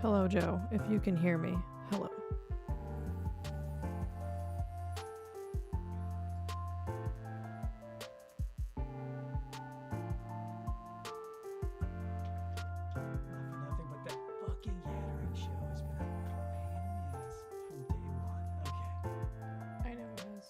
Hello, Joe. If you can hear me, hello. Nothing but that fucking gathering show has been a pain in the ass from day one. Okay. I know it is.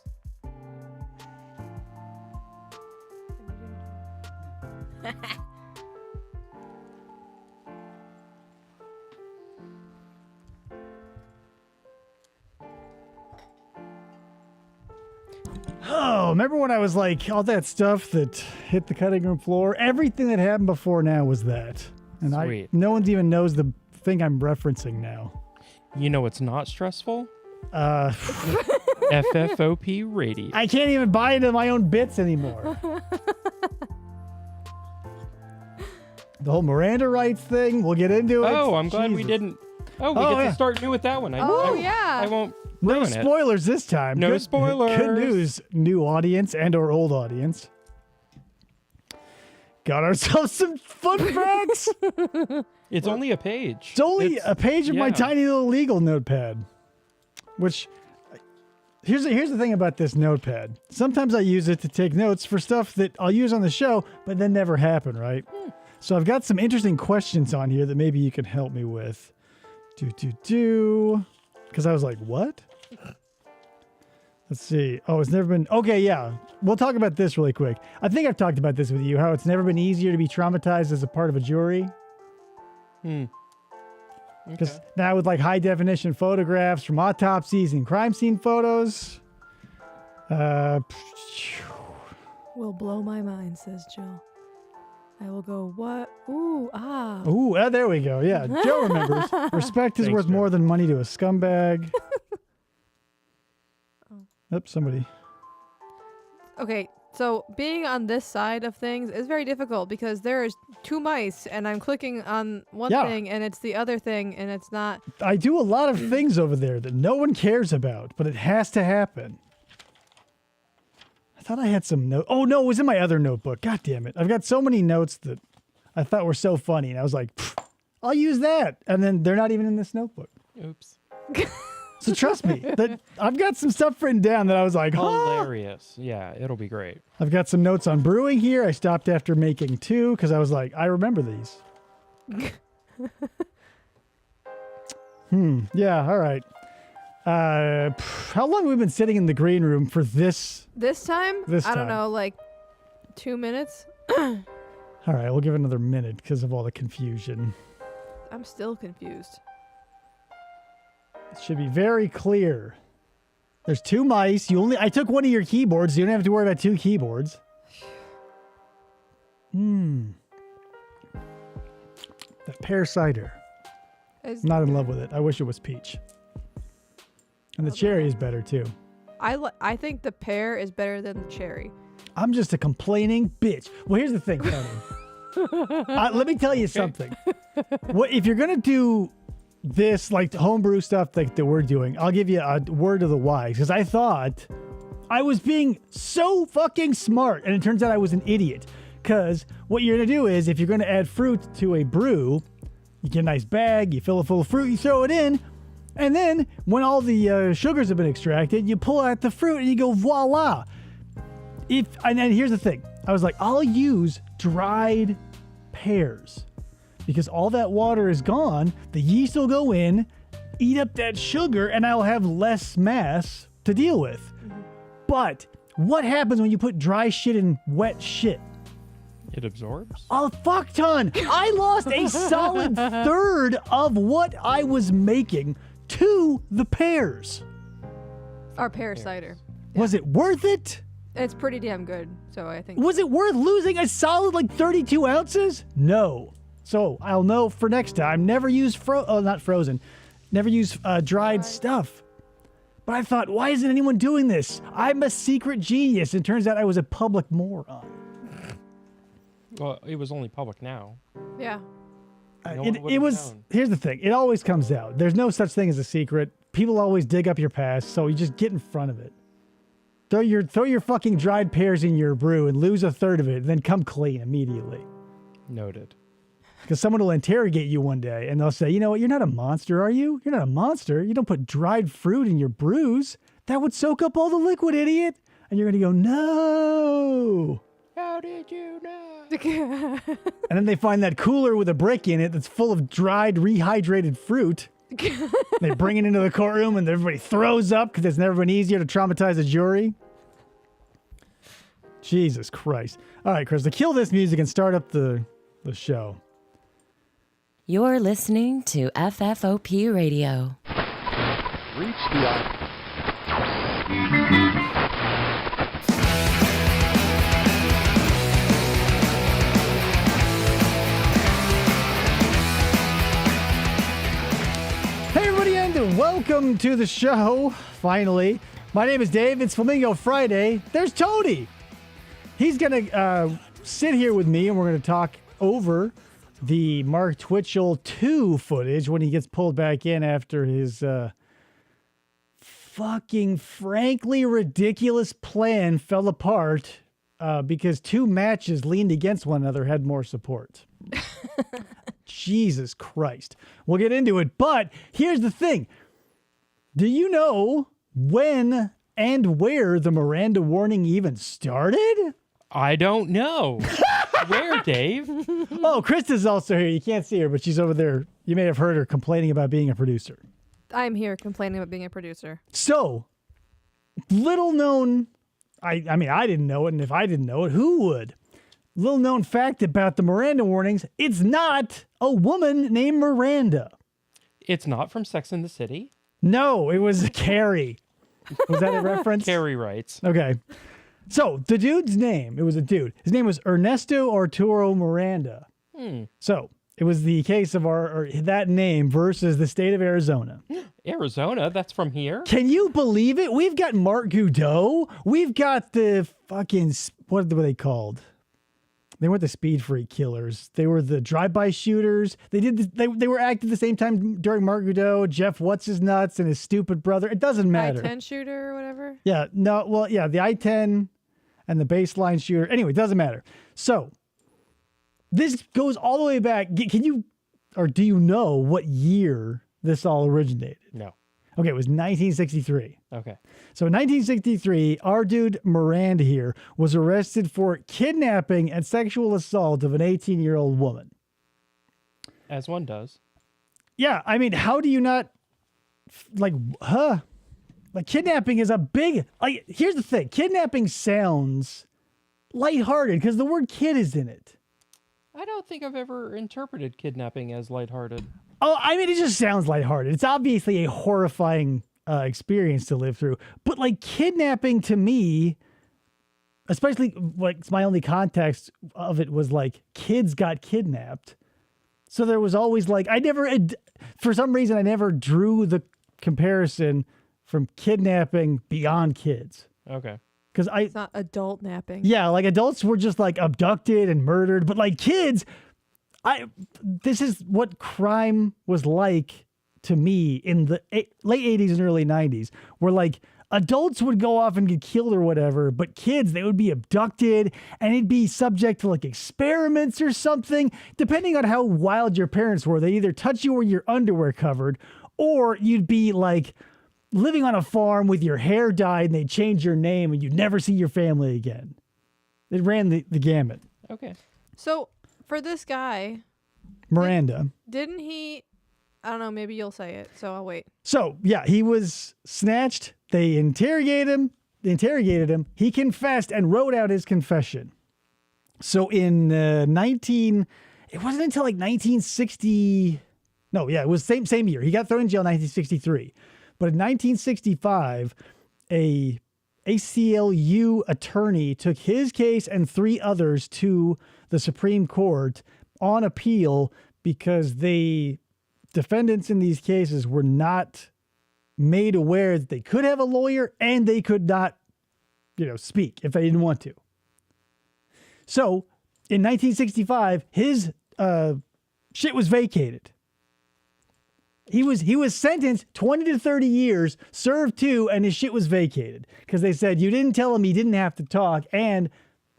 Oh, remember when I was like, all that stuff that hit the cutting room floor? Everything that happened before now was that. And Sweet. no one even knows the thing I'm referencing now. You know what's not stressful? Uh, FFOP radio. I can't even buy into my own bits anymore. The whole Miranda rights thing, we'll get into it. Oh, I'm glad we Jesus. didn't. Oh, we get to start new with that one. Yeah. I won't No ruin it. spoilers this time. No Good spoilers. news, new audience and or old audience. Got ourselves some fun facts. It's only a page. It's only a page of my yeah. tiny little legal notepad. Which, here's the thing about this notepad. Sometimes I use it to take notes for stuff that I'll use on the show, but then never happen, right? So I've got some interesting questions on here that maybe you can help me with. Because I was like, what? Let's see. Oh, it's never been... Okay, yeah. We'll talk about this really quick. I think I've talked about this with you, how it's never been easier to be traumatized as a part of a jury. Because Okay. now with like high definition photographs from autopsies and crime scene photos. Will blow my mind, says Jill. I will go, what? Ooh, ah. Ooh, there we go. Yeah, Joe remembers. Respect is Thanks, worth Joe. more than money to a scumbag. Oops, somebody. Okay, so being on this side of things is very difficult because there's two mice and I'm clicking on one Yeah. thing and it's the other thing and it's not. I do a lot of things over there that no one cares about, but it has to happen. I thought I had some notes. Oh, no, it was in my other notebook. God damn it. I've got so many notes that I thought were so funny. And I was like, I'll use that. And then they're not even in this notebook. Oops. So trust me, that I've got some stuff written down that I was like, Hilarious. Yeah, it'll be great. I've got some notes on brewing here. I stopped after making 2 because I was like, I remember these. Yeah, all right. How long have we been sitting in the green room for this? This time? This I don't time. know, like 2 minutes? All right, we'll give it another minute because of all the confusion. I'm still confused. It should be very clear. There's 2 mice. I took one of your keyboards. So you don't have to worry about 2 keyboards. That pear cider. Is- I'm not in love with it. I wish it was peach. And the cherry is better too. I think the pear is better than the cherry. I'm just a complaining bitch. Well, here's the thing, Tony. Let me tell you something. What if you're gonna do this like homebrew stuff like that we're doing? I'll give you a word of the wise because I thought I was being so fucking smart, and it turns out I was an idiot. Because what you're gonna do is if you're gonna add fruit to a brew, you get a nice bag, you fill it full of fruit, you throw it in. And then, when all the sugars have been extracted, you pull out the fruit and you go, voila. And then here's the thing. I was like, I'll use dried pears. Because all that water is gone, the yeast will go in, eat up that sugar, and I'll have less mass to deal with. But what happens when you put dry shit in wet shit? It absorbs? A fuck ton. I lost a solid third of what I was making to the pears. Our pear cider. Was it worth it? It's pretty damn good, so I think. Was it worth losing a solid like 32 ounces? No. So I'll know for next time. Never use not frozen. Never use dried stuff. But I thought, why isn't anyone doing this? I'm a secret genius. And turns out I was a public moron. Well, it was only public now. Yeah. No one would It have was. known. Here's the thing. It always comes out. There's no such thing as a secret. People always dig up your past, so you just get in front of it. Throw your fucking dried pears in your brew and lose a third of it, and then come clean immediately. Noted. Because someone will interrogate you one day and they'll say, you know what, you're not a monster, are you? You're not a monster. You don't put dried fruit in your brews. That would soak up all the liquid, idiot. And you're going to go, no. How did you know? And then they find that cooler with a brick in it that's full of dried, rehydrated fruit. They bring it into the courtroom and everybody throws up because it's never been easier to traumatize a jury. Jesus Christ. All right, Krista, kill this music and start up the show. You're listening to FFOP Radio. Reach the Hey everybody, and welcome to the show, finally. My name is Dave, it's Flamingo Friday. There's Tony. He's going to sit here with me and we're going to talk over the Mark Twitchell 2 footage when he gets pulled back in after his fucking frankly ridiculous plan fell apart because two matches leaned against one another had more support. Jesus Christ. We'll get into it, but here's the thing. Do you know when and where the Miranda warning even started? I don't know. Where, Dave? Oh, Krista's also here. You can't see her, but she's over there. You may have heard her complaining about being a producer. I'm here complaining about being a producer. So, little known, I mean, I didn't know it, and if I didn't know it, who would? Little known fact about the Miranda warnings, it's not a woman named Miranda. It's not from Sex and the City. No, it was Carrie. Was that a reference? Carrie writes. Okay. So, the dude's name, it was a dude. His name was Ernesto Arturo Miranda. So, it was the case of that name versus the state of Arizona. Arizona? That's from here? Can you believe it? We've got Mark Goudeau. We've got the fucking, what were they called? They weren't the Speed Freak killers. They were the drive-by shooters. They were active at the same time during Mark Goudeau, Jeff What's-His-Nuts, and his stupid brother. It doesn't matter. I-10 shooter or whatever? Yeah, no, well, yeah, the I-10 and the baseline shooter. Anyway, it doesn't matter. So, this goes all the way back. Can you, or do you know what year this all originated? No. Okay, it was 1963. Okay. So in 1963, our dude Miranda here was arrested for kidnapping and sexual assault of an 18-year-old woman. As one does. Yeah, I mean, how do you not, like kidnapping is a big, here's the thing. Kidnapping sounds lighthearted because the word kid is in it. I don't think I've ever interpreted kidnapping as lighthearted. Oh, I mean, it just sounds lighthearted. It's obviously a horrifying experience to live through. But like kidnapping to me, especially like my only context of it was like kids got kidnapped. So there was always like, for some reason, I never drew the comparison from kidnapping beyond kids. Okay. Because It's not adult napping. yeah, like adults were just like abducted and murdered, but like kids, this is what crime was like to me in the late 80s and early 90s, where like adults would go off and get killed or whatever, but kids, they would be abducted and it'd be subject to like experiments or something. Depending on how wild your parents were, they either touch you or your underwear covered, or you'd be like living on a farm with your hair dyed and they'd change your name and you'd never see your family again. It ran the gamut. Okay. So, for this guy, Miranda. didn't he, I don't know, maybe you'll say it, so I'll wait. So, yeah, he was snatched. They interrogated him. He confessed and wrote out his confession. So in it wasn't until like 1960. No, yeah, it was same year. He got thrown in jail in 1963. But in 1965, a ACLU attorney took his case and 3 others to the Supreme Court on appeal because the defendants in these cases were not made aware that they could have a lawyer and they could not, speak if they didn't want to. So in 1965, his shit was vacated. He was sentenced 20 to 30 years, served 2, and his shit was vacated because they said you didn't tell him he didn't have to talk and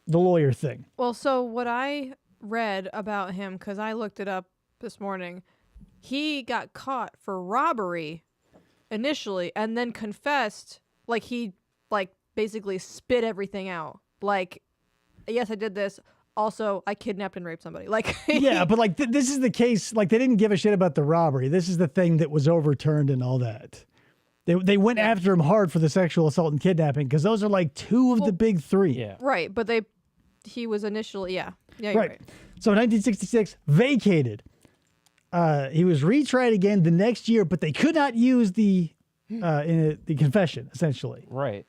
the lawyer thing. Well, so what I read about him, because I looked it up this morning, he got caught for robbery initially and then confessed, like he basically spit everything out. Like, yes, I did this. Also, I kidnapped and raped somebody. Like, Yeah, but like this is the case. Like they didn't give a shit about the robbery. This is the thing that was overturned and all that. They went after him hard for the sexual assault and kidnapping because those are like two of the big three. Yeah. right, but he was initially, yeah, you're right. So in 1966, vacated. He was retried again the next year, but they could not use the confession essentially. Right.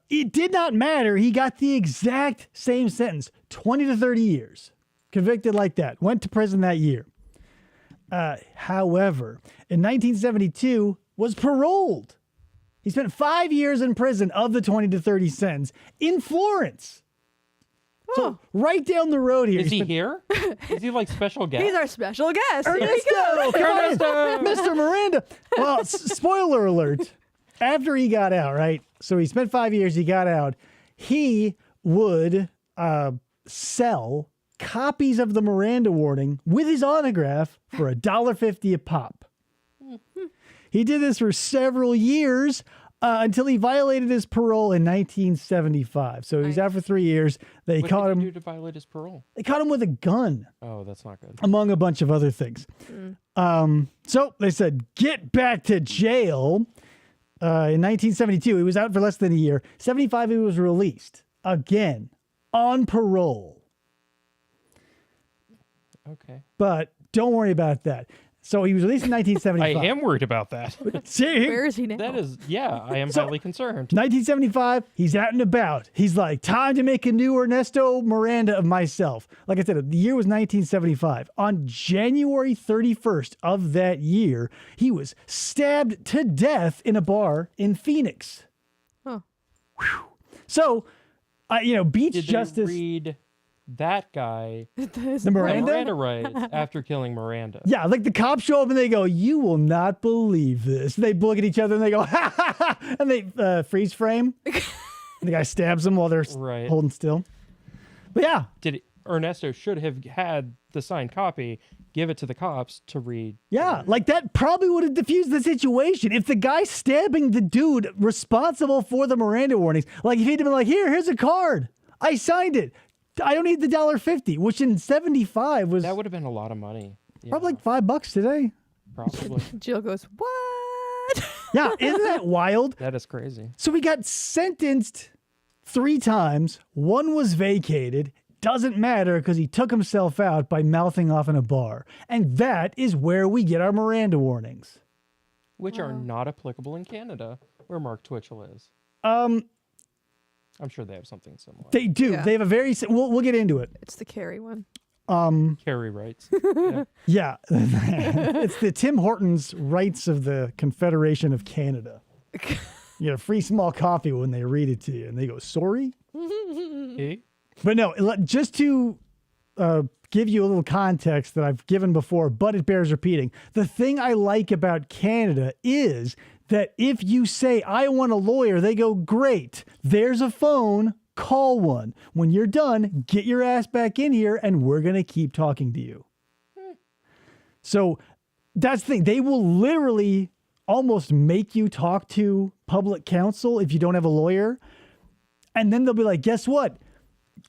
It did not matter. He got the exact same sentence, 20 to 30 years. Convicted like that. Went to prison that year. However, in 1972, was paroled. He spent 5 years in prison of the 20 to 30 sentence in Florence. So right down the road here. Is he here? Is he like special guest? He's our special guest. Here we Ernesto! go. Come on, Mr. Miranda. Well, spoiler alert. After he got out, right? So he spent 5 years, he got out. He would sell copies of the Miranda warning with his autograph for $1.50 a pop. He did this for several years until he violated his parole in 1975. So he's out for 3 years. They What caught did him. he do to violate his parole? They caught him with a gun, Oh, that's not good. among a bunch of other things. So they said, get back to jail. In 1972, he was out for less than a year. 75, he was released again on parole. Okay. But don't worry about that. So he was released in I 1975. am worried about that. See, Where is he now? That is, yeah, I am highly concerned. 1975, he's out and about. He's like, time to make a new Ernesto Miranda of myself. Like I said, the year was 1975. On January 31st of that year, he was stabbed to death in a bar in Phoenix. Huh. So, beach Did justice. they read that guy The Miranda? Miranda rights after killing Miranda? Yeah, like the cops show up and they go, you will not believe this. They look at each other and they go, ha ha ha, and they freeze frame. And the guy stabs them while they're Right. holding still. But yeah, Ernesto should have had the signed copy, give it to the cops to read. yeah, like that probably would have diffused the situation. If the guy stabbing the dude responsible for the Miranda warnings, like if he'd been like, here's a card. I signed it. I don't need the $1.50, which in 75 was That would have been a lot of money. Yeah, probably like $5 today. probably. Jill goes, what? Yeah, isn't that wild? That is crazy. So we got sentenced 3 times. One was vacated. Doesn't matter because he took himself out by mouthing off in a bar. And that is where we get our Miranda warnings. Which are not applicable in Canada, where Mark Twitchell is. I'm sure they have something similar. They do. Yeah. They have a very... We'll get into it. It's the Carrie one. Carry rights. Yeah. It's the Tim Hortons rights of the Confederation of Canada. You get a free small coffee when they read it to you. And they go, sorry? Eh? But no, just to give you a little context that I've given before, but it bears repeating. The thing I like about Canada is that if you say, I want a lawyer, they go, great, there's a phone, call one. When you're done, get your ass back in here and we're going to keep talking to you. So that's the thing. They will literally almost make you talk to public counsel if you don't have a lawyer. And then they'll be like, guess what?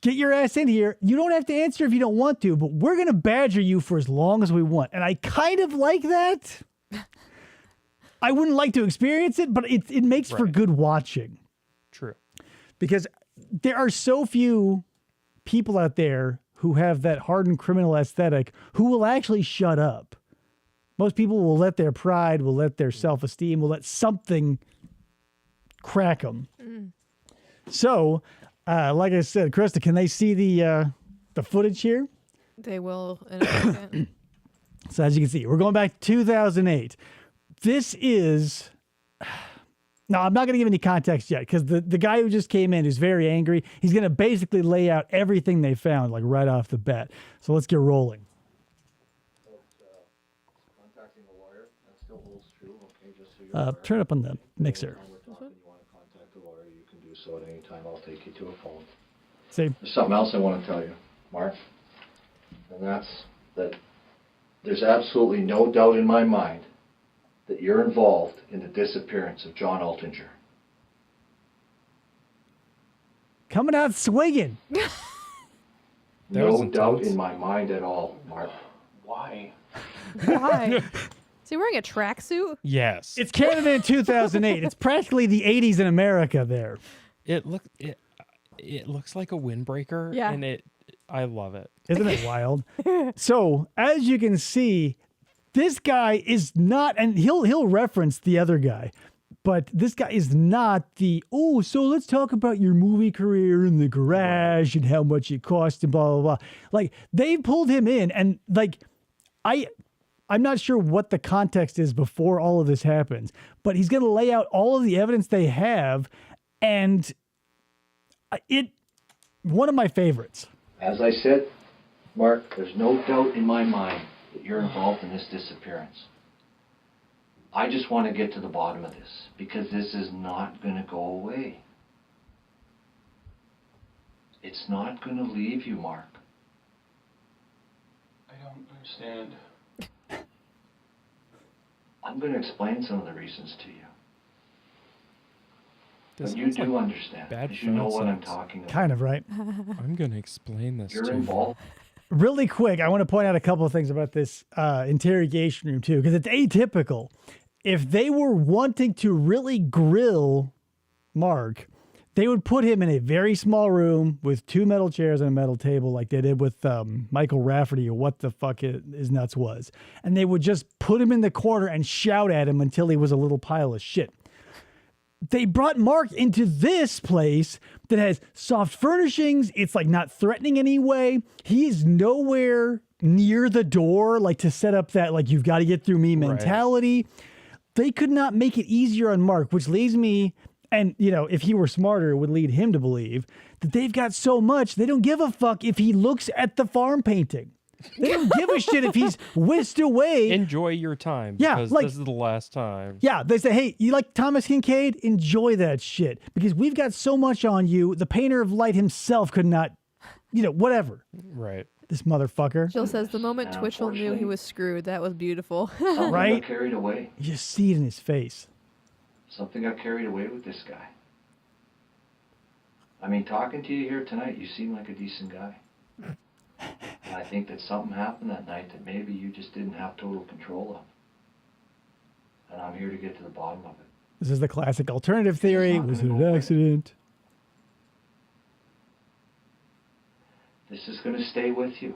Get your ass in here. You don't have to answer if you don't want to, but we're going to badger you for as long as we want. And I kind of like that. I wouldn't like to experience it, but it makes for Right. good watching. True. Because there are so few people out there who have that hardened criminal aesthetic who will actually shut up. Most people will let their pride, will let their self-esteem, will let something crack them. So, like I said, Krista, can they see the footage here? They will in a second. So as you can see, we're going back to 2008. This is... No, I'm not going to give any context yet because the guy who just came in is very angry. He's going to basically lay out everything they found, like right off the bat. So let's get rolling. Contacting a lawyer, that still holds true, okay, just so you're aware. Turn up on the mixer. Anytime we're talking, you want to contact a lawyer, you can do so at any time. I'll take you to a phone. See? There's something else I want to tell you, Mark. And that's that there's absolutely no doubt in my mind that you're involved in the disappearance of John Altinger. Coming out swinging. No doubt in my mind at all, Mark. Why? Why? Is he wearing a tracksuit? Yes. It's Canada in 2008. It's practically the 80s in America there. It looks like a windbreaker. Yeah. And I love it. Isn't it wild? So, as you can see, this guy is not, and he'll reference the other guy, but this guy is not so let's talk about your movie career in the garage and how much it cost and blah, blah, blah. Like, they pulled him in, and like, I'm not sure what the context is before all of this happens, but he's going to lay out all of the evidence they have, and one of my favorites. As I said, Mark, there's no doubt in my mind that you're involved in this disappearance. I just want to get to the bottom of this, because this is not going to go away. It's not going to leave you, Mark. I don't understand. I'm going to explain some of the reasons to you. This But you sounds do like understand, bad because you know what I'm phone sex. talking about. Kind of, right? I'm going to explain this You're to you. involved. Really quick, I want to point out a couple of things about this interrogation room too, because it's atypical. If they were wanting to really grill Mark, they would put him in a very small room with 2 metal chairs and a metal table, like they did with Michael Rafferty or what the fuck his nuts was, and they would just put him in the corner and shout at him until he was a little pile of shit. They brought Mark into this place that has soft furnishings. It's like not threatening anyway. He is nowhere near the door, like to set up that, like, you've got to get through me mentality. They could not make it easier on Mark, which leads me, and you know, if he were smarter, it would lead him to believe that they've got so much, they don't give a fuck if he looks at the farm painting. They don't give a shit if he's whisked away. Enjoy your time. Yeah, Because like- this is the last time. Yeah, they say, hey, you like Thomas Kincaid? Enjoy that shit. Because we've got so much on you. The painter of light himself could not, whatever. Right. This motherfucker. Jill says the moment And Twitchell knew he unfortunately- was screwed, that was beautiful. Something Right? got carried away. You just see it in his face. Something got carried away with this guy. I mean, talking to you here tonight, you seem like a decent guy. And I think that something happened that night that maybe you just didn't have total control of. And I'm here to get to the bottom of it. This is the classic alternative theory. Was it an accident? This is going to stay with you.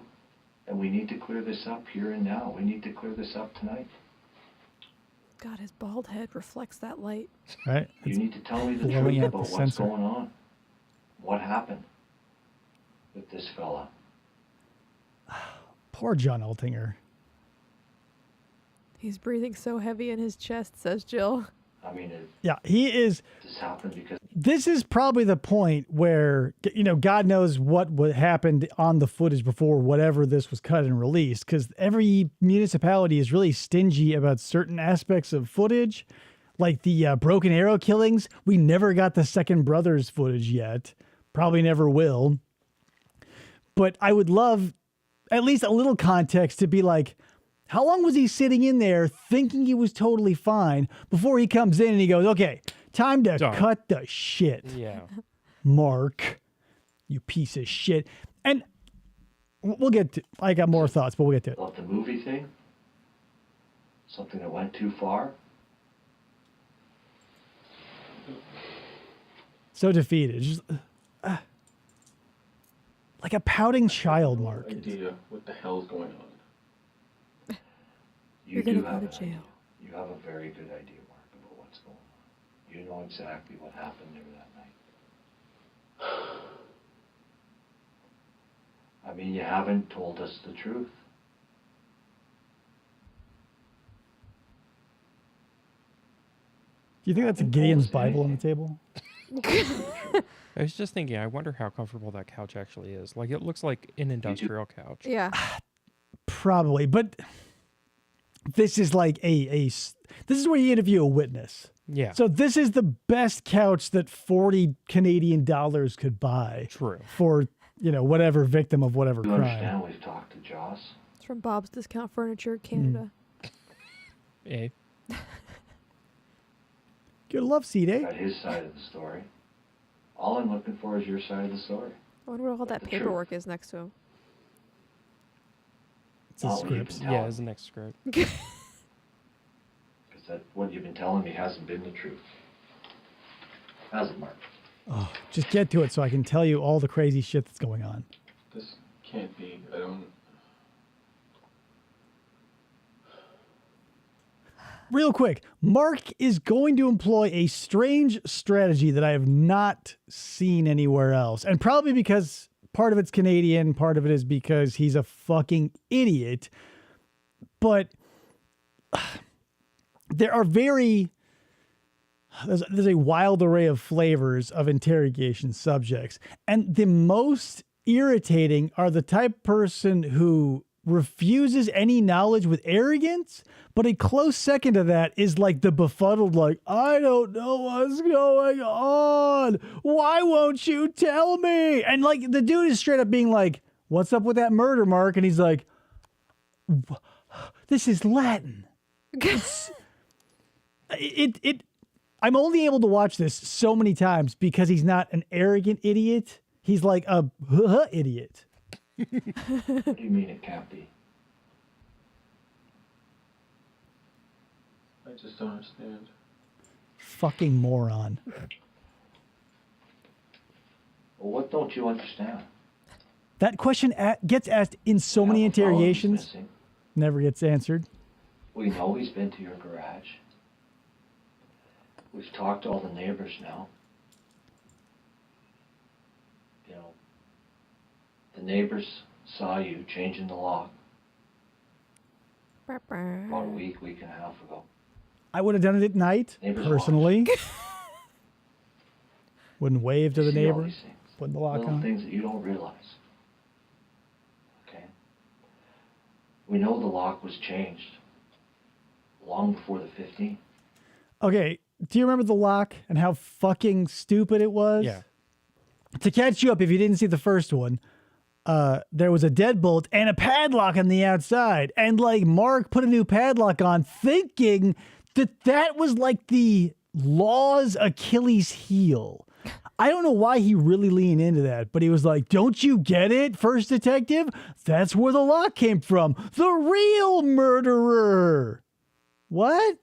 And we need to clear this up here and now. We need to clear this up tonight. God, his bald head reflects that light. Right? You need to tell me the blowing truth out about the what's sensor. going on. What happened with this fella? Poor John Altinger. He's breathing so heavy in his chest, says Jill. I mean, Yeah, he is. this happened because This is probably the point where, God knows what happened on the footage before whatever this was cut and released, because every municipality is really stingy about certain aspects of footage. Like the Broken Arrow killings, we never got the second brother's footage yet. Probably never will. But I would love at least a little context to be like, how long was he sitting in there thinking he was totally fine before he comes in and he goes, okay, time to Done. cut the shit. Yeah. Mark, you piece of shit. And we'll get to, I got more thoughts, but we'll get to it. about the movie thing, something that went too far. So defeated. Just, like a pouting child, Mark. Idea what the hell's going on. You're do gonna go have to an jail. idea. You have a very good idea, Mark, about what's going on. You know exactly what happened there that night. I mean, you haven't told us the truth. Do you think that's a Gideon's Bible on the table? I was just thinking, I wonder how comfortable that couch actually is. Like, it looks like an industrial couch. Yeah. Probably, but this is like this is where you interview a witness. Yeah. So this is the best couch that 40 Canadian dollars could buy True. for whatever victim of whatever You crime. understand we've talked to Joss? It's from Bob's Discount Furniture, Canada. Hey. Good love seat, eh? Got his side of the story. All I'm looking for is your side of the story. I wonder what all that The truth. paperwork is next to him. It's a Not what you've script. been telling Yeah, me. it's the next script. Because what you've been telling me hasn't been the truth. Hasn't, Mark? Oh, just get to it so I can tell you all the crazy shit that's going on. This can't be. I don't. Real quick, Mark is going to employ a strange strategy that I have not seen anywhere else. And probably because part of it's Canadian, part of it is because he's a fucking idiot. But there are there's a wild array of flavors of interrogation subjects. And the most irritating are the type of person who refuses any knowledge with arrogance, but a close second to that is like the befuddled, like, I don't know what's going on. Why won't you tell me? And like the dude is straight up being like, what's up with that murder, Mark? And he's like, this is Latin. I'm only able to watch this so many times because he's not an arrogant idiot. He's like a idiot. What do you mean it can't be? I just don't understand. Fucking moron. Well, what don't you understand? That question gets asked in so many You have a phone he's interrogations, missing. never gets answered. We know he's been to your garage. We've talked to all the neighbors now. The neighbors saw you changing the lock about a week and a half ago. I would have done it at night, Neighbors personally. Wouldn't wave to the See all neighbors, these things. putting the lock Little on. things that you don't realize. Okay? We know the lock was changed long before the 15th. Okay, do you remember the lock and how fucking stupid it was? Yeah. To catch you up, if you didn't see the first one, there was a deadbolt and a padlock on the outside. And like Mark put a new padlock on thinking that was like the law's Achilles heel. I don't know why he really leaned into that, but he was like, don't you get it, first detective? That's where the lock came from. The real murderer. What?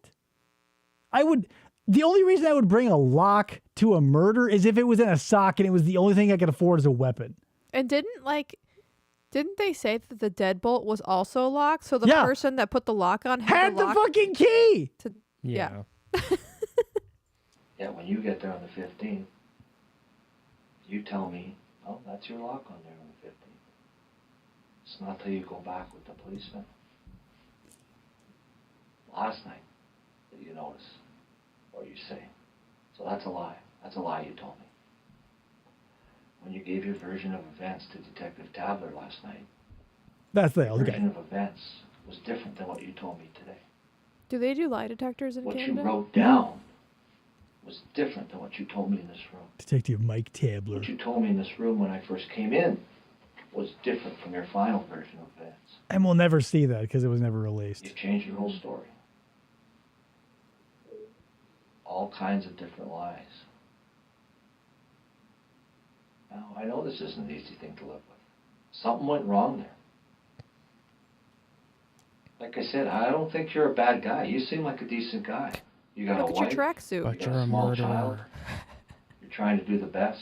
The only reason I would bring a lock to a murder is if it was in a sock and it was the only thing I could afford as a weapon. And didn't they say that the deadbolt was also locked? So the Yeah. person that put the lock on Had the the lock fucking key. to Yeah. Yeah, when you get there on the 15th, you tell me, oh, that's your lock on there on the 15th. It's not till you go back with the policeman last night that you notice, or you say. So that's a lie. That's a lie you told me. When you gave your version of events to Detective Tabler last night, That's the the other version guy. of events was different than what you told me today. Do they do lie detectors in What Canada? you wrote down was different than what you told me in this room. Detective Mike Tabler. What you told me in this room when I first came in was different from your final version of events. And we'll never see that because it was never released. You've changed your whole story. All kinds of different lies. Now, I know this isn't an easy thing to live with. Something went wrong there. Like I said, I don't think you're a bad guy. You seem like a decent guy. You got Look a at wife. your tracksuit. But You you're got a a small child. murderer. You're trying to do the best.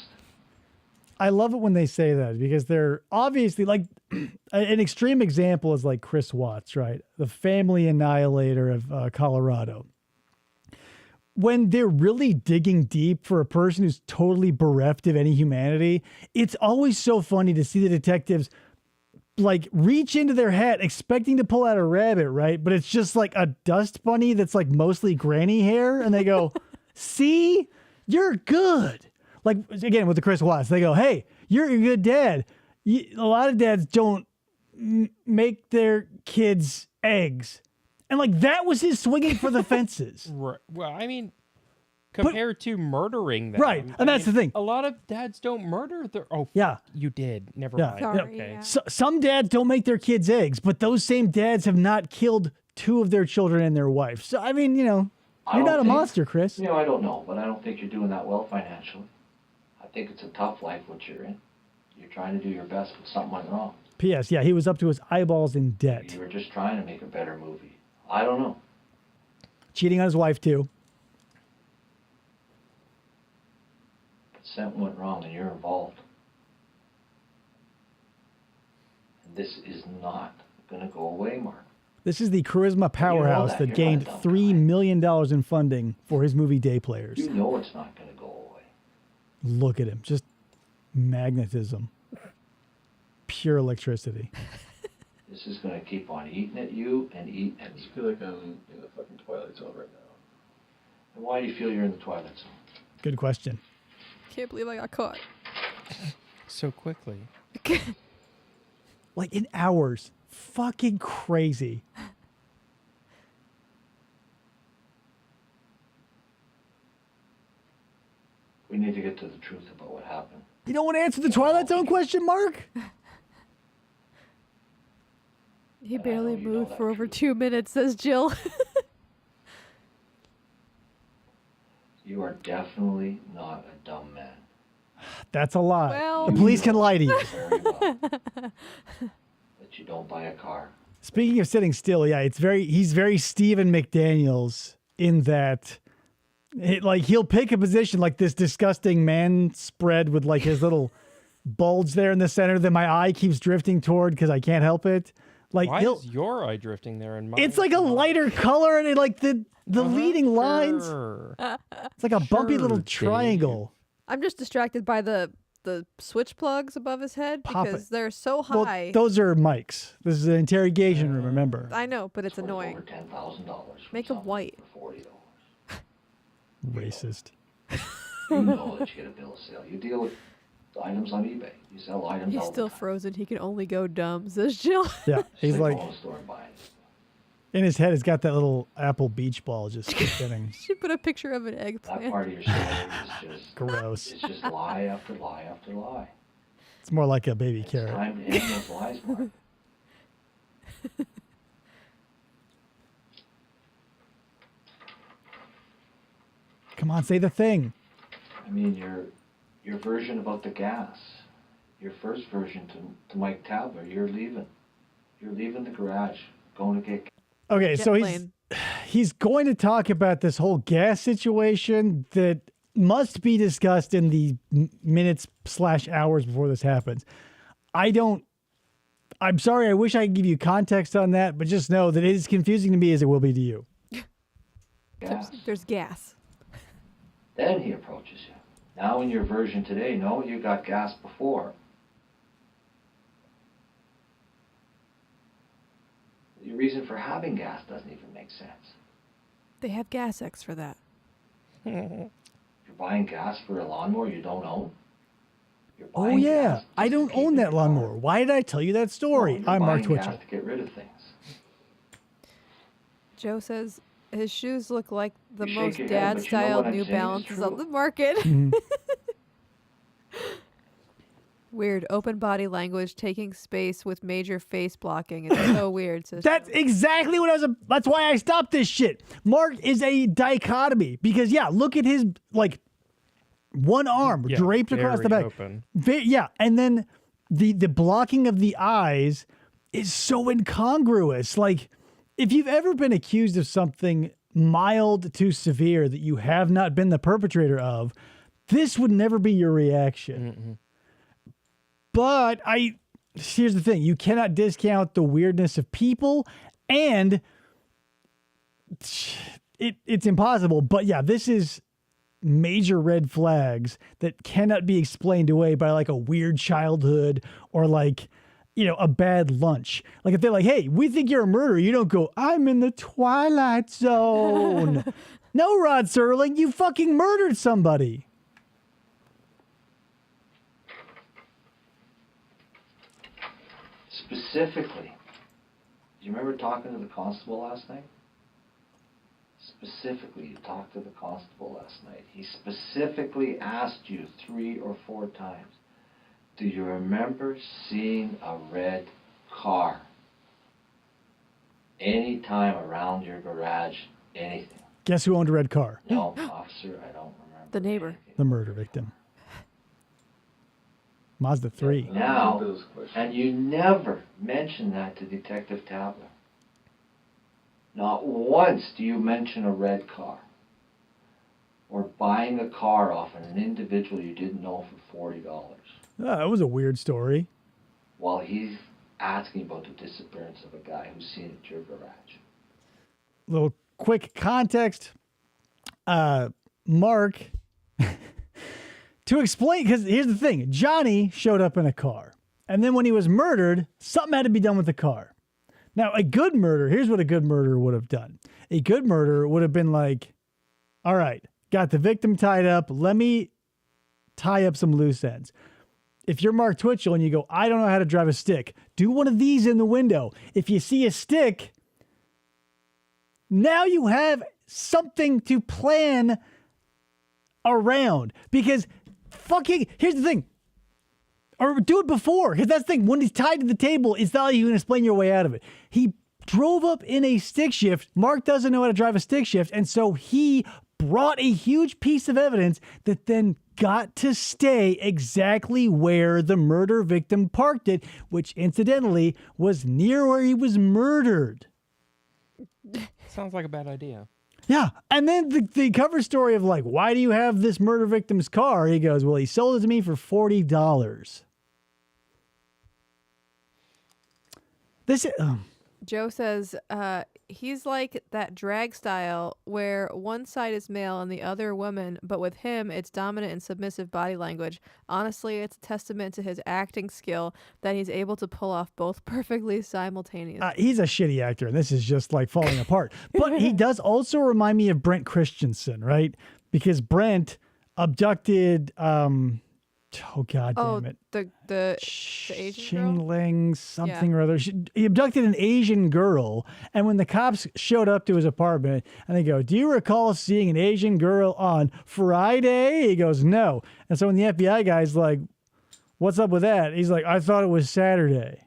I love it when they say that because they're obviously like an extreme example is like Chris Watts, right? The family annihilator of Colorado. When they're really digging deep for a person who's totally bereft of any humanity, it's always so funny to see the detectives like reach into their hat expecting to pull out a rabbit, right? But it's just like a dust bunny that's like mostly granny hair. And they go, see, you're good. Like, again, with the Chris Watts, they go, hey, you're a good dad. A lot of dads don't make their kids eggs. And like, that was his swinging for the fences. Right. Well, I mean, compared to murdering them. Right, and that's the thing. A lot of dads don't murder their. Oh, Yeah. you did. Never Yeah. mind. Sorry, Okay. yeah. Some dads don't make their kids eggs, but those same dads have not killed 2 of their children and their wife. So, I mean, you're not a monster, Chris. I don't know, but I don't think you're doing that well financially. I think it's a tough life what you're in. You're trying to do your best, but something went wrong. P.S. Yeah, he was up to his eyeballs in debt. You were just trying to make a better movie. I don't know. Cheating on his wife, too. But something went wrong and you're involved. And this is not going to go away, Mark. This is the charisma powerhouse that. that You're gained not a dumb $3 guy. million in funding for his movie Day Players. You know it's not going to go away. Look at him. Just magnetism. Pure electricity. This is going to keep on eating at you and eating at I you. just feel like I'm in the fucking Twilight Zone right now. And why do you feel you're in the Twilight Zone? Good question. Can't believe I got caught. So quickly. Like in hours. Fucking crazy. We need to get to the truth about what happened. You don't want to answer the Twilight Zone question, Mark? He I barely know you know moved that for over truth. 2 minutes, says Jill. You are definitely not a dumb man. That's a lie. Well- The police can lie to you. Very well. But you don't buy a car. Speaking of sitting still, yeah, he's very Stephen McDaniels in that he'll pick a position like this disgusting man spread with like his little bulge there in the center that my eye keeps drifting toward because I can't help it. Like Why is your eye drifting there and mine? it's like a lighter color and like the leading lines. Sure. It's like a bumpy little Sure, Dave. triangle. I'm just distracted by the switch plugs above his head Pop because it. they're so Well, high. those are mics. This is an interrogation room, remember? I know, but it's worth annoying. Over $10,000. Make 'em white. For $40. Racist. You know that you get a bill of sale. You deal with items on eBay. You sell items He's all still the time. frozen. He can only go dumb, says Jill. Yeah, he's Just like, go to the store and buy it. in his head, he's got that little Apple beach ball just spinning. Should put a picture of an That eggplant. part of your story is just Gross. It's just lie after lie after lie. It's more like a baby It's carrot. time to end those lies, Mark. Come on, say the thing. I mean, your version about the gas, your first version to Mike Tabler, you're leaving. You're leaving the garage, going to get. Okay, Jet so plane. he's going to talk about this whole gas situation that must be discussed in the minutes/hours before this happens. I'm sorry, I wish I could give you context on that, but just know that it is confusing to me as it will be to you. gas. There's gas. Then he approaches you. Now in your version today, no, you got gas before. Your reason for having gas doesn't even make sense. They have gas X for that. You're buying gas for a lawnmower you don't own. You're Oh buying yeah, gas I just to don't keep own in that your car. lawnmower. Why did I tell you that story? No, you're I'm Mark buying Twitchell. gas to get rid of things. Joe says his shoes look like the You shake most your head, but you know dad-style what I'm New saying is Balances on true. the market. Mhm. Weird open body language, taking space with major face blocking. It's so weird. Says That's Joe. exactly what that's why I stopped this shit. Mark is a dichotomy because yeah, look at his like one arm Yeah, draped across the very back. open. Yeah, and then the blocking of the eyes is so incongruous. Like if you've ever been accused of something mild to severe that you have not been the perpetrator of, this would never be your reaction. But here's the thing, you cannot discount the weirdness of people, and it's impossible. But yeah, this is major red flags that cannot be explained away by like a weird childhood or like, a bad lunch. Like if they're like, hey, we think you're a murderer, you don't go, I'm in the Twilight Zone. No, Rod Serling, you fucking murdered somebody. Specifically, do you remember talking to the constable last night? specifically, you talked to the constable last night, he specifically asked you 3 or 4 times, do you remember seeing a red car any time around your garage, anything? Guess who owned a red car? No, officer, I don't remember. The neighbor. anything. The murder victim. Mazda 3. Now, Those questions. and you never mention that to Detective Tabler. Not once do you mention a red car or buying a car off an individual you didn't know for $40 That was a weird story. while he's asking about the disappearance of a guy who's seen it at your garage. Little quick context. Mark, to explain, because here's the thing. Johnny showed up in a car. And then when he was murdered, something had to be done with the car. Now, a good murder, here's what a good murderer would have done. A good murderer would have been like, all right, got the victim tied up. Let me tie up some loose ends. If you're Mark Twitchell and you go, I don't know how to drive a stick, do one of these in the window. If you see a stick, now you have something to plan around. Because fucking, here's the thing. Or do it before, because that's the thing. When he's tied to the table, it's not like you can explain your way out of it. He drove up in a stick shift. Mark doesn't know how to drive a stick shift, and so he brought a huge piece of evidence that then got to stay exactly where the murder victim parked it, which incidentally was near where he was murdered. Sounds like a bad idea. Yeah. And then the cover story of like, why do you have this murder victim's car? He goes, well, he sold it to me for $40. This is, Joe says he's like that drag style where one side is male and the other woman, but with him, it's dominant and submissive body language. Honestly, it's a testament to his acting skill that he's able to pull off both perfectly simultaneously. he's a shitty actor, and this is just like falling apart. But he does also remind me of Brent Christensen, right? Because Brent abducted, oh god damn it. The Asian girl? Chingling something or other. He abducted an Asian girl, and when the cops showed up to his apartment, and they go, do you recall seeing an Asian girl on Friday? He goes, no. And so when the FBI guy's like, what's up with that? He's like, I thought it was Saturday.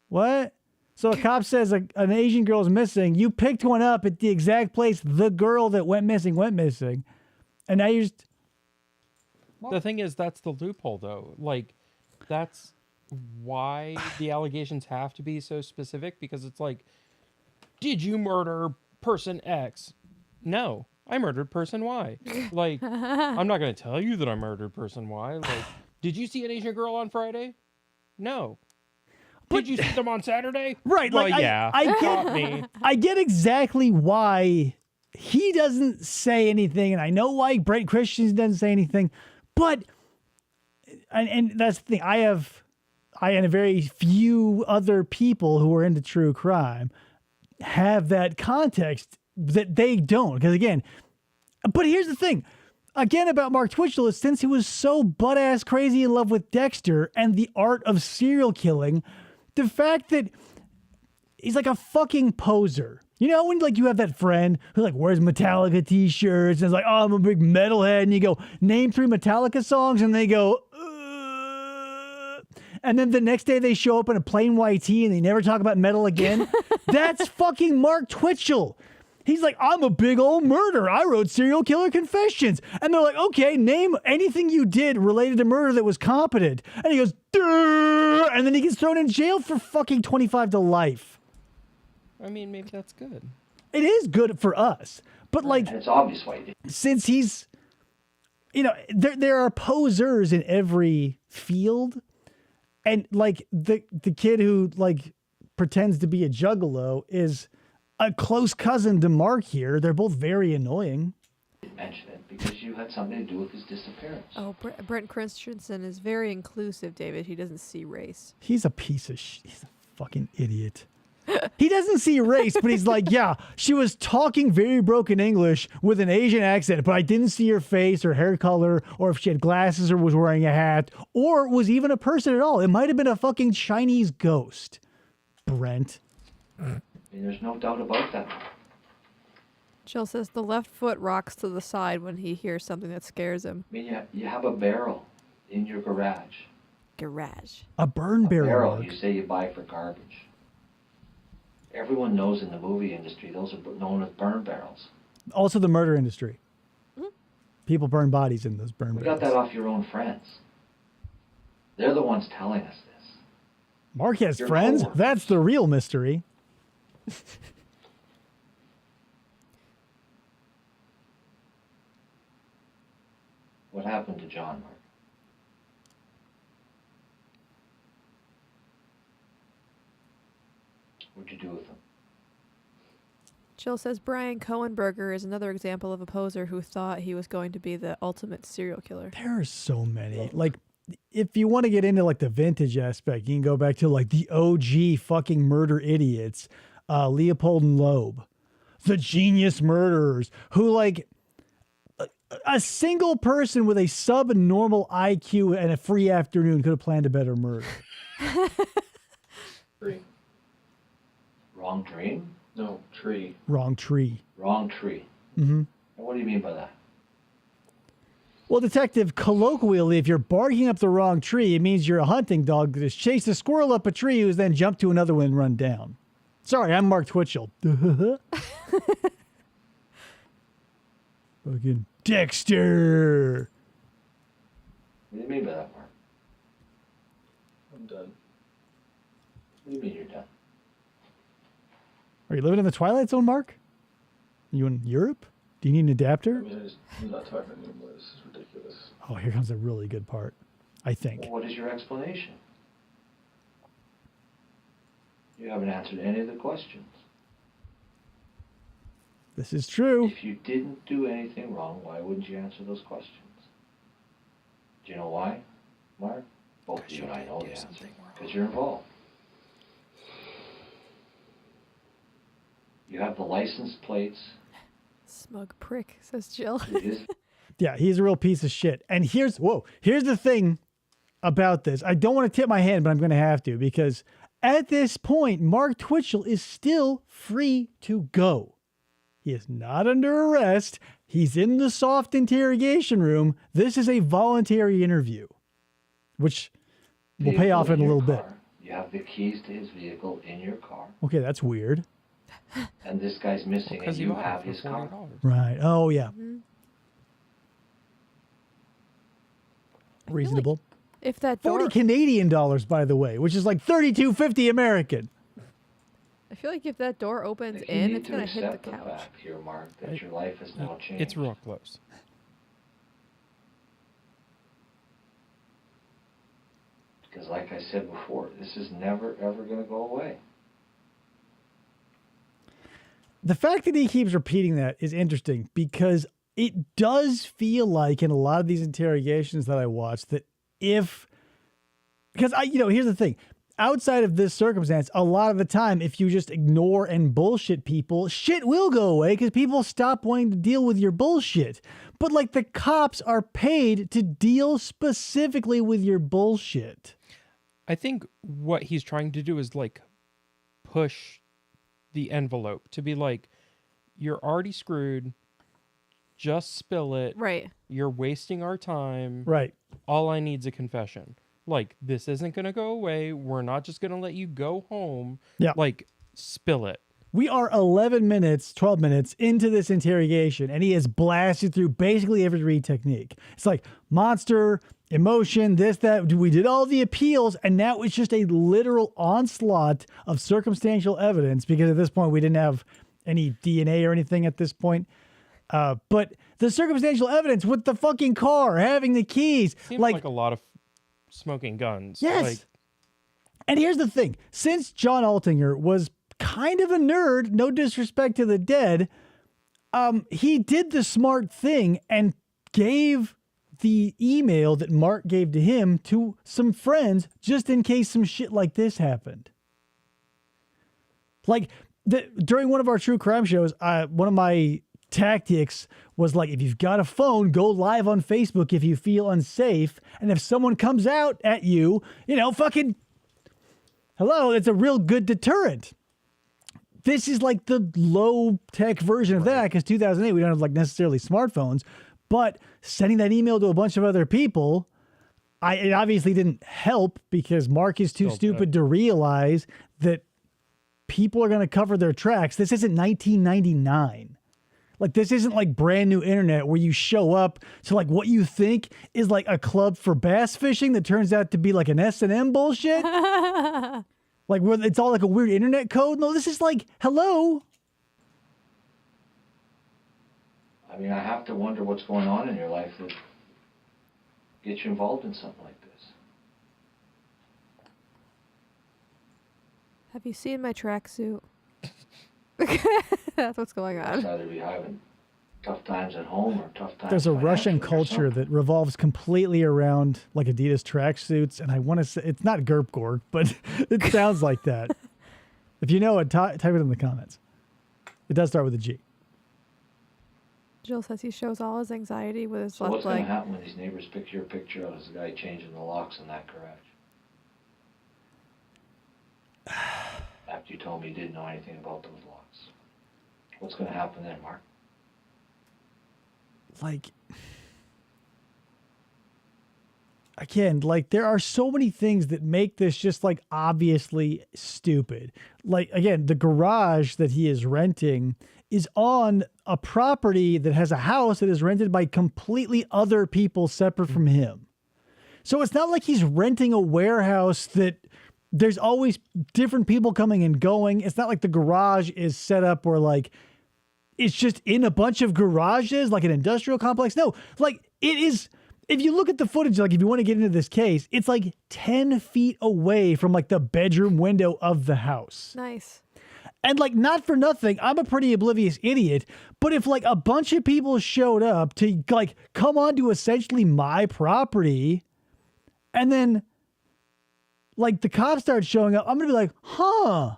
What? So a cop says an Asian girl's missing. You picked one up at the exact place the girl that went missing. And now you're just... The thing is, that's the loophole, though. Like, that's why the allegations have to be so specific, because it's like, did you murder person X? No, I murdered person Y. Like, I'm not going to tell you that I murdered person Y. Like, did you see an Asian girl on Friday? No. Did you see them on Saturday? Right. Well, like, yeah. I get exactly why he doesn't say anything, and I know why Brent Christensen doesn't say anything. But, and that's the thing, I and a very few other people who are into true crime have that context that they don't. Because again, but here's the thing, again about Mark Twitchell is since he was so butt-ass crazy in love with Dexter and the art of serial killing, the fact that he's like a fucking poser. You know, when like you have that friend who like wears Metallica t-shirts and is like, oh, I'm a big metalhead. And you go, name 3 Metallica songs. And they go, and then the next day they show up in a plain white tee and they never talk about metal again. That's fucking Mark Twitchell. He's like, I'm a big old murderer. I wrote Serial Killer Confessions. And they're like, okay, name anything you did related to murder that was competent. And he goes, duh! And then he gets thrown in jail for fucking 25 to life. I mean, maybe that's good. It is good for us, but like, And it's obvious why he did. since he's, you know, there are posers in every field, and like the kid who like pretends to be a juggalo is a close cousin to Mark here. They're both very annoying. Mention it because you had something to do with his disappearance. Oh, Brent Christensen is very inclusive, David. He doesn't see race. He's a piece of he's a fucking idiot. He doesn't see race, but he's like, yeah, she was talking very broken English with an Asian accent, but I didn't see her face or hair color or if she had glasses or was wearing a hat or was even a person at all. It might have been a fucking Chinese ghost. Brent. And there's no doubt about that. Jill says the left foot rocks to the side when he hears something that scares him. I mean, you have a barrel in your garage. Garage. A burn A barrel. barrel Mark. you say you buy for garbage. Everyone knows in the movie industry those are known as burn barrels. Also the murder industry. People burn bodies in those burn We barrels. got that off your own friends. They're the ones telling us this. Mark has Your friends? coworkers. That's the real mystery. What happened to John, Mark? What'd you do with him? Jill says Brian Cohenberger is another example of a poser who thought he was going to be the ultimate serial killer. There are so many. Like, if you want to get into like the vintage aspect, you can go back to like the OG fucking murder idiots, Leopold and Loeb, the genius murderers who like a single person with a subnormal IQ and a free afternoon could have planned a better murder. Tree. Wrong dream? No, tree. Wrong tree. Wrong tree. Mm-hmm. And what do you mean by that? Well, detective, colloquially, if you're barking up the wrong tree, it means you're a hunting dog that has chased a squirrel up a tree who's then jumped to another one and run down. Sorry, I'm Mark Twitchell. Fucking Dexter. What do you mean by that, Mark? I'm done. What do you mean you're done? Are you living in the Twilight Zone, Mark? You in Europe? Do you need an I adapter? mean, I'm not talking anymore. This is ridiculous. Oh, here comes a really good part, I think. Well, what is your explanation? You haven't answered any of the questions. This is true. If you didn't do anything wrong, why wouldn't you answer those questions? Do you know why, Mark? Both you and I know the answer. Because you're involved. You have the license plates. Smug prick, says Jill. It is Yeah, he's a real piece of shit. And here's the thing about this. I don't want to tip my hand, but I'm going to have to, because at this point, Mark Twitchell is still free to go. He is not under arrest. He's in the soft interrogation room. This is a voluntary interview, which will pay off in a little bit. You have the keys to his vehicle in your car, Okay, that's weird. and this guy's missing, and Because you you have have his for car. $40. Right. Oh, yeah. Reasonable. If that 40 door, Canadian dollars, by the way, which is like $32.50 American. I feel like if that door opens Like, you in, need it's to gonna hit the accept couch. fact here, Mark, that your life has now changed. It's real close. Because like I said before, this is never, ever going to go away. The fact that he keeps repeating that is interesting because it does feel like in a lot of these interrogations that I watch that here's the thing. Outside of this circumstance, a lot of the time, if you just ignore and bullshit people, shit will go away because people stop wanting to deal with your bullshit. But like the cops are paid to deal specifically with your bullshit. I think what he's trying to do is like push the envelope to be like, you're already screwed. Just spill it. Right. You're wasting our time. Right. All I need's a confession. Like, this isn't going to go away. We're not just going to let you go home. Yeah. Like, spill it. We are 12 minutes into this interrogation, and he has blasted through basically every read technique. It's like monster, emotion, this, that. We did all the appeals, and now it's just a literal onslaught of circumstantial evidence because at this point we didn't have any DNA or anything at this point. But the circumstantial evidence with the fucking car, having the keys. Seems like a lot of smoking guns. Yes. Like, and here's the thing. Since John Altinger was kind of a nerd, no disrespect to the dead, he did the smart thing and gave the email that Mark gave to him to some friends just in case some shit like this happened. Like during one of our true crime shows, one of my tactics was like, if you've got a phone, go live on Facebook if you feel unsafe. And if someone comes out at you, fucking hello, it's a real good deterrent. this is like the low tech version of that, because 2008 we don't have like necessarily smartphones, but sending that email to a bunch of other people, it obviously didn't help because Mark is too stupid to realize that people are going to cover their tracks. This isn't 1999. Like, this isn't like brand new internet where you show up to like what you think is like a club for bass fishing that turns out to be like an S&M bullshit. Like, where it's all like a weird internet code. No, this is like, hello. I mean, I have to wonder what's going on in your life that gets you involved in something like this. Have you seen my tracksuit? That's what's going It's on. either be having tough times at home or tough times. There's a Russian financially or culture something. that revolves completely around like Adidas tracksuits, and I want to say it's not Gerpgorg, but it sounds like that. If you know it, type it in the comments. It does start with a G. Jill says he shows all his anxiety with his So left what's going to leg. happen when these neighbors pick your picture out as the guy changing the locks in that garage? After you told me you didn't know anything about those locks. What's going to happen then, Mark? Like, again, like there are so many things that make this just like obviously stupid. Like, again, the garage that he is renting is on a property that has a house that is rented by completely other people separate from him. So it's not like he's renting a warehouse that there's always different people coming and going. It's not like the garage is set up where like it's just in a bunch of garages, like an industrial complex. No, like it is. If you look at the footage, like if you want to get into this case, it's like 10 feet away from like the bedroom window of the house. Nice. And like, not for nothing, I'm a pretty oblivious idiot, but if like a bunch of people showed up to like come onto essentially my property and then like the cops start showing up, I'm going to be like, huh,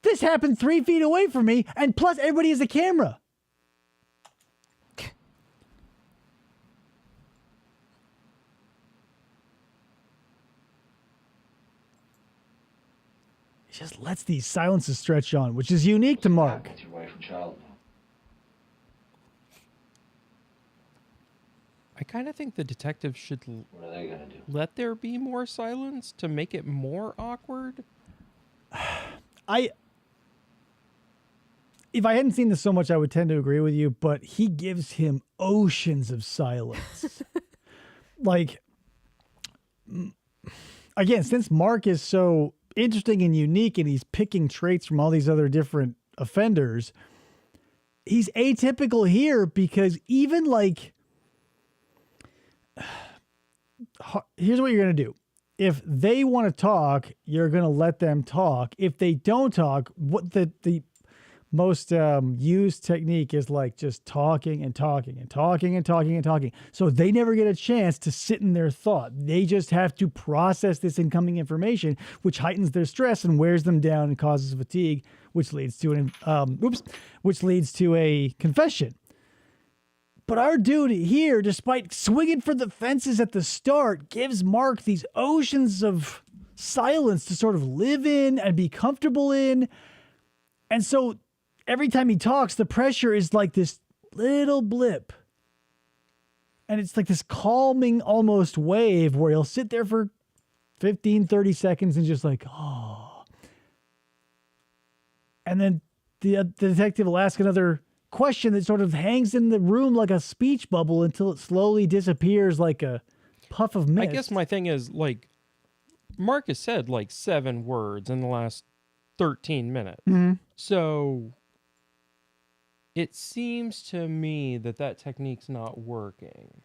this happened 3 feet away from me. And plus everybody has a camera. He just lets these silences stretch on, which is unique to Mark. With your wife and child now. I kind of think the detective should What are they going to do? let there be more silence to make it more awkward. If I hadn't seen this so much, I would tend to agree with you, but he gives him oceans of silence. Like, again, since Mark is so interesting and unique and he's picking traits from all these other different offenders, he's atypical here because even like, here's what you're going to do. If they want to talk, you're going to let them talk. If they don't talk, what the most used technique is like just talking and talking and talking and talking and talking. So they never get a chance to sit in their thought. They just have to process this incoming information, which heightens their stress and wears them down and causes fatigue, which leads to which leads to a confession. But our dude here, despite swinging for the fences at the start, gives Mark these oceans of silence to sort of live in and be comfortable in. And so every time he talks, the pressure is like this little blip. And it's like this calming almost wave where he'll sit there for 15, 30 seconds and just like, oh. And then the detective will ask another question that sort of hangs in the room like a speech bubble until it slowly disappears like a puff of mist. I guess my thing is, like, Mark has said like 7 words in the last 13 minutes. Mm-hmm. So it seems to me that technique's not working.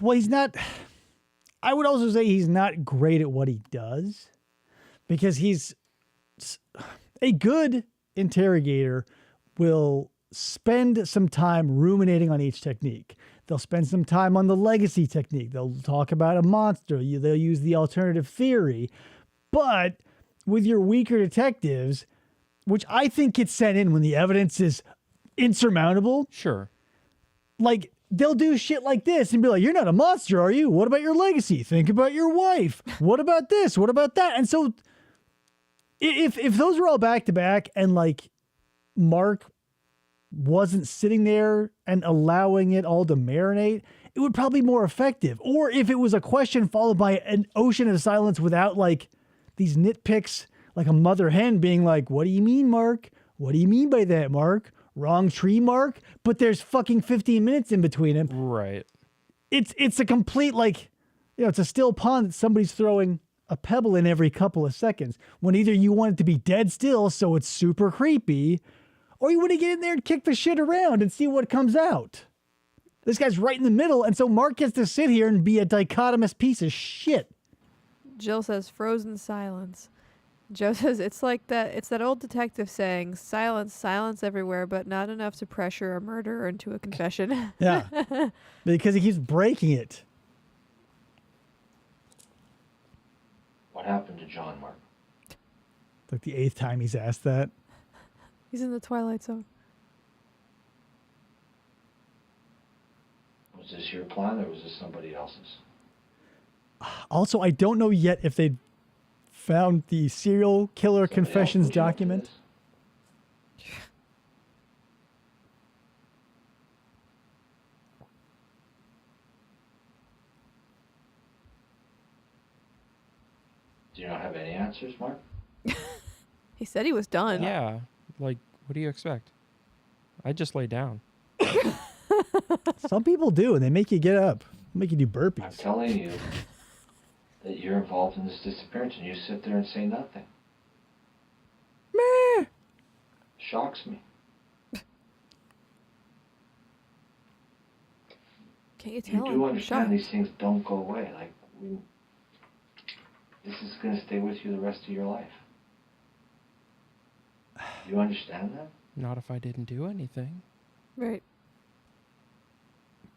Well, he's not. I would also say he's not great at what he does because he's a good interrogator will spend some time ruminating on each technique. They'll spend some time on the legacy technique. They'll talk about a monster. They'll use the alternative theory. But with your weaker detectives, which I think gets sent in when the evidence is insurmountable, Sure. like they'll do shit like this and be like, you're not a monster, are you? What about your legacy? Think about your wife. What about this? What about that? And so If those were all back to back and like Mark wasn't sitting there and allowing it all to marinate, it would probably be more effective. Or if it was a question followed by an ocean of silence without like these nitpicks, like a mother hen being like, what do you mean, Mark? What do you mean by that, Mark? Wrong tree, Mark? But there's fucking 15 minutes in between them. Right. It's a complete, like, it's a still pond that somebody's throwing a pebble in every couple of seconds, when either you want it to be dead still so it's super creepy, or you want to get in there and kick the shit around and see what comes out. This guy's right in the middle, and so Mark gets to sit here and be a dichotomous piece of shit. Jill says frozen silence. Joe says it's that old detective saying, silence, silence everywhere, but not enough to pressure a murderer into a confession. Yeah. Because he keeps breaking it. What happened to John, Mark? It's like the 8th time he's asked that. He's in the Twilight Zone. Was this your plan or was this somebody else's? Also, I don't know yet if they found the serial killer Somebody confessions else put you up to document. this? Do you not have any answers, Mark? He said he was done. Yeah. Like, what do you expect? I just lay down. Some people do, and they make you get up, make you do I'm burpees. telling you that you're involved in this disappearance and you sit there and say nothing. Meh. Shocks me. Can't you You tell? do I'm understand shocked. these things don't go away. Like, this is going to stay with you the rest of your life. You understand that? Not if I didn't do anything. Right.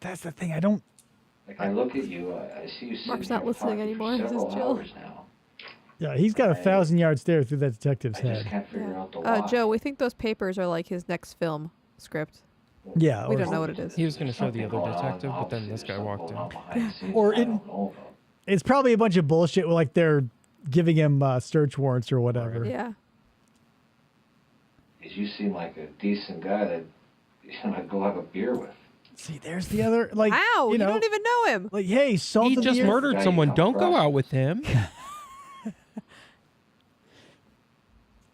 That's the thing. I don't. Like, I look at you, I see you sitting Mark's here not listening talking anymore, for this is several Jill. hours now. Yeah, he's got a 1,000-yard stare through that detective's I just head. can't figure out the why. Joe, we think those papers are like his next film script. Yeah, We or, don't know what it is. He was gonna There's show the something other going on, detective, but then obviously this there's guy something walked going on in. behind the scenes Or that I it- don't know about. it's probably a bunch of bullshit. Like they're giving him search warrants or whatever. Yeah. 'Cause you seem like a decent guy that I'd go have a beer with. See, there's the other. Like, Ow! you know, don't even know him. like, hey, salt He of just the earth. murdered Guy you someone. come Don't go across. out with him.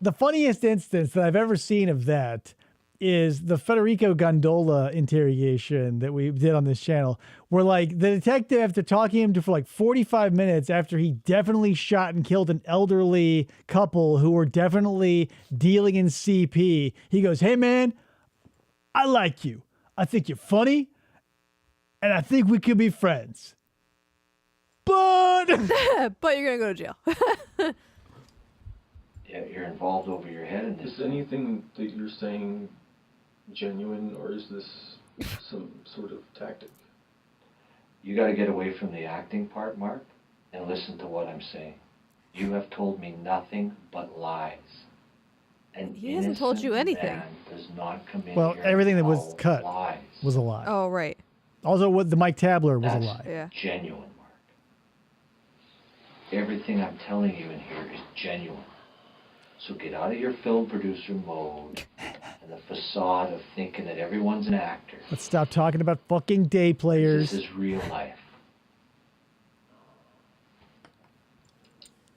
The funniest instance that I've ever seen of that is the Federico Gondola interrogation that we did on this channel, where like the detective, after talking to him for like 45 minutes after he definitely shot and killed an elderly couple who were definitely dealing in CP, he goes, hey man, I like you. I think you're funny. And I think we could be friends. But But you're gonna go to jail. Yeah, you're involved over your head in this. Is anything that you're saying genuine, or is this some sort of tactic? You got to get away from the acting part, Mark, and listen to what I'm saying. You have told me nothing but lies. An He hasn't told you innocent anything. man does not come in Well, here everything that and was tell cut lies. was a lie. Oh, right. Also, what the Mike Tabler was That's a lie. Yeah. genuine, Mark. Everything I'm telling you in here is genuine. So get out of your film producer mode and the facade of thinking that everyone's an actor. Let's stop talking about fucking day players. This is real life.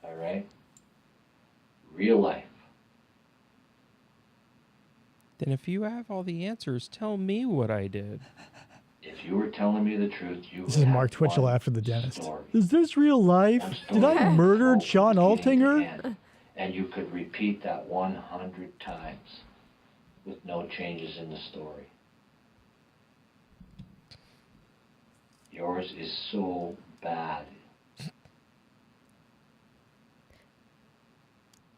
All right? Real life. Then if you have all the answers, tell me what I did. If you were telling me the truth, you This would is have Mark Twitchell one after the dentist. story. Is this real life? One Did I story murder told Sean from beginning to Altinger? end, and you could repeat that 100 times with no changes in the story. Yours is so bad.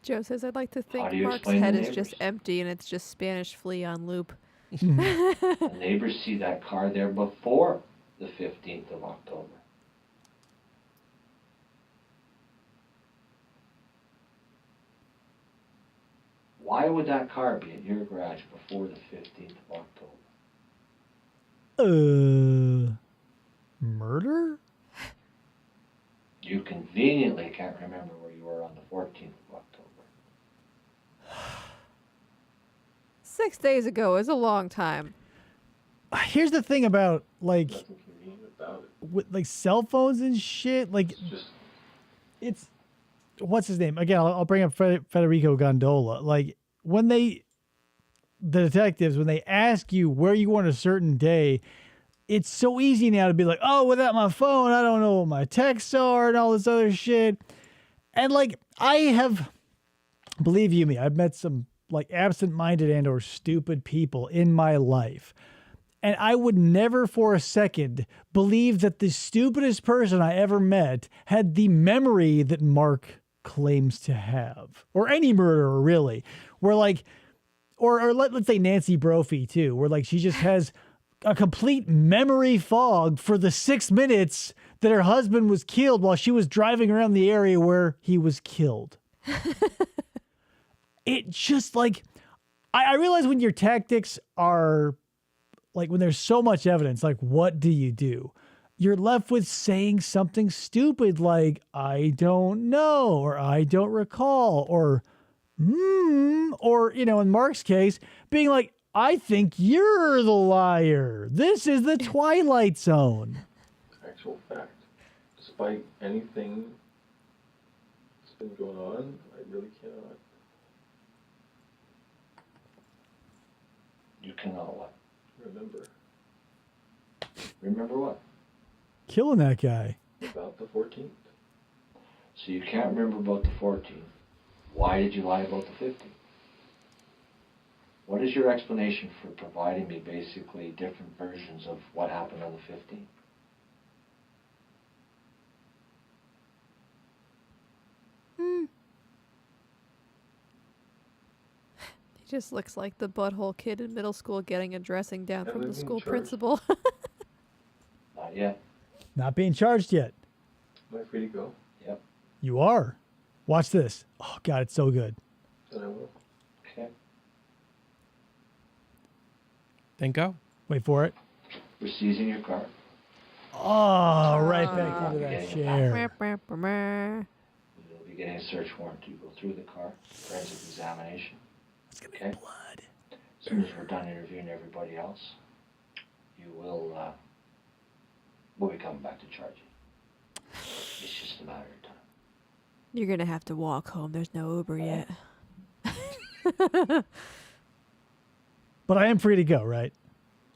Joe says, I'd like to think do you Mark's explain head the is just neighbors? empty and it's just Spanish flea on loop. The neighbors see that car there before the 15th of October. Why would that car be in your garage before the 15th of October? Murder? You conveniently can't remember where you were on the 14th of October. 6 days ago is a long time. Here's the thing about like Nothing convenient about it. with like cell phones and shit. Like It's just it's what's his name again? I'll bring up Federico Gondola. Like when the detectives when they ask you where you were on a certain day, it's so easy now to be like, oh, without my phone, I don't know what my texts are and all this other shit. And like believe you me, I've met some like absent-minded and or stupid people in my life. And I would never for a second believe that the stupidest person I ever met had the memory that Mark claims to have. Or any murderer, really. Where like, or let's say Nancy Brophy too, where like she just has a complete memory fog for the 6 minutes that her husband was killed while she was driving around the area where he was killed. It just like, I realize when your tactics are like when there's so much evidence, like what do? You're left with saying something stupid like, I don't know, or I don't recall, or, or, you know, in Mark's case, being like, I think you're the liar. This is the Twilight Zone. actual fact. Despite anything that's been going on, I really cannot. You cannot what? Remember Remember what? Killing that guy. about the 14th. So you can't remember about the 14th. Why did you lie about the 15th? What is your explanation for providing me basically different versions of what happened on the 15th? He just looks like the butthole kid in middle school getting a dressing down from the Everything school charged. principal. Not yet. Not being charged yet. Am I free to go? Yep. You are. Watch this. Oh, God, it's so good. Then I will. Okay. Then go. Wait for it. We're seizing your car. Oh, right back into that Yeah. chair. We'll be getting a search warrant to go through the car. Forensic examination. It's going to Okay. be blood. As soon as we're done interviewing everybody else, you will, we'll be coming back to charge you. It's just a matter of time. You're gonna have to walk home. There's no Uber yet. But I am free to go, right?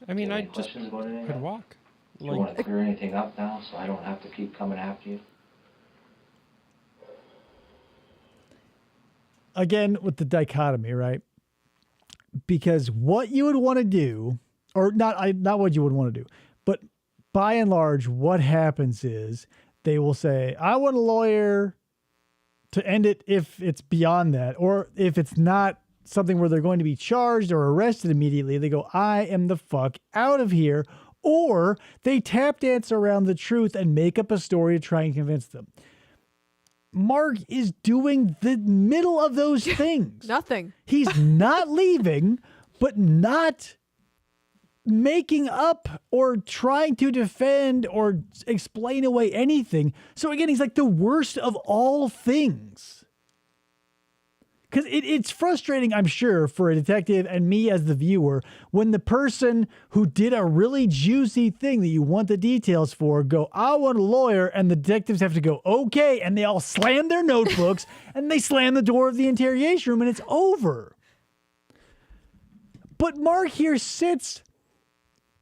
I mean, Do you I have any just questions about anything could else? walk. Do you want to clear anything up now so I don't have to keep coming after you? Again, with the dichotomy, right? Because what you would want to do, or not what you would want to do, but by and large, what happens is they will say, I want a lawyer to end it if it's beyond that, or if it's not something where they're going to be charged or arrested immediately, they go, I am the fuck out of here. Or they tap dance around the truth and make up a story to try and convince them. Mark is doing the middle of those things. Nothing. He's not leaving, but not making up or trying to defend or explain away anything. So again, he's like the worst of all things. Because it's frustrating, I'm sure, for a detective and me as the viewer, when the person who did a really juicy thing that you want the details for go, I want a lawyer, and the detectives have to go, okay, and they all slam their notebooks, and they slam the door of the interrogation room, and it's over. But Mark here sits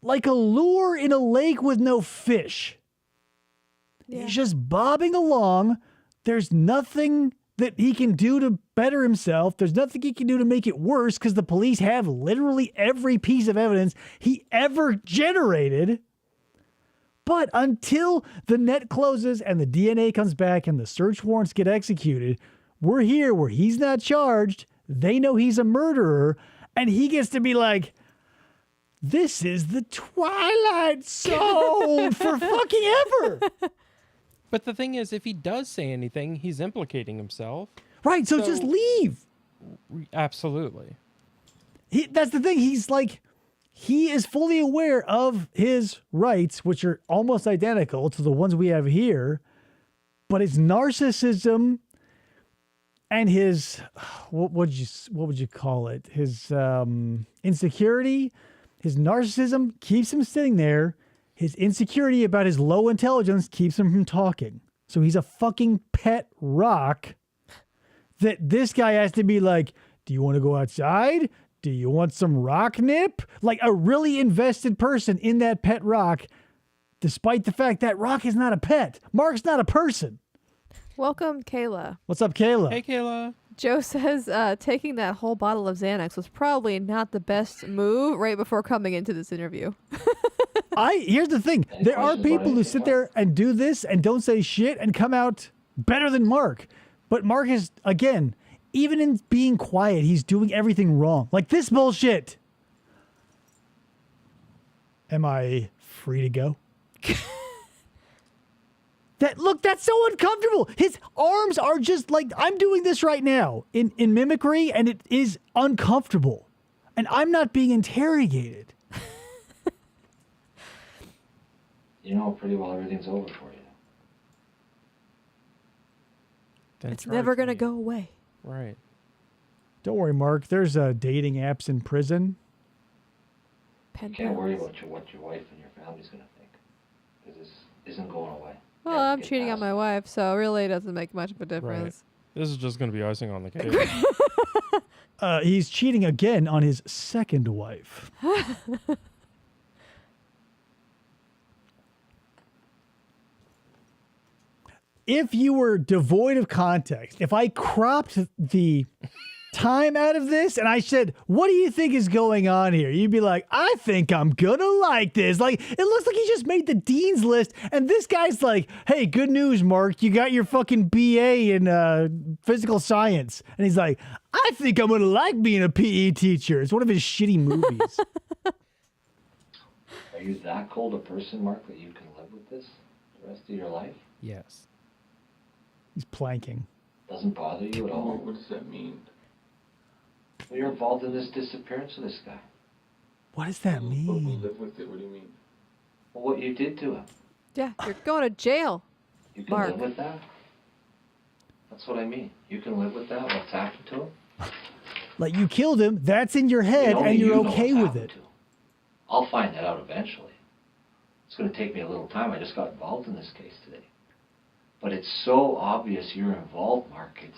like a lure in a lake with no fish. Yeah. He's just bobbing along. There's nothing that he can do to better himself. There's nothing he can do to make it worse because the police have literally every piece of evidence he ever generated. But until the net closes and the DNA comes back and the search warrants get executed, we're here where he's not charged. They know he's a murderer, and he gets to be like, this is the Twilight Zone for fucking ever. But the thing is, if he does say anything, he's implicating himself. Right, so just leave. Absolutely. That's the thing. He's like, he is fully aware of his rights, which are almost identical to the ones we have here. But his narcissism and his what would you call it? His insecurity, his narcissism keeps him sitting there. His insecurity about his low intelligence keeps him from talking. So he's a fucking pet rock that this guy has to be like, do you want to go outside? Do you want some rock nip? Like a really invested person in that pet rock, despite the fact that rock is not a pet. Mark's not a person. Welcome, Kayla. What's up, Kayla? Hey, Kayla. Joe says taking that whole bottle of Xanax was probably not the best move right before coming into this interview. Here's the thing. Any There are questions people about who anything, sit there and do this and don't say shit and come out better than Mark. But Mark is, again, even in being quiet, he's doing everything wrong. Like this bullshit. Am I free to go? That's so uncomfortable. His arms are just like, I'm doing this right now in mimicry, and it is uncomfortable. And I'm not being interrogated. You know pretty well everything's over for you. Then It's charge never going to me. go away. Right. Don't worry, Mark. There's dating apps in prison. You can't worry about what your wife and your family's going to think. Because this isn't going away. You Well, have to I'm get cheating on past my it. wife, so it really doesn't make much of a difference. This is just going to be icing on the cake. He's cheating again on his second wife. If you were devoid of context, if I cropped the time out of this and I said, what do you think is going on here? You'd be like, I think I'm gonna like this. Like, it looks like he just made the dean's list and this guy's like, hey, good news, Mark. You got your fucking BA in physical science. And he's like, I think I'm gonna like being a PE teacher. It's one of his shitty movies. Are you that cold a person, Mark, that you can live with this the rest of your life? Yes. He's planking. Doesn't bother you at all? What does that mean? Well, you're involved in this disappearance of this guy. What does that But we mean? live with it. What do you mean? Well, what you did to him. Yeah, you're going to jail. You can Mark. live with that? That's what I mean. You can live with that, what's happened to him? Like, you killed him, that's in your head, Only and you're you know okay what's with happened it. to him. I'll find that out eventually. It's going to take me a little time. I just got involved in this case today. But it's so obvious you're involved, Mark. It's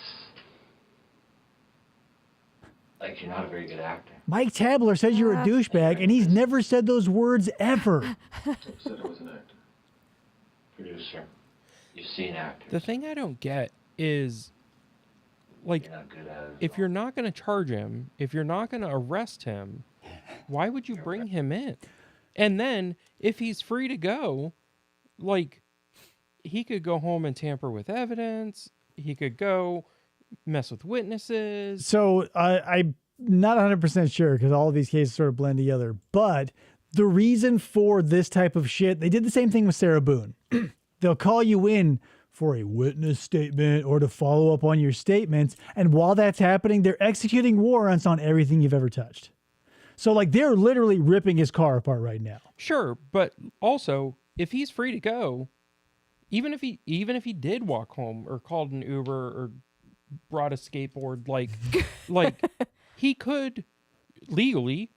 like you're not a very good actor. Mike Tabler says you're a douchebag, and he's never said those words ever. I said I was an actor. Producer, you've seen actors. The thing I don't get is, like, You're not good at it. if you're not going to charge him, if you're not going to arrest him, why would you bring him in? And then, if he's free to go, like, he could go home and tamper with evidence. He could go mess with witnesses. So I'm not 100% sure because all of these cases sort of blend together. But the reason for this type of shit, they did the same thing with Sarah Boone. They'll call you in for a witness statement or to follow up on your statements. And while that's happening, they're executing warrants on everything you've ever touched. So, like, they're literally ripping his car apart right now. Sure, but also, if he's free to go, even if he did walk home or called an Uber or brought a skateboard, like he could legally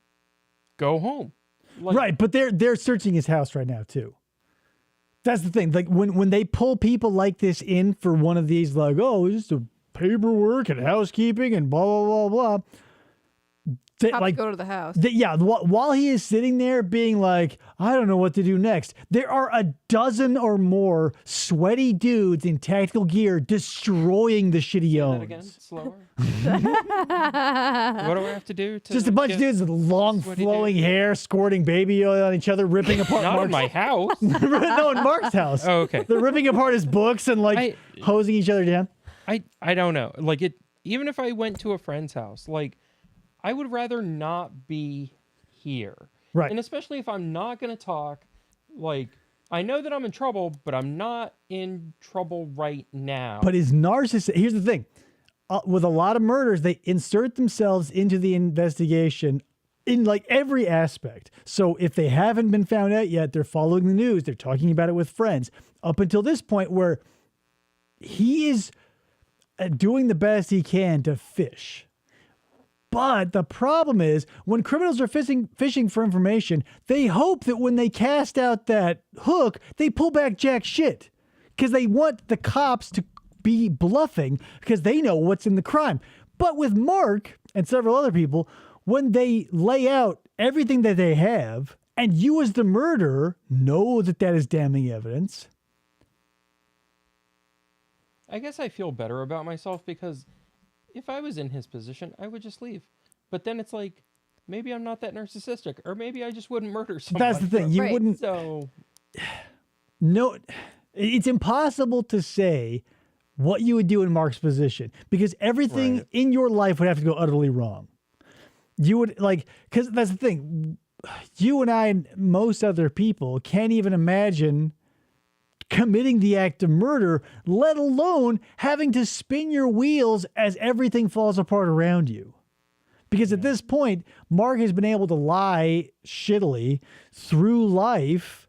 go home. Like, Right, but they're searching his house right now too. That's the thing. Like when they pull people like this in for one of these, like, oh, it's just a paperwork and housekeeping and blah blah blah blah. They, Cops like, go to the house. while he is sitting there being like, I don't know what to do next, there are a dozen or more sweaty dudes in tactical gear destroying the shit he Say that owns. again, slower. What do I have to do to Just a bunch get- of dudes with long sweaty flowing dudes? hair, squirting baby oil on each other, ripping apart Not in Mark's my house. no, in Mark's house. Oh, okay. They're ripping apart his books and like hosing each other down. I don't know. Like it. Even if I went to a friend's house, like I would rather not be here. Right. And especially if I'm not going to talk, like I know that I'm in trouble, but I'm not in trouble right now. But his narcissist. Here's the thing: with a lot of murders, they insert themselves into the investigation in like every aspect. So if they haven't been found out yet, they're following the news. They're talking about it with friends. Up until this point, where he is doing the best he can to fish. But the problem is when criminals are fishing for information, they hope that when they cast out that hook, they pull back jack shit because they want the cops to be bluffing because they know what's in the crime. But with Mark and several other people, when they lay out everything that they have and you as the murderer know that that is damning evidence. I guess I feel better about myself because if I was in his position, I would just leave. But then it's like, maybe I'm not that narcissistic, or maybe I just wouldn't murder someone. That's the thing. You Right. wouldn't. So, No, it's impossible to say what you would do in Mark's position because everything Right. in your life would have to go utterly wrong. You would because that's the thing. You and I and most other people can't even imagine committing the act of murder, let alone having to spin your wheels as everything falls apart around you. Because at this point, Mark has been able to lie shittily through life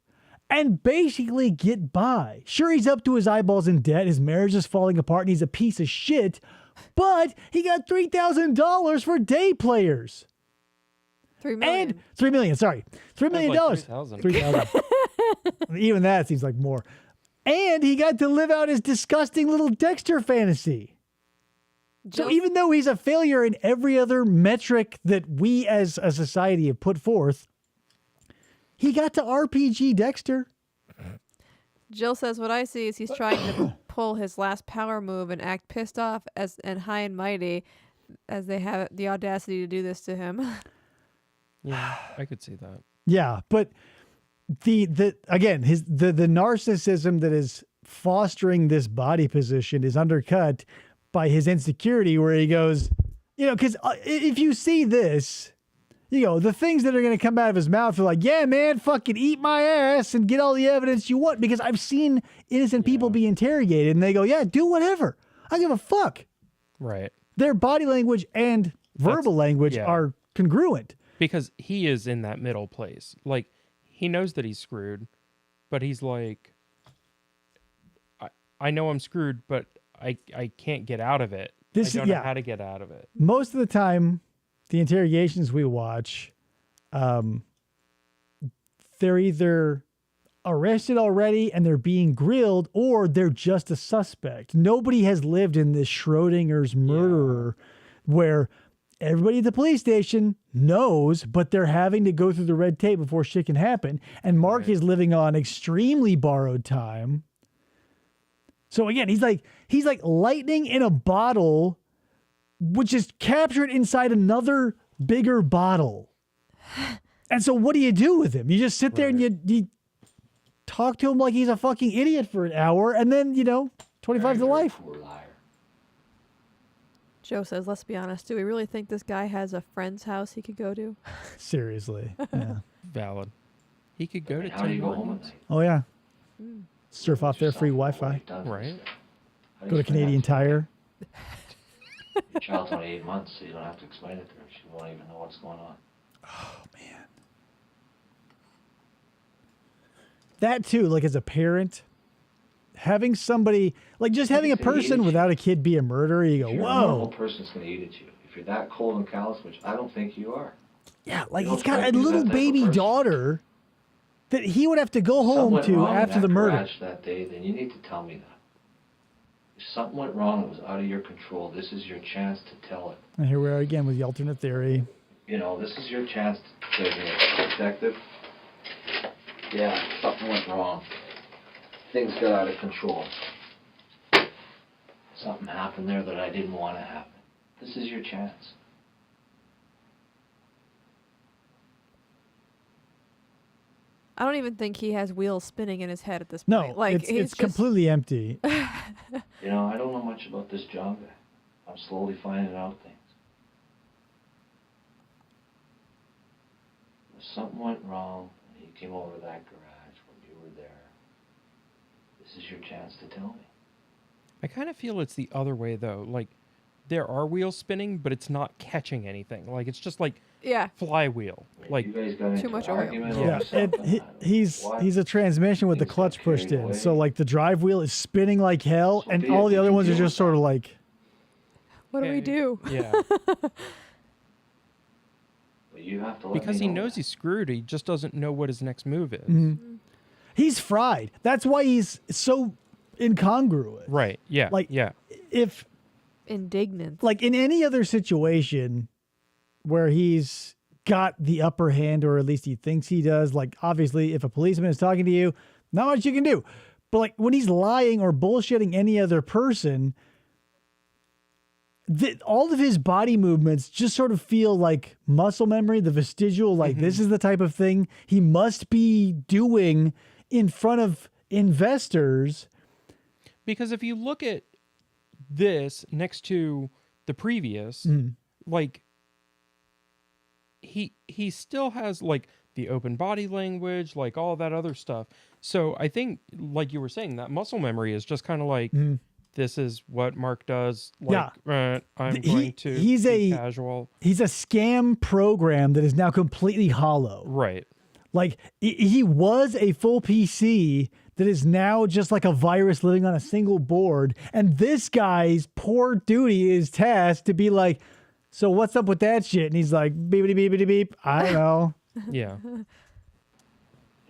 and basically get by. Sure, he's up to his eyeballs in debt. His marriage is falling apart and he's a piece of shit. But he got $3,000 for day players. $3 million. And $3 million, sorry. $3 million. like 3,000. 3,000. Even that seems like more. And he got to live out his disgusting little Dexter fantasy. So Jill- even though he's a failure in every other metric that we as a society have put forth, he got to RPG Dexter. Jill says, what I see is he's trying to pull his last power move and act pissed off and high and mighty as they have the audacity to do this to him. yeah, I could see that. Yeah, but the again, the narcissism that is fostering this body position is undercut by his insecurity where he goes, because if you see this, the things that are going to come out of his mouth are like, yeah, man, fucking eat my ass and get all the evidence you want. Because I've seen innocent people be interrogated and they go, yeah, do whatever. I give a fuck. Right. Their body language and verbal language yeah. are congruent. Because he is in that middle place. Like, he knows that he's screwed, but he's like, I know I'm screwed, but I can't get out of it. I don't know how to get out of it. Most of the time, the interrogations we watch, they're either arrested already and they're being grilled, or they're just a suspect. Nobody has lived in this Schrodinger's murderer where everybody at the police station knows, but they're having to go through the red tape before shit can happen. And Mark is living on extremely borrowed time. So again, he's like lightning in a bottle, which is captured inside another bigger bottle. And so what do you do with him? You just sit there and you talk to him like he's a fucking idiot for an hour, and then, 25 to life. Poor liar. Joe says, let's be honest, do we really think this guy has a friend's house he could go to? Seriously. Yeah. Valid. He could go to How do you Tim go home at Hortons. night? Oh, yeah. Surf off their free Yourself, Wi-Fi. what you've done for Right. yourself. How do Go you to explain Canadian that to her? Tire. Your child's only 8 months, so you don't have to explain it to her. She won't even know what's going on. That too, like as a parent, having somebody, like just having a It's gonna eat person at you. without a kid be a murderer, you go, If you're a normal whoa. person's going to eat at you. If you're that cold and callous, which I don't think you are. Yeah, like You he's don't got a strike me as little that type of baby person. daughter that he would have to go home Something went to wrong in after that the murder. garage that day, then you need to tell me that. If something went wrong that was out of your control, this is your chance to tell it. And here we are again with the alternate theory. This is your chance to say, "Hey, detective, yeah, something went wrong. Things got out of control. Something happened there that I didn't want to happen. This is your chance." I don't even think he has wheels spinning in his head at this point. No, Like, it's he's just- completely empty. I don't know much about this job guy. I'm slowly finding out things. If something went wrong, and he came over to that garage when you were there, this is your chance to tell me. I kind of feel it's the other way, though. Like, there are wheels spinning, but it's not catching anything. Like, it's just like Yeah. flywheel. Like, You guys got into much an oil. argument Yeah. over Yeah, something. he's a transmission with the Things clutch got pushed carried in. away. So like the drive wheel is spinning like hell, So and be all it, the other you ones are deal just with sort of that. like What do we do? Yeah. But you have to let Because me he know knows that. he's screwed. He just doesn't know what his next move is. He's fried. That's why he's so incongruous. Right. Yeah. Like, yeah. if, Indignant. like, in any other situation where he's got the upper hand, or at least he thinks he does, like, obviously, if a policeman is talking to you, not much you can do. But, like, when he's lying or bullshitting any other person, all of his body movements just sort of feel like muscle memory, the vestigial, like, this is the type of thing he must be doing in front of investors. Because if you look at this next to the previous, like he still has like the open body language, like all that other stuff. So I think, like you were saying, that muscle memory is just kind of like, this is what Mark does. Like, I'm going to be casual. He's a scam program that is now completely hollow. Right. Like, he was a full PC that is now just like a virus living on a single board. And this guy's poor duty is tasked to be like, so what's up with that shit? And he's like, beepity beepity beep. I don't know. Yeah. You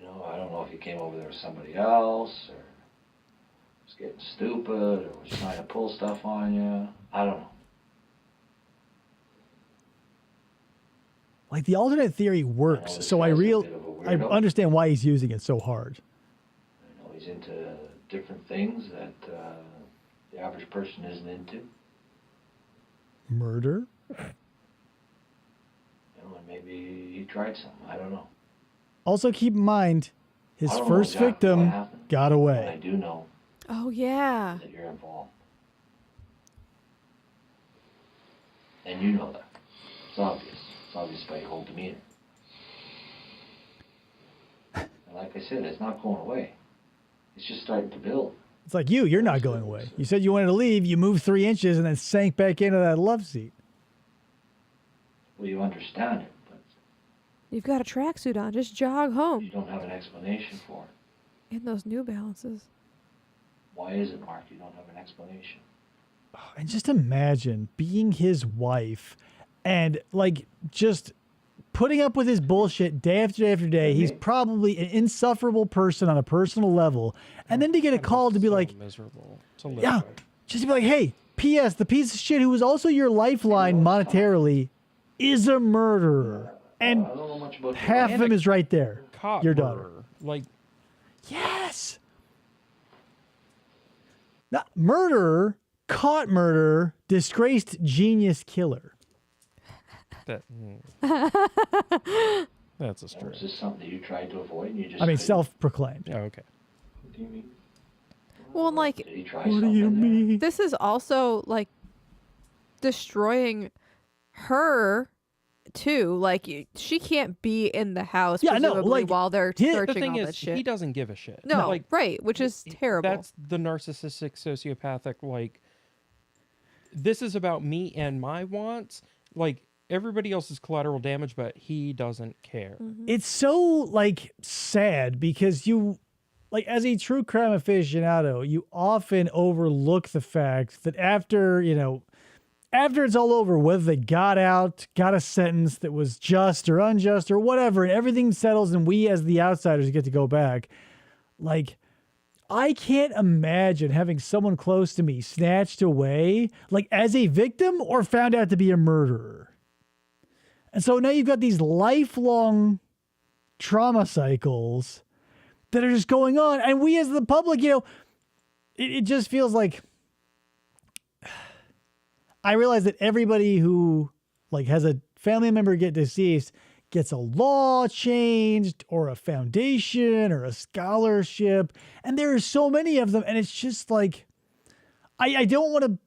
know, I don't know if he came over there with somebody else, or was getting stupid, or was trying to pull stuff on you. I don't know. Like, the alternate theory works. So I understand why he's using it so hard. I know he's into different things that the average person isn't into. Murder? You know, and maybe he tried something. I don't know. Also, keep in mind, his I don't know first exactly victim what happened, got but I away. do know Oh, yeah. that you're involved. And you know that. It's obvious. It's obvious by your whole demeanor. And like I said, it's not going away. It's just starting to build. It's like you're not going away. You said you wanted to leave, you moved 3 inches and then sank back into that love seat. Well, you understand it, but You've got a tracksuit on. Just jog you home don't have an explanation for it. in those New Balances. Why is it, Mark? You don't have an explanation. And just imagine being his wife and, like, just putting up with his bullshit day after day after day. He's probably an insufferable person on a personal level. And then to get a call to be So like, miserable to live yeah, with. just to be like, hey, P.S., the piece of shit who was also your lifeline monetarily is a murderer. And I don't know much about half of him is right there. Cop Your daughter. murder. Like, Yes. Not murderer, caught murderer, disgraced genius killer. that. That's a Was stretch. this something that you tried to avoid and you just I mean, couldn't? self-proclaimed. Yeah, okay. What do you mean? Well, and, like, Did he try What do something you there? mean? this is also, like, destroying her, too. Like, she can't be in the house, Yeah, no, presumably, like, while they're the searching The thing all is, this shit. he doesn't give a shit. No, like, right, which is terrible. That's the narcissistic, sociopathic, like, this is about me and my wants. Like, everybody else is collateral damage, but he doesn't care. It's so, like, sad because you, like, as a true crime aficionado, you often overlook the fact that after it's all over, whether they got out, got a sentence that was just or unjust or whatever, and everything settles and we as the outsiders get to go back, like, I can't imagine having someone close to me snatched away, like, as a victim or found out to be a murderer. And so now you've got these lifelong trauma cycles that are just going on. And we as the public, it just feels like, I realize that everybody who, like, has a family member get deceased gets a law changed or a foundation or a scholarship. And there are so many of them. And it's just like, I don't want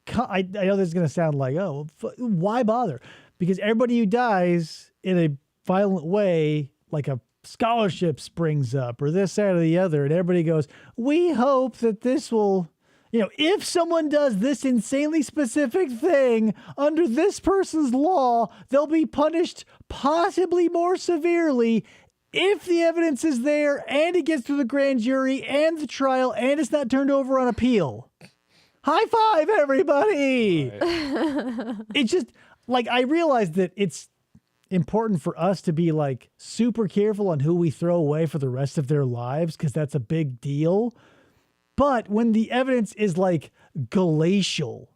to, I know this is going to sound like, oh, why bother? Because everybody who dies in a violent way, like a scholarship springs up or this, that, or the other. And everybody goes, we hope that this will, if someone does this insanely specific thing under this person's law, they'll be punished possibly more severely if the evidence is there and it gets through the grand jury and the trial and it's not turned over on appeal. High five, everybody. Right. It's just like I realized that it's important for us to be like super careful on who we throw away for the rest of their lives because that's a big deal. But when the evidence is like glacial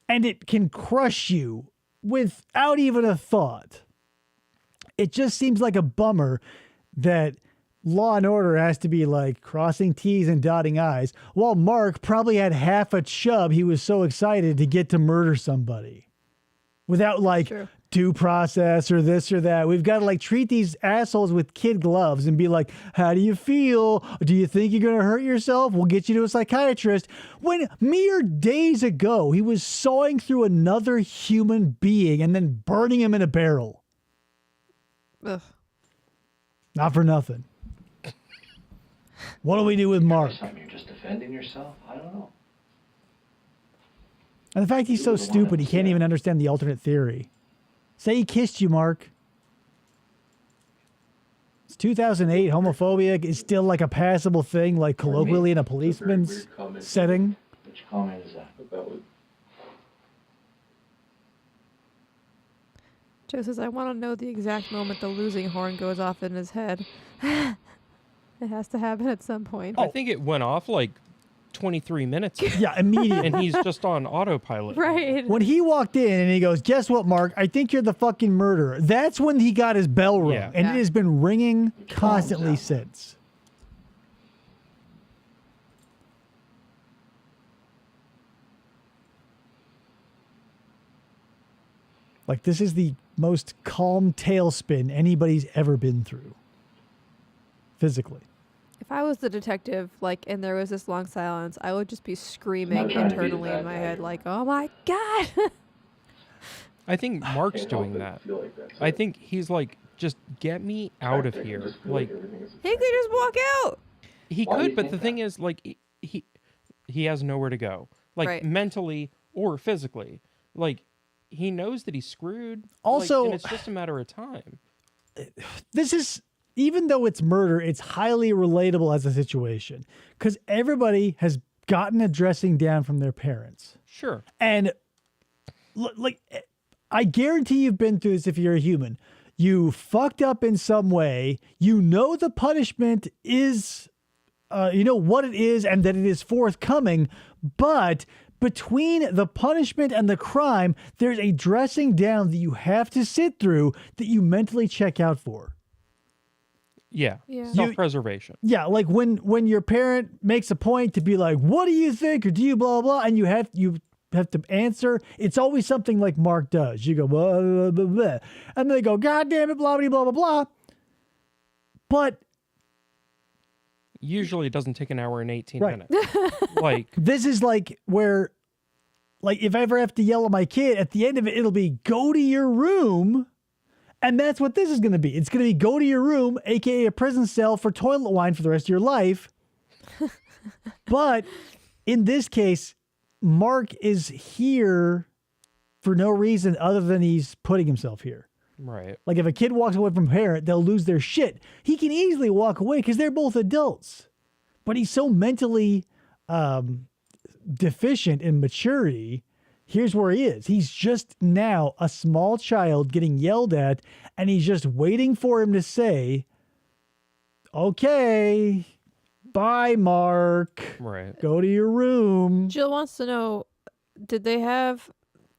and it can crush you without even a thought, it just seems like a bummer that Law and Order has to be like crossing T's and dotting I's, while Mark probably had half a chub. He was so excited to get to murder somebody without like due process or this or that. We've got to like treat these assholes with kid gloves and be like, how do you feel? Do you think you're going to hurt yourself? We'll get you to a psychiatrist. When mere days ago, he was sawing through another human being and then burning him in a barrel. Ugh. Not for nothing. What do we do with Mark? Something you're just defending yourself? I don't know. And the fact he's so stupid, he can't even understand the alternate theory. Say he kissed you, Mark. It's 2008. Homophobia is still like a passable thing, like colloquially in a policeman's setting. Which comment is that? About what? Joe says, I want to know the exact moment the losing horn goes off in his head. It has to happen at some point. I think it went off like 23 minutes ago, Yeah, immediately. and he's just on autopilot. Right. When he walked in and he goes, guess what, Mark? I think you're the fucking murderer. That's when he got his bell rung. Yeah. And Yeah. it has been ringing constantly that? since. Like, this is the most calm tailspin anybody's ever been through. Physically. If I was the detective, like, and there was this long silence, I would just be screaming I'm not trying to be the internally in bad my guy head, here. like, "Oh my god!" I think Mark's Can't help doing but that. feel like that's I it. think he's like, just get me out of I here. just feel Like, everything is a He could just walk out. he Why do you could, but think the thing that? is, like, he has nowhere to go, like Right. mentally or physically. Like, he knows that he's screwed. Also- and it's just a matter of time. This is, even though it's murder, it's highly relatable as a situation because everybody has gotten a dressing down from their parents. Sure. And like, I guarantee you've been through this if you're a human. You fucked up in some way. You know the punishment is, you know what it is and that it is forthcoming. But between the punishment and the crime, there's a dressing down that you have to sit through that you mentally check out for. Yeah. Yeah. Self-preservation. Yeah, like when your parent makes a point to be like, "What do you think?" or "Do you blah blah?" and you have to answer. It's always something like Mark does. You go blah blah blah, blah. And they go, "God damn it, blah blah blah blah blah." But Usually it doesn't take an hour and 18 Right. minutes. Like, this is like where, like, if I ever have to yell at my kid, at the end of it, it'll be go to your room. And that's what this is going to be. It's going to be go to your room, aka a prison cell for toilet wine for the rest of your life. But in this case, Mark is here for no reason other than he's putting himself here. right. Like if a kid walks away from a parent, they'll lose their shit. He can easily walk away because they're both adults. But he's so mentally deficient in maturity. Here's where he is. He's just now a small child getting yelled at, and he's just waiting for him to say, okay, bye, Mark. Right. Go to your room. Jill wants to know, did they have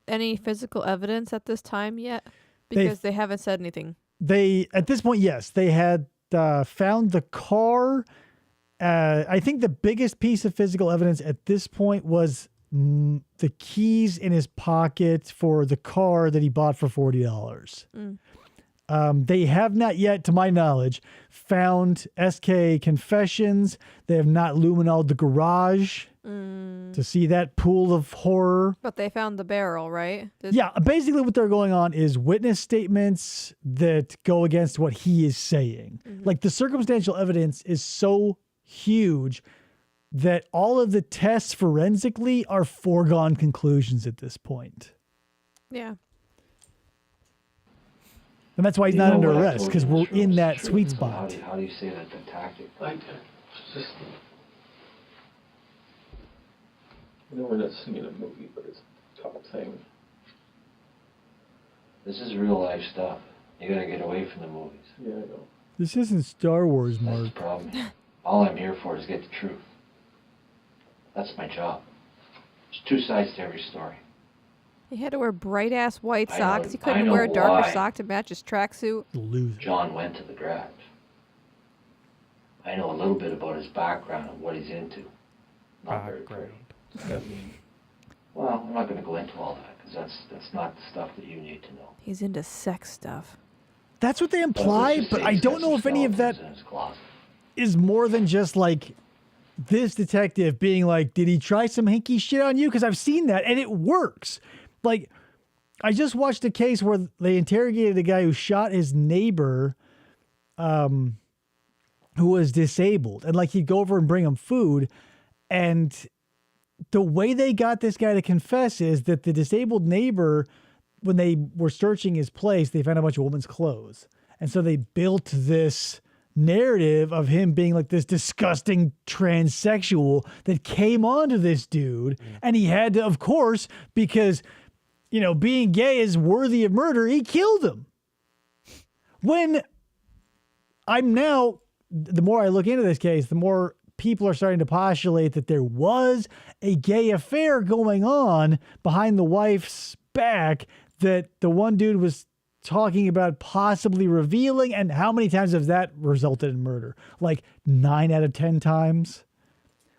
any physical evidence at this time yet? Because they haven't said anything. They, at this point, yes, they had found the car. I think the biggest piece of physical evidence at this point was the keys in his pocket for the car that he bought for $40. They have not yet, to my knowledge, found SK confessions. They have not luminoled the garage to see that pool of horror. But they found the barrel, right? Yeah, basically what they're going on is witness statements that go against what he is saying. Like the circumstantial evidence is so huge that all of the tests forensically are foregone conclusions at this point. Yeah. And that's why he's You not know under what I arrest, told because you we're was true, in it's that true. sweet So spot. How do you say that the tactic? I just I know we're not seeing a movie, but it's a top thing. This is real life stuff. You gotta get away from the movies. Yeah, I know. This isn't Star Wars, That's Mark. the problem. All I'm here for is get the truth. That's my job. There's two sides to every story. He had to wear bright ass white I socks. know- He I couldn't know wear a darker why. sock to match his tracksuit. Loser. John went to the garage. I know a little bit about his background and what he's into. Not very pretty. Background. Well, I'm not going to go into all that because that's not the stuff that you need to know. He's into sex stuff. That's what they But let's imply, just but say I he's don't got know some if any of that skeletons in his closet. is more than just like this detective being like, did he try some hinky shit on you? Because I've seen that and it works. Like, I just watched a case where they interrogated a guy who shot his neighbor who was disabled. And like, he'd go over and bring him food. And the way they got this guy to confess is that the disabled neighbor, when they were searching his place, they found a bunch of women's clothes. And so they built this narrative of him being like this disgusting transsexual that came onto this dude. And he had to, of course, because, you know, being gay is worthy of murder, he killed him. When I'm now, the more I look into this case, the more people are starting to postulate that there was a gay affair going on behind the wife's back that the one dude was talking about possibly revealing. And how many times has that resulted in murder? Like 9 out of 10 times.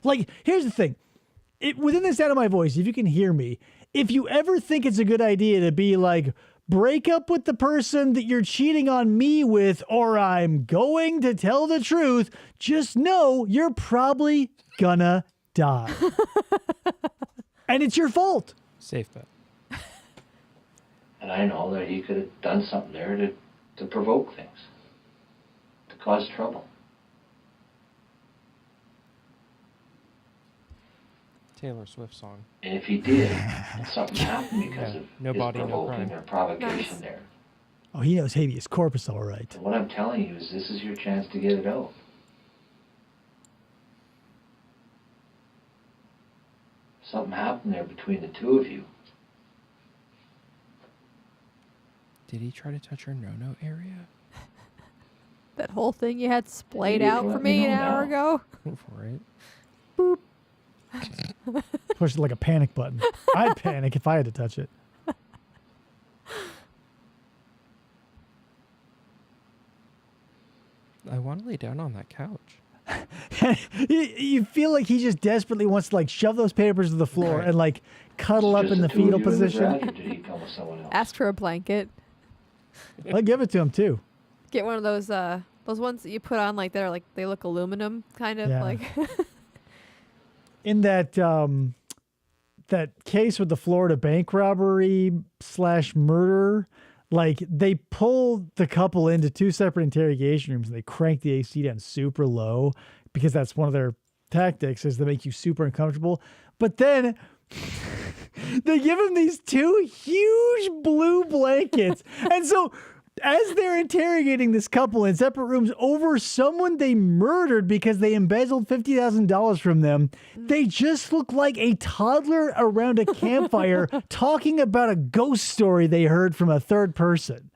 Like, here's the thing. Within the sound of my voice, if you can hear me, if you ever think it's a good idea to be like, break up with the person that you're cheating on me with, or I'm going to tell the truth, just know you're probably gonna die. And it's your fault. Safe bet. And I know that he could have done something there to provoke things, to cause trouble. Taylor Swift song. And if he did, and something happened because Yeah, of no his body, no provoking crime. or provocation Nice. there. Oh, he knows habeas corpus all right. And what I'm telling you is this is your chance to get it out. Something happened there between the two of you. Did he try to touch her no-no area? That whole thing you had splayed You out let for me me an know hour now. ago. Go for it. Push it like a panic button. I'd panic if I had to touch it. I want to lay down on that couch. You feel like he just desperately wants to like shove those papers to the floor Right. and like cuddle up Just in the two of fetal you in the position. garage, or did he come with someone else? Ask for a blanket. I'll give it to him too. Get one of those ones that you put on like they're like they look aluminum kind of Yeah. like. In that that case with the Florida bank robbery / murder, like they pulled the couple into 2 separate interrogation rooms and they cranked the AC down super low because that's one of their tactics is to make you super uncomfortable. But then they give him these 2 huge blue blankets. And so as they're interrogating this couple in separate rooms over someone they murdered because they embezzled $50,000 from them, they just look like a toddler around a campfire talking about a ghost story they heard from a third person.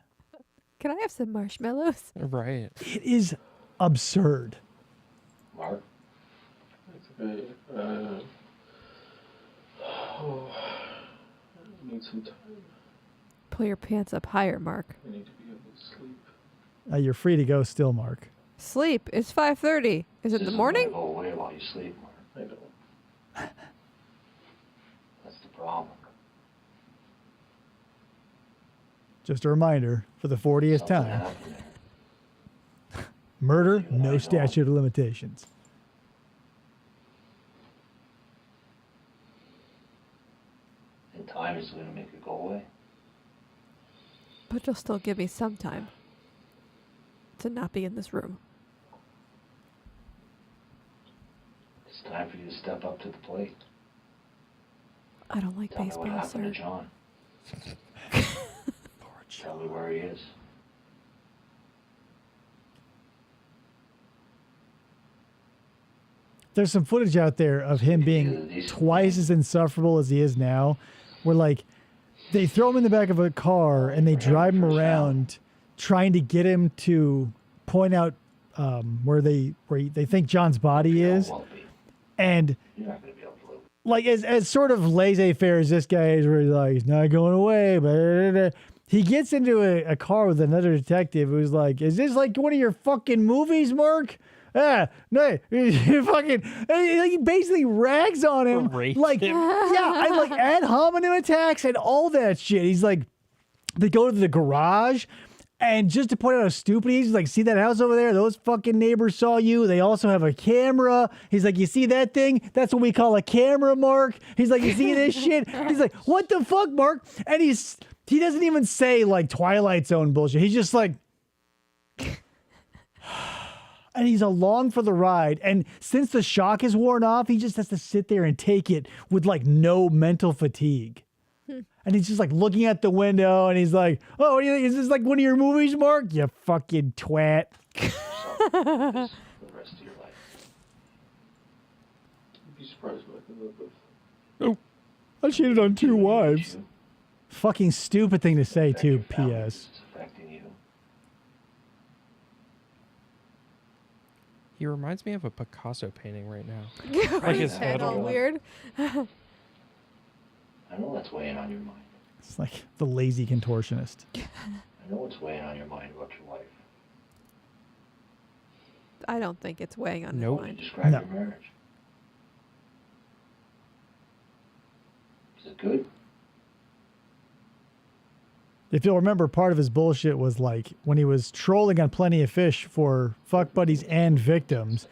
Can I have some marshmallows? Right. It is absurd. Mark, It's okay. I need some time. Pull your pants up higher, Mark. I need to be able to sleep. You're free to go still, Mark. Sleep. It's 5:30. Is it this the isn't morning? gonna go away while you sleep, Mark. I don't. That's the problem. Just a reminder for the 40th Something time. happened there. Murder, You and I no know. statute of limitations. And time is going to make it go away. But you'll still give me some time to not be in this room. It's time for you to step up to the plate. I don't like Tell me what baseball, happened to sir. John. Tell me where he is. there's some footage out there of him being twice as insufferable as he is now, where like they throw him in the back of a car and they drive him around trying to get him to point out where they think John's body is. And like as sort of laissez-faire as this guy is, where he's like, he's not going away, but he gets into a car with another detective who's like, is this like one of your fucking movies, Mark? No, you fucking, he basically rags on him. Like, yeah, and like ad hominem attacks and all that shit. He's like, they go to the garage, and just to point out how stupid he is, he's like, see that house over there? Those fucking neighbors saw you. They also have a camera. He's like, you see that thing? That's what we call a camera, Mark. He's like, you see this shit? He's like, what the fuck, Mark? And he doesn't even say like Twilight Zone bullshit. He's just like, and he's along for the ride. And since the shock is worn off, he just has to sit there and take it with like no mental fatigue. And he's just like looking at the window and he's like, oh, what do you think? Is this like one of your movies, Mark? You fucking twat. For the rest of your life. You'd be surprised what I can live with. Oh, I cheated on 2 wives. Fucking stupid thing to say too, P.S. It's affecting you. He reminds me of a Picasso painting right now. Like his head all all- weird. I know that's weighing on your mind. It's like the lazy contortionist. I know what's weighing on your mind about your wife. I don't think it's weighing on Nope. his How would mind. you describe No. your marriage? Is it good? If you'll remember, part of his bullshit was like when he was trolling on Plenty of Fish for fuck buddies and victims,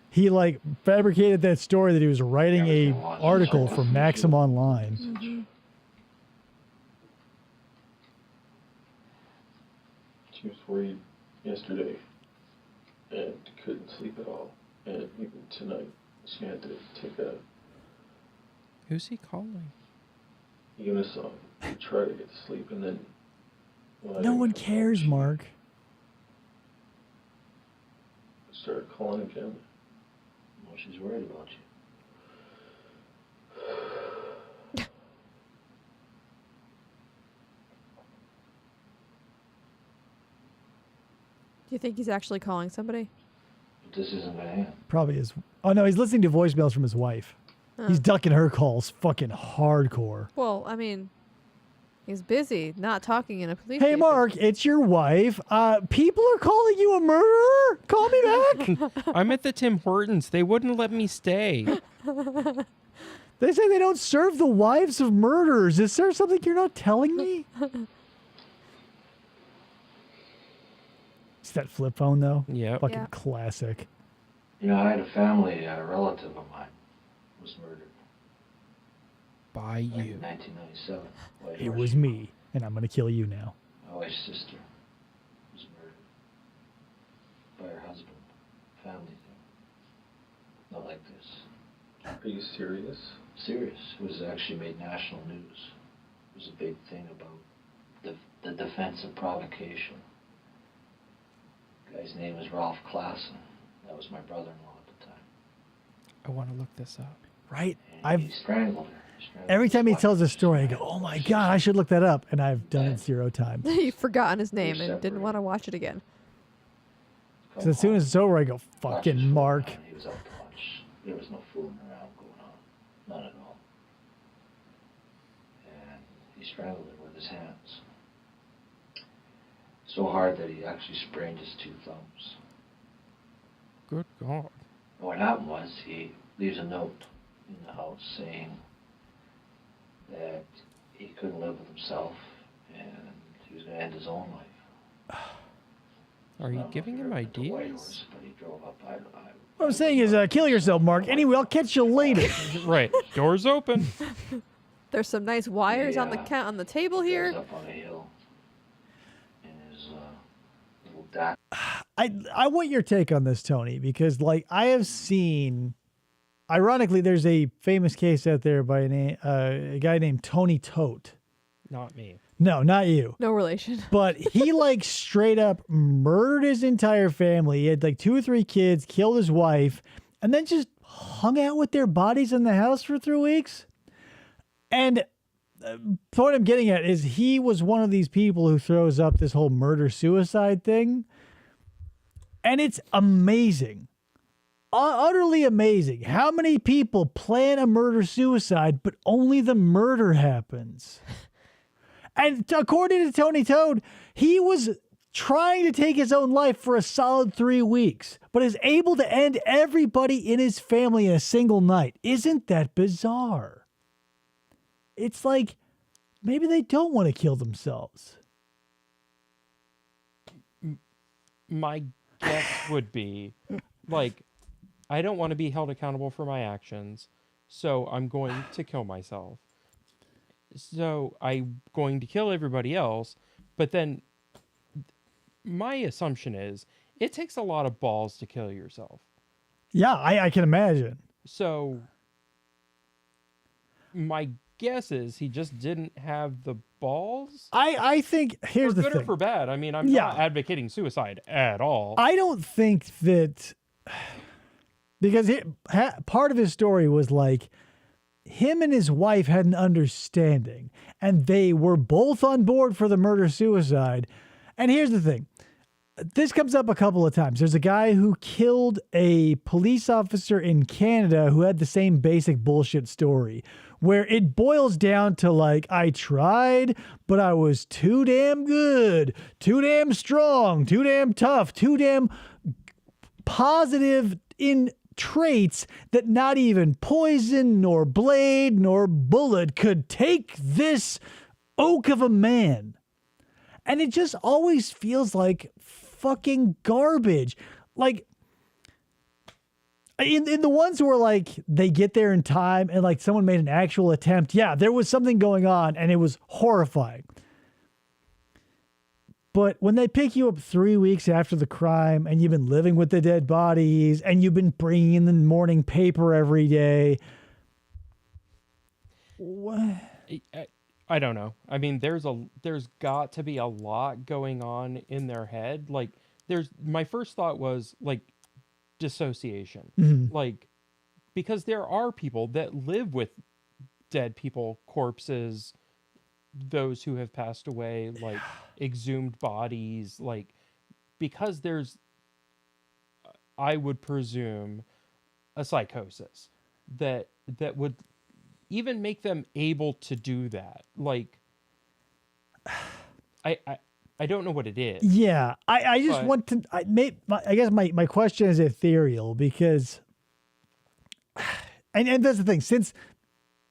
he like fabricated that story that he was writing a article for Maxim Online. She was worried yesterday and couldn't sleep at all. And even tonight, she had to take a Who's he calling? unison to try to get to sleep. And then when I No didn't one come cares, home, Mark. she started calling again. Well, she's worried about you. Do you think he's actually calling somebody? But this isn't going to end. Probably is. Oh no, he's listening to voicemails from his wife. He's ducking her calls fucking hardcore. Well, I mean, he's busy not talking in a police Hey station. Mark, it's your wife. People are calling you a murderer? Call me back. I'm at the Tim Hortons. They wouldn't let me stay. They say they don't serve the wives of murderers. Is there something you're not telling me? It's that flip phone though. Yep. Fucking Yeah. classic. You know, I had a family, a relative of mine was murdered By back you. in 1997. White It Horse. was me, and I'm gonna kill you now. My wife's sister was murdered by her husband. Family thing. Not like this. Are you serious? Serious. It was actually made national news. It was a big thing about the defense of provocation. The guy's name was Ralph Klassen. That was my brother-in-law at the time. I want to look this up. Right? And he strangled her. Every time he tells a story, I go, "Oh my god, I should look that up," and I've done it 0 times. You've forgotten his name and didn't separated. want to watch it again. So as soon as it's over, I go, "Fucking Mark." He was out to lunch. There was no fooling around going on. None at all. And he strangled her with his hands. So hard that he actually sprained his 2 thumbs. Good God. And what happened was he leaves a note in the house saying that he couldn't live with himself and he was going to end his own life. Are you Not giving him much of a White ideas? Horse, but he drove up. What I'm saying is, kill yourself, Mark. Anyway, I'll catch you later. Right. Doors open. There's some nice wires on the Yeah. on the table here. Up on a hill in his little dash. I want your take on this, Tony, because like I have seen, ironically, there's a famous case out there by a guy named Tony Tote. Not me. No, not you. No relation. But he like straight up murdered his entire family. He had like 2 or 3 kids, killed his wife, and then just hung out with their bodies in the house for 3 weeks. And what I'm getting at is he was one of these people who throws up this whole murder-suicide thing. And it's amazing. Utterly amazing. How many people plan a murder-suicide, but only the murder happens? And according to Tony Toad, he was trying to take his own life for a solid 3 weeks, but is able to end everybody in his family in a single night. Isn't that bizarre? It's like, maybe they don't want to kill themselves. My guess would be, like, I don't want to be held accountable for my actions, so I'm going to kill myself. So I'm going to kill everybody else, but then my assumption is it takes a lot of balls to kill yourself. Yeah, I can imagine. So my guess is he just didn't have the balls. I think, here's the thing. For good or for bad. I mean, I'm not advocating suicide at all. I don't think that, because part of his story was like, him and his wife had an understanding, and they were both on board for the murder-suicide. And here's the thing. This comes up a couple of times. There's a guy who killed a police officer in Canada who had the same basic bullshit story, where it boils down to like, I tried, but I was too damn good, too damn strong, too damn tough, too damn positive in traits that not even poison nor blade nor bullet could take this oak of a man. And it just always feels like fucking garbage. Like, in the ones where like they get there in time and like someone made an actual attempt, yeah, there was something going on and it was horrifying. But when they pick you up 3 weeks after the crime and you've been living with the dead bodies and you've been bringing in the morning paper every day, what? I don't know. I mean, there's got to be a lot going on in their head. Like, my first thought was like dissociation. Mm-hmm. Like, because there are people that live with dead people, corpses, those who have passed away, like exhumed bodies, like, because there's, I would presume, a psychosis that would even make them able to do that. Like, I don't know what it is. Yeah, I just want to. I guess my question is ethereal because, and that's the thing. Since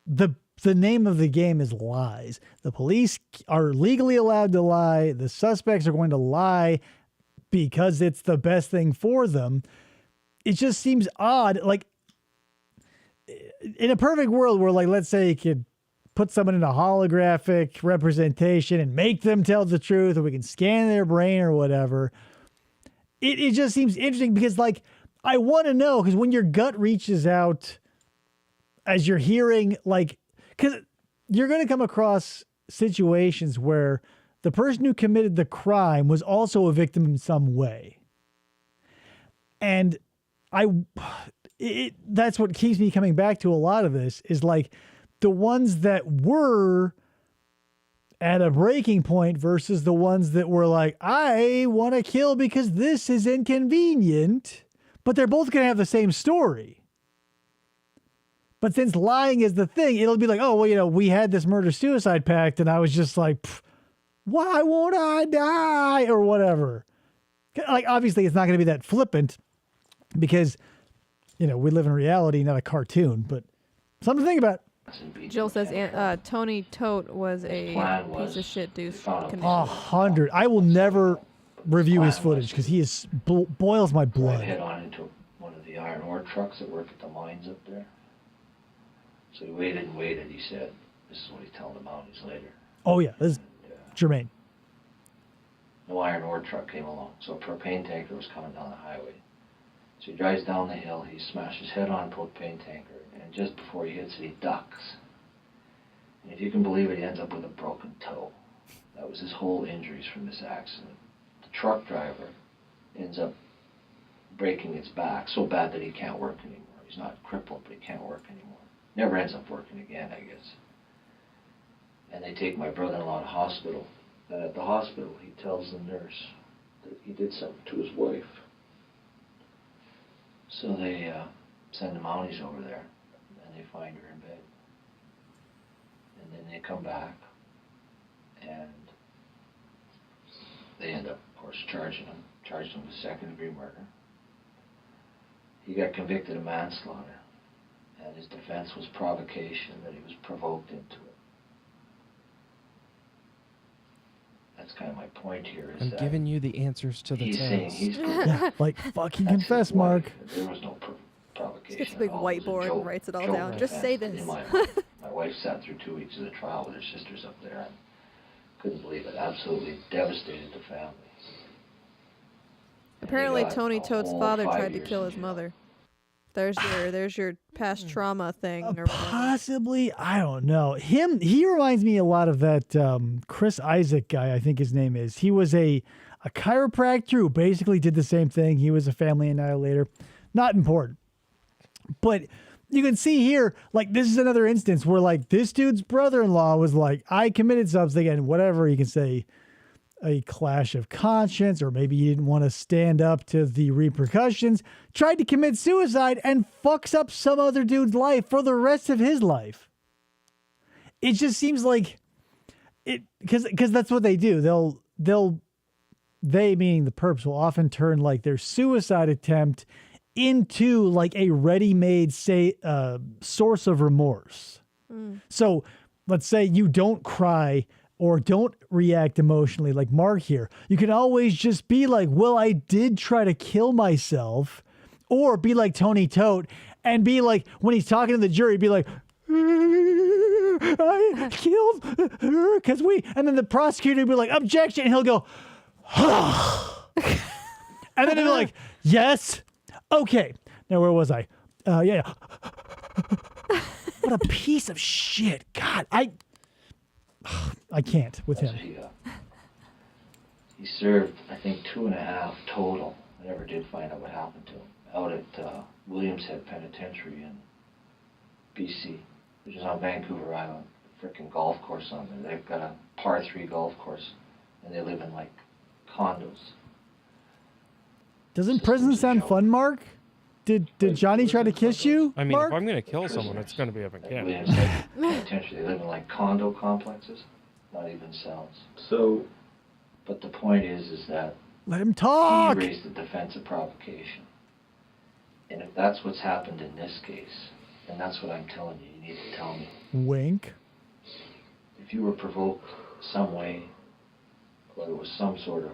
the name of the game is lies, the police are legally allowed to lie. The suspects are going to lie because it's the best thing for them. It just seems odd. Like, in a perfect world where, like, let's say you could put someone in a holographic representation and make them tell the truth, or we can scan their brain or whatever. It just seems interesting because, like, I want to know, because when your gut reaches out as you're hearing, like, because you're going to come across situations where the person who committed the crime was also a victim in some way. And that's what keeps me coming back to a lot of this, is like the ones that were at a breaking point versus the ones that were like, I want to kill because this is inconvenient, but they're both going to have the same story. But since lying is the thing, it'll be like, oh, well, you know, we had this murder-suicide pact, and I was just like, why won't I die? Or whatever. Like, obviously, it's not going to be that flippant because, you know, we live in reality, not a cartoon, but something to think about. Jill says Tony Tote was a piece of shit deuce. 100. I will never review his footage because he is boils my blood. Head on into one of the iron ore trucks that work at the mines up there. So he waited and waited, he said. This is what he's telling the Mounties later. Oh, yeah. This is Jermaine. No iron ore truck came along. So a propane tanker was coming down the highway. So he drives down the hill, he smashes his head on a propane tanker, and just before he hits it, he ducks. And if you can believe it, he ends up with a broken toe. That was his whole injuries from this accident. The truck driver ends up breaking its back so bad that he can't work anymore. He's not crippled, but he can't work anymore. Never ends up working again, I guess. And they take my brother-in-law to hospital. And at the hospital, he tells the nurse that he did something to his wife. So they send the Mounties over there, and they find her in bed. And then they come back, and they end up, of course, charged him with second-degree murder. He got convicted of manslaughter, and his defense was provocation, that he was provoked into it. That's kind of my point here. Is I'm that giving you the answers to the he's saying test. he's Yeah, like fucking That's confess, his wife. Mark. There was no provocation. Gets a big at all. It was a whiteboard and joke- writes it all joke down. Just say defense this. in my mind. My wife sat through 2 weeks of the trial with her sisters up there and couldn't believe it. Absolutely devastated the family. And he Apparently, got Tony a Toad's whole father 5 tried to years kill in his jail. mother. There's your past trauma thing. Or whatever. Possibly, I don't know. He reminds me a lot of that Chris Isaac guy, I think his name is. He was a chiropractor who basically did the same thing. He was a family annihilator. Not important. But you can see here, like, this is another instance where, like, this dude's brother-in-law was like, I committed something, and whatever you can say, a clash of conscience, or maybe he didn't want to stand up to the repercussions, tried to commit suicide and fucks up some other dude's life for the rest of his life. It just seems like it, because that's what they do. They meaning the perps will often turn like their suicide attempt into like a ready-made source of remorse. So let's say you don't cry or don't react emotionally like Mark here. You can always just be like, well, I did try to kill myself, or be like Tony Tote and be like, when he's talking to the jury, be like, I killed her because and then the prosecutor would be like, objection, and he'll go, and then he'll be like, yes, okay. Now, where was I? Yeah. What a piece of shit. God, I can't with him. He served, I think, 2.5 total. I never did find out what happened to him. Out at Williams Head Penitentiary in BC, which is on Vancouver Island. Frickin' golf course on there. They've got a par 3 golf course, and they live in like condos. Doesn't prison sound fun, Mark? Did Johnny try to kiss you, I mean, Mark? if I'm going to kill someone, it's going to be a Like vacant. Williams Head Penitentiary. They live in like condo complexes, not even cells. So, But the point is that Let him he talk. raised the defense of provocation. And if that's what's happened in this case, then that's what I'm telling you. You need to tell me. Wink. If you were provoked some way, whether it was some sort of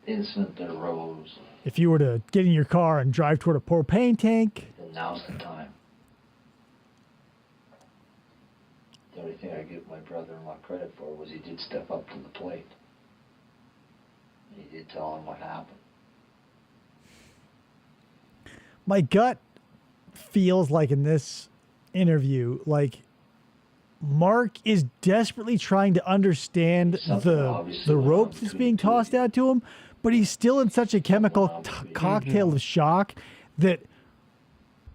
incident that arose, If you were to get in your car and drive toward a propane tank, then now's the time. The only thing I give my brother-in-law credit for was he did step up to the plate. He did tell him what happened. my gut feels like in this interview, like Mark is desperately trying to understand Something the obviously went rope on that's between being the two of tossed you. out to him, but he's still in such a chemical cocktail of shock that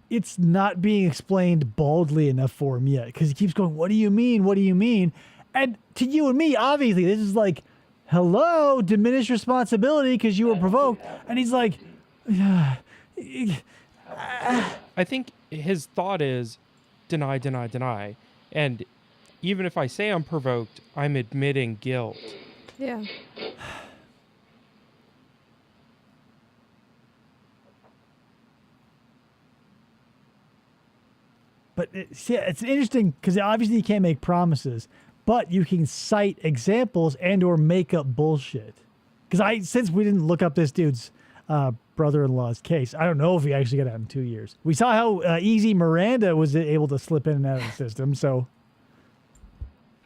it's not being explained baldly enough for him yet, because he keeps going, what do you mean? What do you mean? And to you and me, obviously, this is like, hello, diminished responsibility because you were provoked. And he's like, I think his thought is deny, deny, deny. And even if I say I'm provoked, I'm admitting guilt. Yeah. but it's interesting because obviously you can't make promises, but you can cite examples and or make up bullshit. Because since we didn't look up this dude's brother-in-law's case, I don't know if he actually got out in 2 years. We saw how easy Miranda was able to slip in and out of the system, so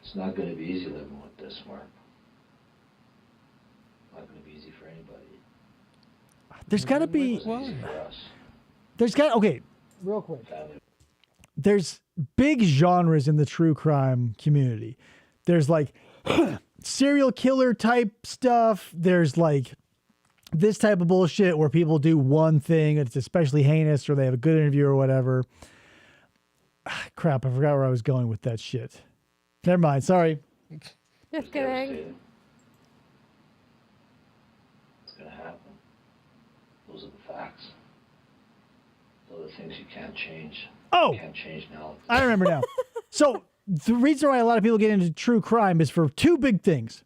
It's not going to be easy living with this, Mark. Not going to be easy for anybody. there's got to be, It wasn't easy for us. real quick. Family. There's big genres in the true crime community. There's like serial killer type stuff. There's like this type of bullshit where people do one thing, it's especially heinous, or they have a good interview or whatever. Crap, I forgot where I was going with that shit. Never mind, sorry. Just kidding. Devastating. It's gonna happen. Those are the facts. Those are the things you can't change. Oh! You can't change now. I remember now. So the reason why a lot of people get into true crime is for two big things.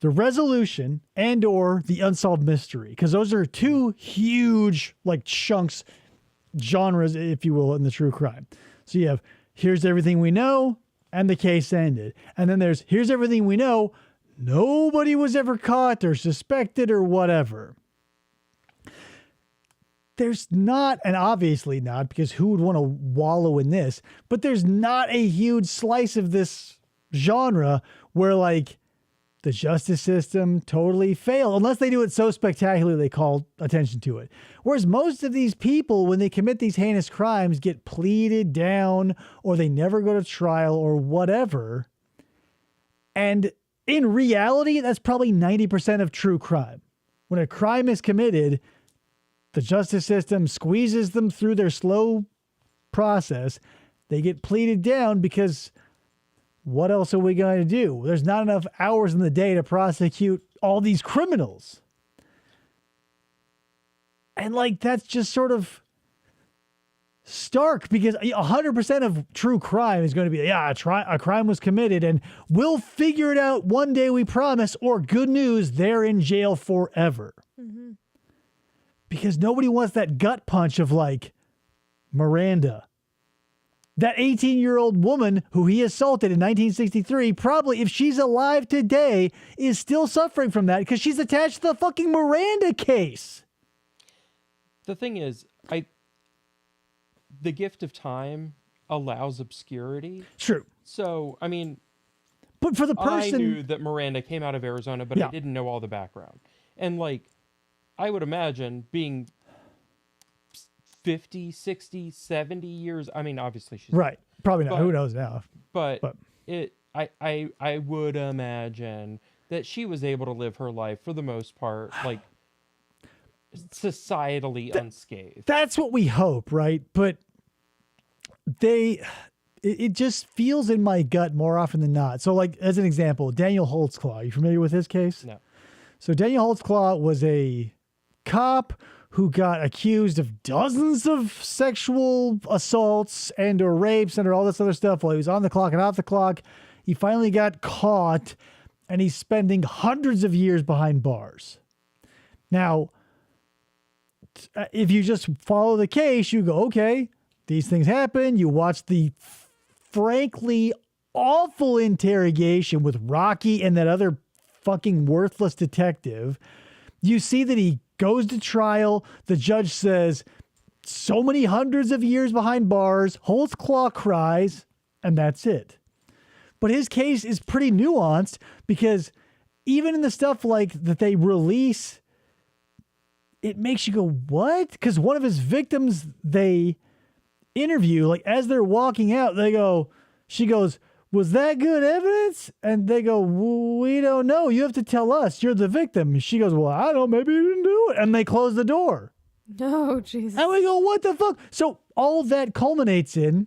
The resolution and or the unsolved mystery. Because those are two huge like chunks, genres, if you will, in the true crime. So you have here's everything we know and the case ended. And then there's here's everything we know. Nobody was ever caught or suspected or whatever. There's not, and obviously not, because who would want to wallow in this, but there's not a huge slice of this genre where like the justice system totally failed, unless they do it so spectacularly they call attention to it. Whereas most of these people, when they commit these heinous crimes, get pleaded down or they never go to trial or whatever. And in reality, that's probably 90% of true crime. When a crime is committed, the justice system squeezes them through their slow process. They get pleaded down because what else are we going to do? There's not enough hours in the day to prosecute all these criminals. And like, that's just sort of stark because 100% of true crime is going to be, yeah, a crime was committed and we'll figure it out one day, we promise, or good news, they're in jail forever. Mm-hmm. Because nobody wants that gut punch of like Miranda. That 18-year-old woman who he assaulted in 1963, probably if she's alive today, is still suffering from that because she's attached to the fucking Miranda case. The thing is, the gift of time allows obscurity. True. So, I mean, but for the person, I knew that Miranda came out of Arizona, but Yeah. I didn't know all the background. And like, I would imagine being 50, 60, 70 years. I mean, obviously she's right. Probably not. but- Who knows now? but But- I would imagine that she was able to live her life for the most part, like societally unscathed. That's what we hope, right? But it just feels in my gut more often than not. So like, as an example, Daniel Holtzclaw, you familiar with his case? No. So Daniel Holtzclaw was a cop who got accused of dozens of sexual assaults and or rapes and or all this other stuff while he was on the clock and off the clock. He finally got caught and he's spending hundreds of years behind bars. Now, if you just follow the case, you go, okay, these things happen. You watch the frankly awful interrogation with Rocky and that other fucking worthless detective. You see that he goes to trial. The judge says, so many hundreds of years behind bars, Holtzclaw cries, and that's it. But his case is pretty nuanced because even in the stuff like that they release, it makes you go, what? Because one of his victims they interview, like as they're walking out, she goes, was that good evidence? And they go, we don't know. You have to tell us. You're the victim. She goes, well, I don't know. Maybe you didn't do it. And they close the door. No, Jesus. And we go, what the fuck? So all of that culminates in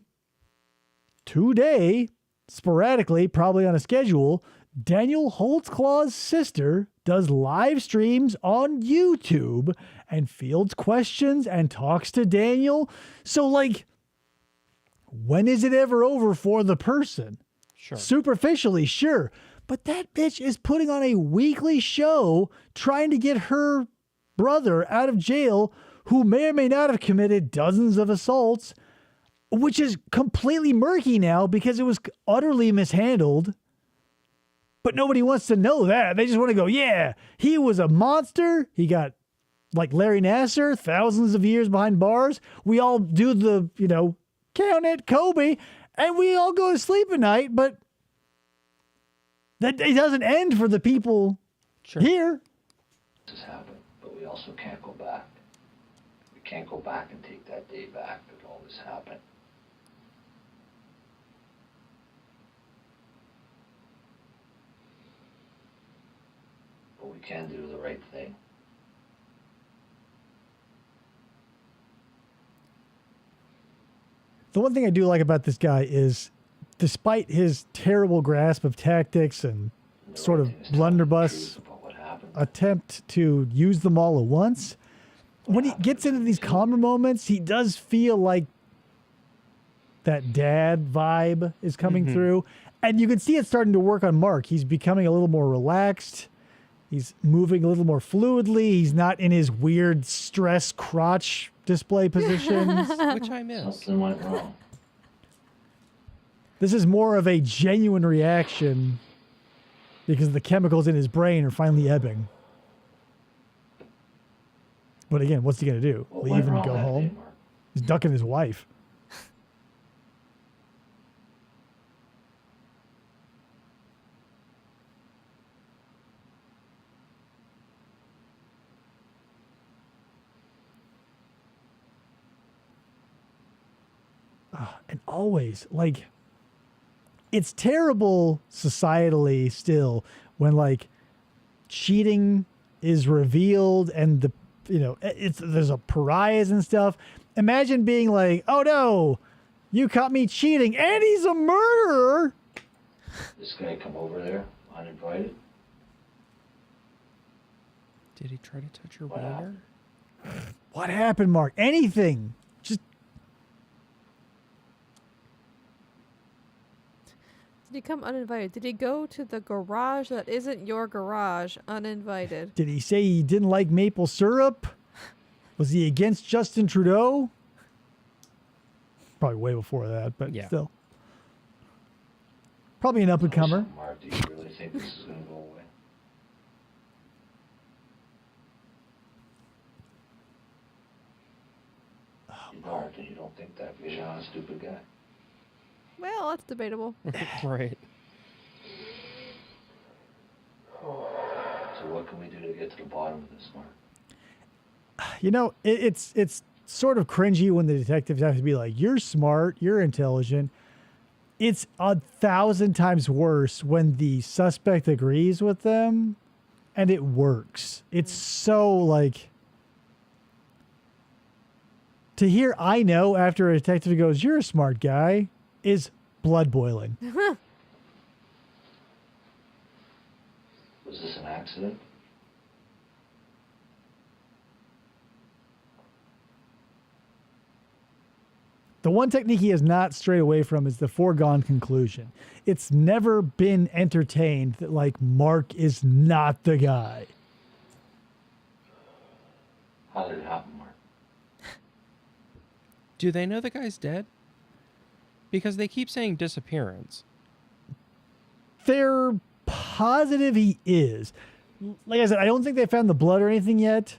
today, sporadically, probably on a schedule, Daniel Holtzclaw's sister does live streams on YouTube and fields questions and talks to Daniel. So like, when is it ever over for the person? Sure. Superficially, sure. But that bitch is putting on a weekly show trying to get her brother out of jail who may or may not have committed dozens of assaults, which is completely murky now because it was utterly mishandled. But nobody wants to know that. They just want to go, yeah, he was a monster. He got, like Larry Nassar, thousands of years behind bars. We all do the, count it, Kobe, and we all go to sleep at night, but that it doesn't end for the people here. This has happened, but we also can't go back. We can't go back and take that day back that all this happened. But we can do the right thing. The one thing I do like about this guy is, despite his terrible grasp of tactics and sort of Everything is telling the blunderbuss truth about what happened. attempt to use them all at once, when he gets into these calmer moments, he does feel like that dad vibe is coming through. And you can see it starting to work on Mark. He's becoming a little more relaxed. He's moving a little more fluidly. He's not in his weird stress crotch display positions. Which I miss. Something went wrong. This is more of a genuine reaction because the chemicals in his brain are finally ebbing. But again, what's he going to do? What Leave went and wrong go that day, home? Mark? He's ducking his wife. And always, like, it's terrible societally still when, like, cheating is revealed and there's a pariahs and stuff. Imagine being like, oh no, you caught me cheating and he's a murderer. This guy come over there uninvited. Did he try to touch your What wiener? happened? What happened, Mark? Anything. Just Did he come uninvited? Did he go to the garage that isn't your garage uninvited? did he say he didn't like maple syrup? Was he against Justin Trudeau? Probably way before that, but Yeah. still. Probably an up and comer. Mark, do you really think this is going to go away? You don't, and you don't think that because you're not a stupid guy. Well, that's debatable. Right. So what can we do to get to the bottom of this, Mark? You know, it's sort of cringy when the detectives have to be like, you're smart, you're intelligent. It's 1,000 times worse when the suspect agrees with them and it works. It's so like, to hear I know after a detective goes, you're a smart guy, is blood boiling. Was this an accident? The one technique he has not strayed away from is the foregone conclusion. It's never been entertained that, like, Mark is not the guy. How did it happen, Mark? Do they know the guy's dead? Because they keep saying disappearance. They're positive he is. Like I said, I don't think they found the blood or anything yet.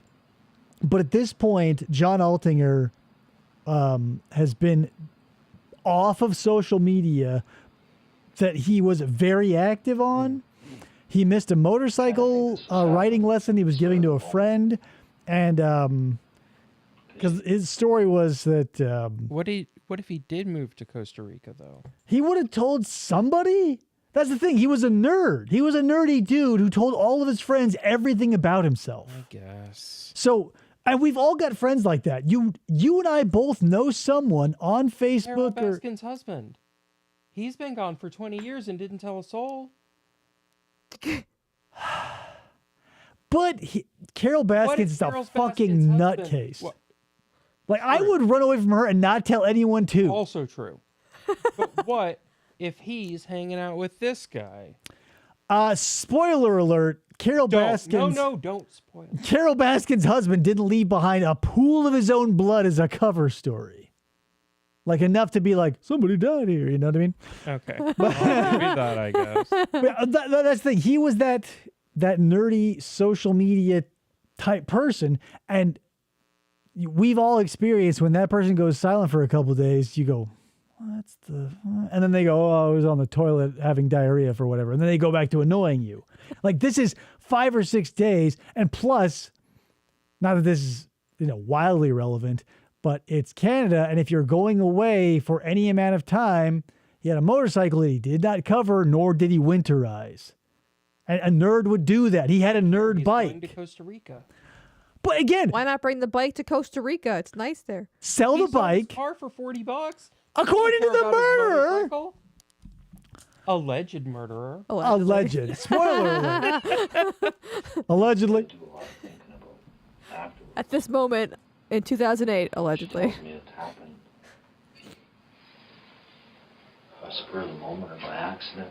But at this point, John Altinger has been off of social media that he was very active on. He missed a motorcycle riding lesson he was giving to a friend. And because his story was that What if he did move to Costa Rica though? he would have told somebody. That's the thing. He was a nerd. He was a nerdy dude who told all of his friends everything about himself. I guess. So, and we've all got friends like that. You and I both know someone on Carol Facebook or Baskin's husband. He's been gone for 20 years and didn't tell a soul. but Carol What Baskins if is a Carol fucking Baskin's husband- nutcase. What- Like I would run away from her and not tell anyone too. Also true. But what if he's hanging out with this guy? Spoiler alert, Carol Baskins. No, don't spoil it. Carol Baskin's husband didn't leave behind a pool of his own blood as a cover story. Like enough to be like, somebody died here, you know what I mean? Okay. I'll give you that, I guess. But that's the thing. He was that nerdy social media type person. And we've all experienced when that person goes silent for a couple of days, you go, what's the... And then they go, oh, I was on the toilet having diarrhea for whatever. And then they go back to annoying you. Like this is 5 or 6 days. And plus, not that this is, wildly relevant, but it's Canada. And if you're going away for any amount of time, he had a motorcycle that he did not cover, nor did he winterize. And a nerd would do that. He had a nerd He's bike. going to Costa Rica. But again, Why not bring the bike to Costa Rica? It's nice there. sell He the sold his bike. car for $40. According to Care the about his murderer. motorcycle? Alleged murderer. Alleged. Spoiler alert. Allegedly. Do a lot of thinking about afterwards. At this moment in 2008, She allegedly. tells me it happened a spur of the moment or by accident.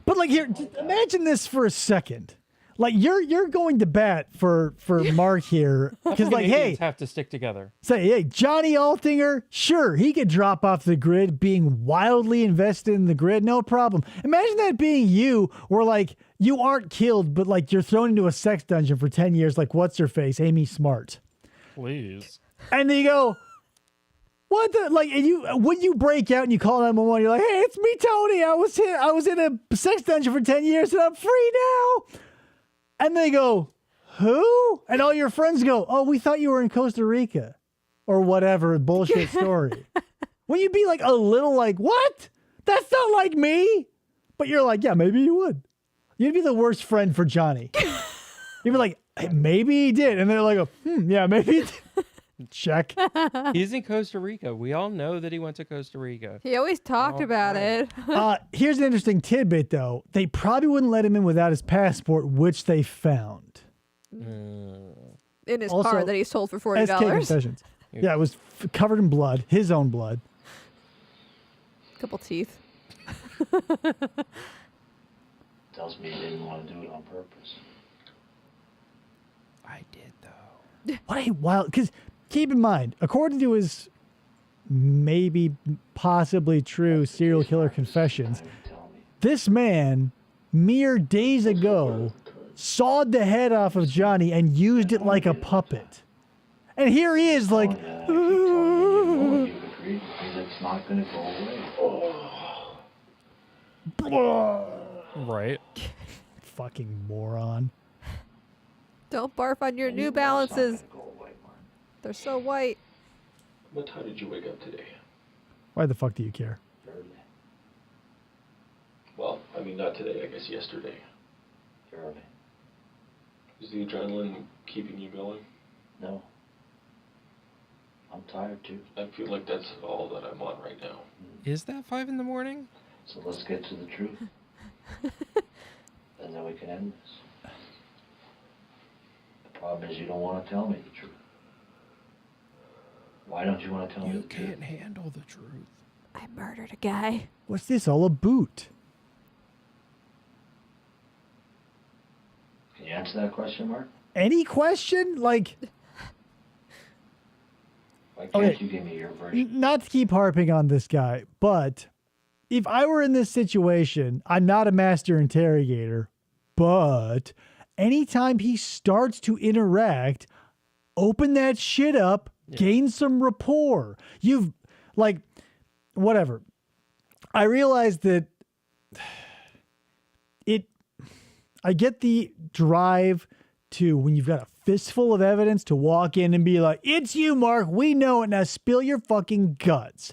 But like here, just imagine this for a second. Like you're going to bat for Mark here because like, hey, Canadians have to stick together. say, hey, Johnny Altinger, sure, he could drop off the grid, being wildly invested in the grid, no problem. Imagine that being you, where like you aren't killed, but like you're thrown into a sex dungeon for 10 years, like what's her face, Amy Smart, Please. and then you go, what the like, and you when you break out and you call 911, you're like, hey, it's me, Tony. I was in a sex dungeon for 10 years and I'm free now. And they go, who? And all your friends go, oh, we thought you were in Costa Rica or whatever bullshit story. Wouldn't you be like a little like, what? That's not like me. But you're like, yeah, maybe you would. You'd be the worst friend for Johnny. You'd be like, hey, maybe he did. And they're like, yeah, maybe he did. Check. He's in Costa Rica. We all know that he went to Costa Rica. He always talked about it. Here's an interesting tidbit, though. They probably wouldn't let him in without his passport, which they found. In his Also, car that he sold for SK $40. Confessions. Yeah, it was covered in blood, his own blood. Couple teeth. Tells me he didn't want to do it on purpose. I did, though. What a wild, because keep in mind, according to his maybe possibly true serial killer confessions, Tell me. this man mere days ago sawed the head off of Johnny and used it like a puppet. And here he is like, Oh, yeah, I keep telling you, you've agreed with me that it's not going to go away. Right. fucking moron. Don't barf on your And New you know it's not Balances. gonna go away, Mark. They're so white. What time did you wake up today? Why the fuck do you care? Early. Well, I mean, not today, I guess yesterday. Early. Is the adrenaline keeping you going? No. I'm tired too. I feel like that's all that I'm on right now. Is that 5 in the morning? So let's get to the truth. And then we can end this. The problem is you don't want to tell me the truth. Why don't you want to tell me You the truth? can't handle the truth. I murdered a guy. What's this all about? Can you answer that question, Mark? Any question? Like, Why can't Okay. you give me your version? not to keep harping on this guy, but if I were in this situation, I'm not a master interrogator, but anytime he starts to interact, open that shit up, gain some rapport. You've, like, whatever. I realize that I get the drive to, when you've got a fistful of evidence, to walk in and be like, it's you, Mark. We know it. Now spill your fucking guts.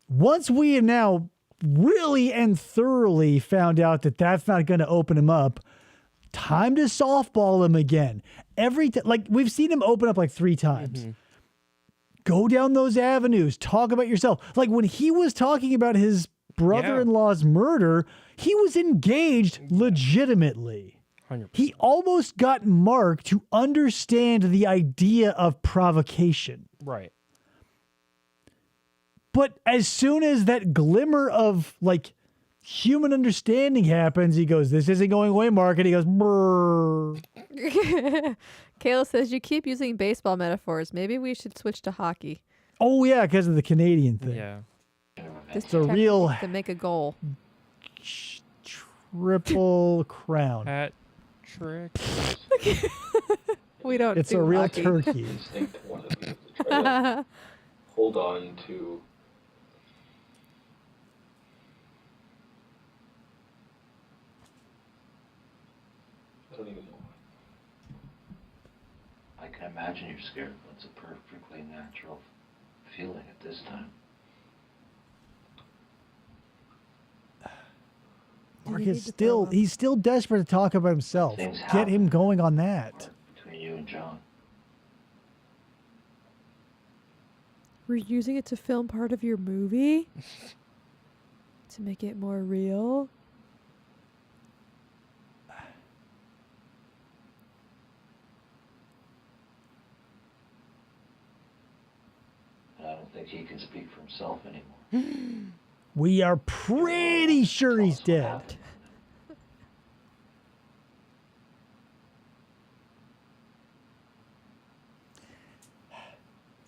Once we have now really and thoroughly found out that that's not going to open him up, time to softball him again. Like, we've seen him open up like 3 times. Go down those avenues. Talk about yourself. Like, when he was talking about his brother-in-law's murder, he was engaged legitimately. 100%. He almost got Mark to understand the idea of provocation. Right. But as soon as that glimmer of, like, human understanding happens, he goes, this isn't going away, Mark. And he goes, brrr. Kayla says you keep using baseball metaphors. Maybe we should switch to hockey. Oh, yeah, because of the Canadian thing. Yeah. This It's a real to make a goal. triple crown. Hat trick. We don't. It's do a real hockey. turkey. Instinct wanted me to try to hold on to I don't even know. I can imagine you're scared, but it's a perfectly natural feeling at this time. Mark You is need to still, throw he's still desperate to talk about himself. Things Get him happen. going on that. Between you and John. We're using it to film part of your movie? To make it more real? And I don't think he can speak for himself anymore. We are pretty sure he's Tell us what dead. happened.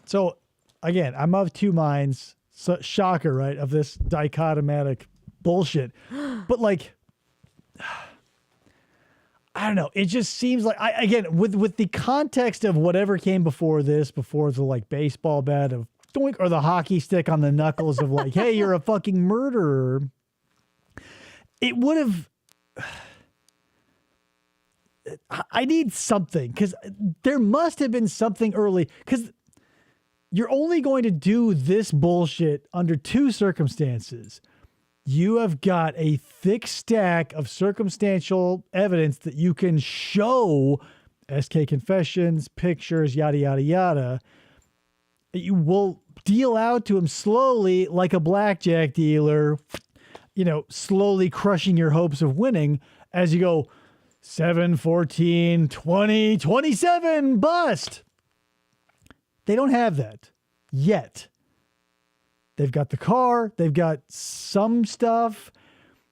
So, again, I'm of two minds. So, shocker, right? Of this dichotomatic bullshit. But like, I don't know. It just seems like again with the context of whatever came before this, before the like baseball bat of doink or the hockey stick on the knuckles of like, hey, you're a fucking murderer. It would have. I need something because there must have been something early because you're only going to do this bullshit under two circumstances. You have got a thick stack of circumstantial evidence that you can show, SK confessions, pictures, yada, yada, yada. You will deal out to him slowly like a blackjack dealer, you know, slowly crushing your hopes of winning as you go 7, 14, 20, 27, bust. They don't have that yet. They've got the car. They've got some stuff.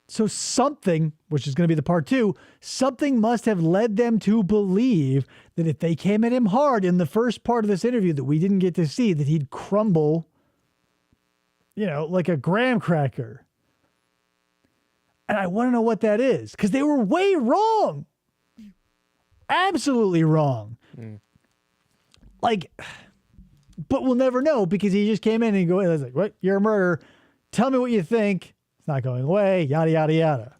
So something, which is going to be the part 2, something must have led them to believe that if they came at him hard in the first part of this interview that we didn't get to see, that he'd crumble, you know, like a graham cracker. And I want to know what that is because they were way wrong. Absolutely wrong. Like, but we'll never know because he just came in and go, like, what? You're a murderer. Tell me what you think. It's not going away. Yada, yada, yada.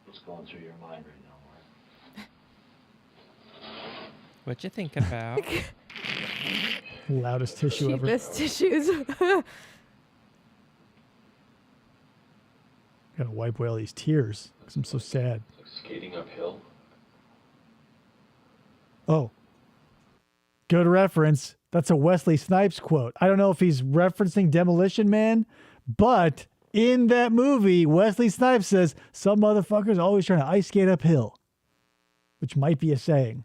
What's going through your mind right now, Mark? What you thinking about? Loudest tissue ever. Cheapest tissues. Gotta wipe away all these tears because I'm so sad. Like skating uphill. Oh. Good reference. That's a Wesley Snipes quote. I don't know if he's referencing Demolition Man, but in that movie, Wesley Snipes says, some motherfuckers always trying to ice skate uphill, which might be a saying.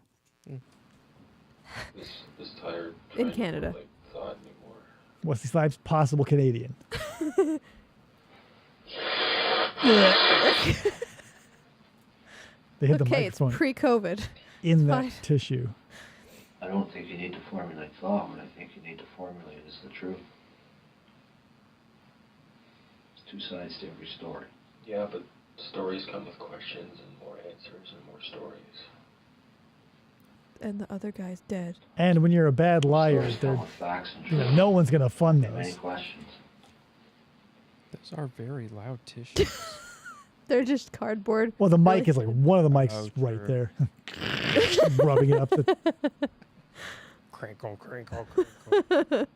This tired. In Canada. Like thought anymore. Wesley Snipes, possible Canadian. They hit the Okay, it's microphone pre-COVID. in that fine. tissue. I don't think you need to formulate thought. What I think you need to formulate is the truth. There's two sides to every story. Yeah, but stories come with questions and more answers and more stories. And the other guy's dead. And when you're a bad liar, Stories come they're, with facts and you know, truth. no one's going to fund Have any those. questions? Those are very loud tissues. They're just cardboard. Well, the mic Really? is like one of the mics Oh, is right true. there. Rubbing it up. Crinkle, crinkle, crinkle.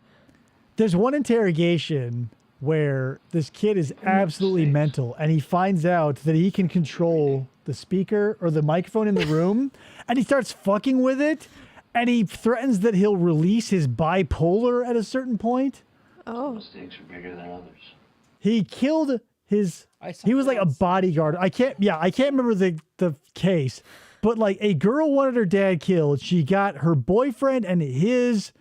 There's one interrogation where this kid is absolutely mental and he finds out that he can control the speaker or the microphone in the room and he starts fucking with it and he threatens that he'll release his bipolar at a certain point. Some Oh. mistakes are bigger than others. He killed his I saw he was like a that. bodyguard. I can't remember the case, but like a girl wanted her dad killed. She got her boyfriend and his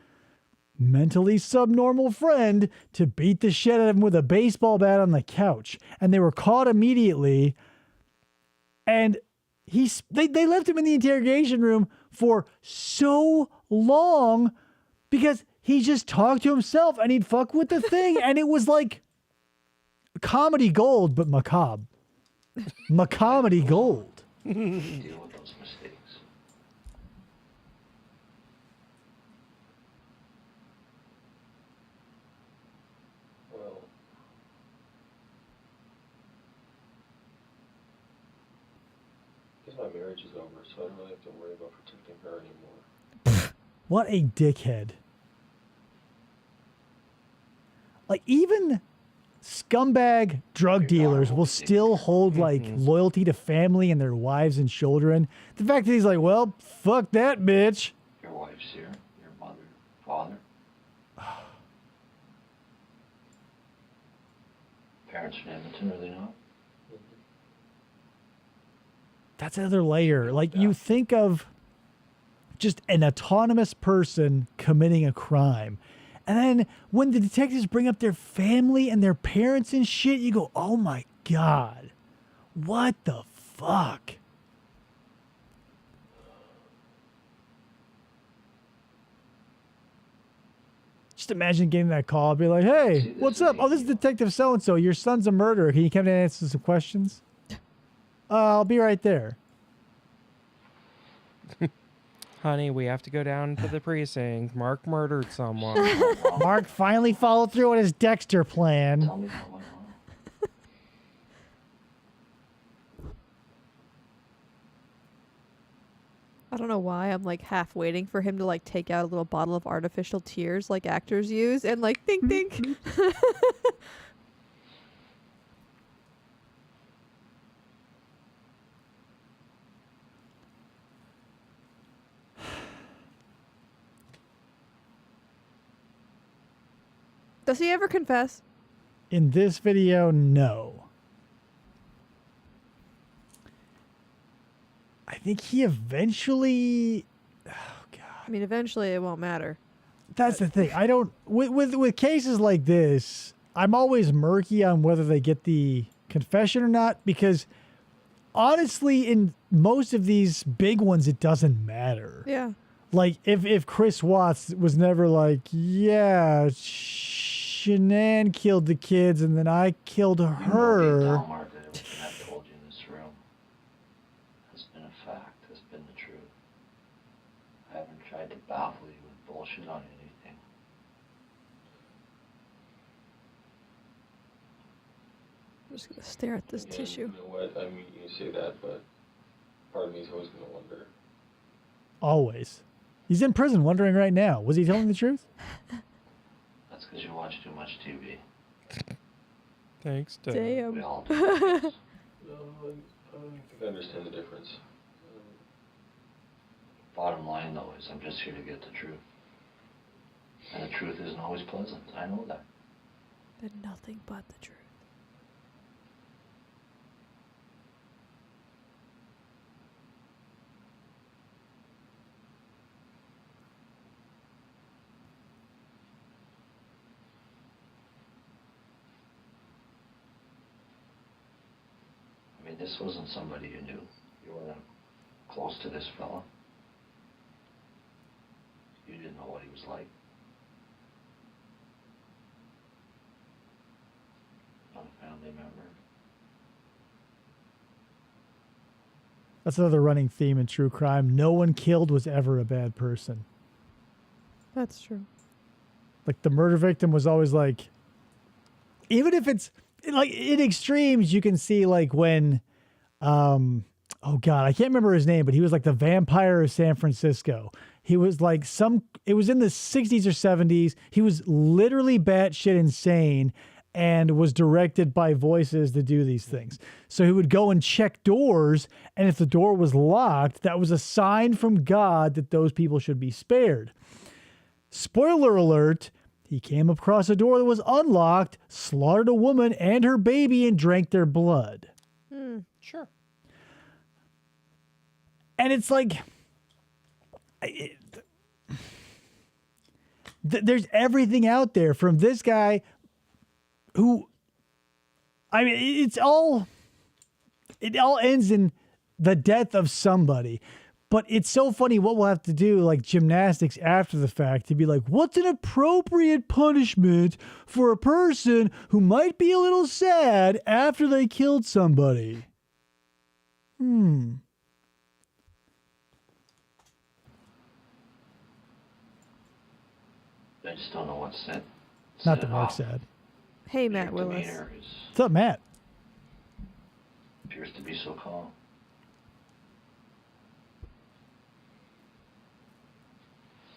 mentally subnormal friend to beat the shit out of him with a baseball bat on the couch. And they were caught immediately. And they left him in the interrogation room for so long because he just talked to himself and he'd fuck with the thing. And it was like comedy gold, but macabre. Macomedy gold. Deal with those mistakes. Well, I guess my marriage is over, so I don't really have to worry about protecting her anymore. What a dickhead. Like even scumbag drug dealers will still hold like loyalty to family and their wives and children. The fact that he's like, well, fuck that bitch. Your wife's here, your mother, father. Parents in Edmonton, are they not? That's another layer. Like you think of just an autonomous person committing a crime. And then when the detectives bring up their family and their parents and shit, you go, oh my God, what the fuck? Just imagine getting that call, be like, hey, what's up? Oh, this is Detective so-and-so. Your son's a murderer. Can you come in and answer some questions? I'll be right there. Honey, we have to go down to the precinct. Mark murdered someone. Mark finally followed through on his Dexter plan. Tell me what went on. I don't know why I'm like half waiting for him to like take out a little bottle of artificial tears like actors use and like think think. Does he ever confess? In this video, no. I think he eventually... Oh, God. I mean, eventually it won't matter. That's the thing. I don't... With cases like this, I'm always murky on whether they get the confession or not, because honestly, in most of these big ones, it doesn't matter. Yeah. Like, if Chris Watts was never like, yeah, Shanann killed the kids and then I killed You know her. deep down, Mark, that everything I've told you in this room has been a fact, has been the truth. I haven't tried to baffle you with bullshit on anything. I'm just gonna stare at this And tissue. You know what? I mean, you say that, but part of me is always going to wonder. Always. He's in prison wondering right now. Was he telling the truth? That's because you watch too much TV. Thanks, Dad. We Damn. all do. this. No, I think I understand the difference. Bottom line, though, is I'm just here to get the truth. And the truth isn't always pleasant. I know that. Then nothing but the truth. I mean, this wasn't somebody you knew. You weren't close to this fella. You didn't know what he was like. Not a family member. That's another running theme in true crime. No one killed was ever a bad person. That's true. Like the murder victim was always like, even if it's like in extremes, you can see like when, oh God, I can't remember his name, but he was like the vampire of San Francisco. He was like it was in the 60s or 70s. He was literally batshit insane and was directed by voices to do these things. So he would go and check doors, and if the door was locked, that was a sign from God that those people should be spared. Spoiler alert, he came across a door that was unlocked, slaughtered a woman and her baby, and drank their blood. Sure. And it's like, there's everything out there from this guy who, I mean, it all ends in the death of somebody. But it's so funny what we'll have to do, like gymnastics after the fact, to be like, what's an appropriate punishment for a person who might be a little sad after they killed somebody? I just don't know what's said. Not that Mark's sad. Hey, Matt Your Willis. demeanor What's up, Matt? appears to be so calm.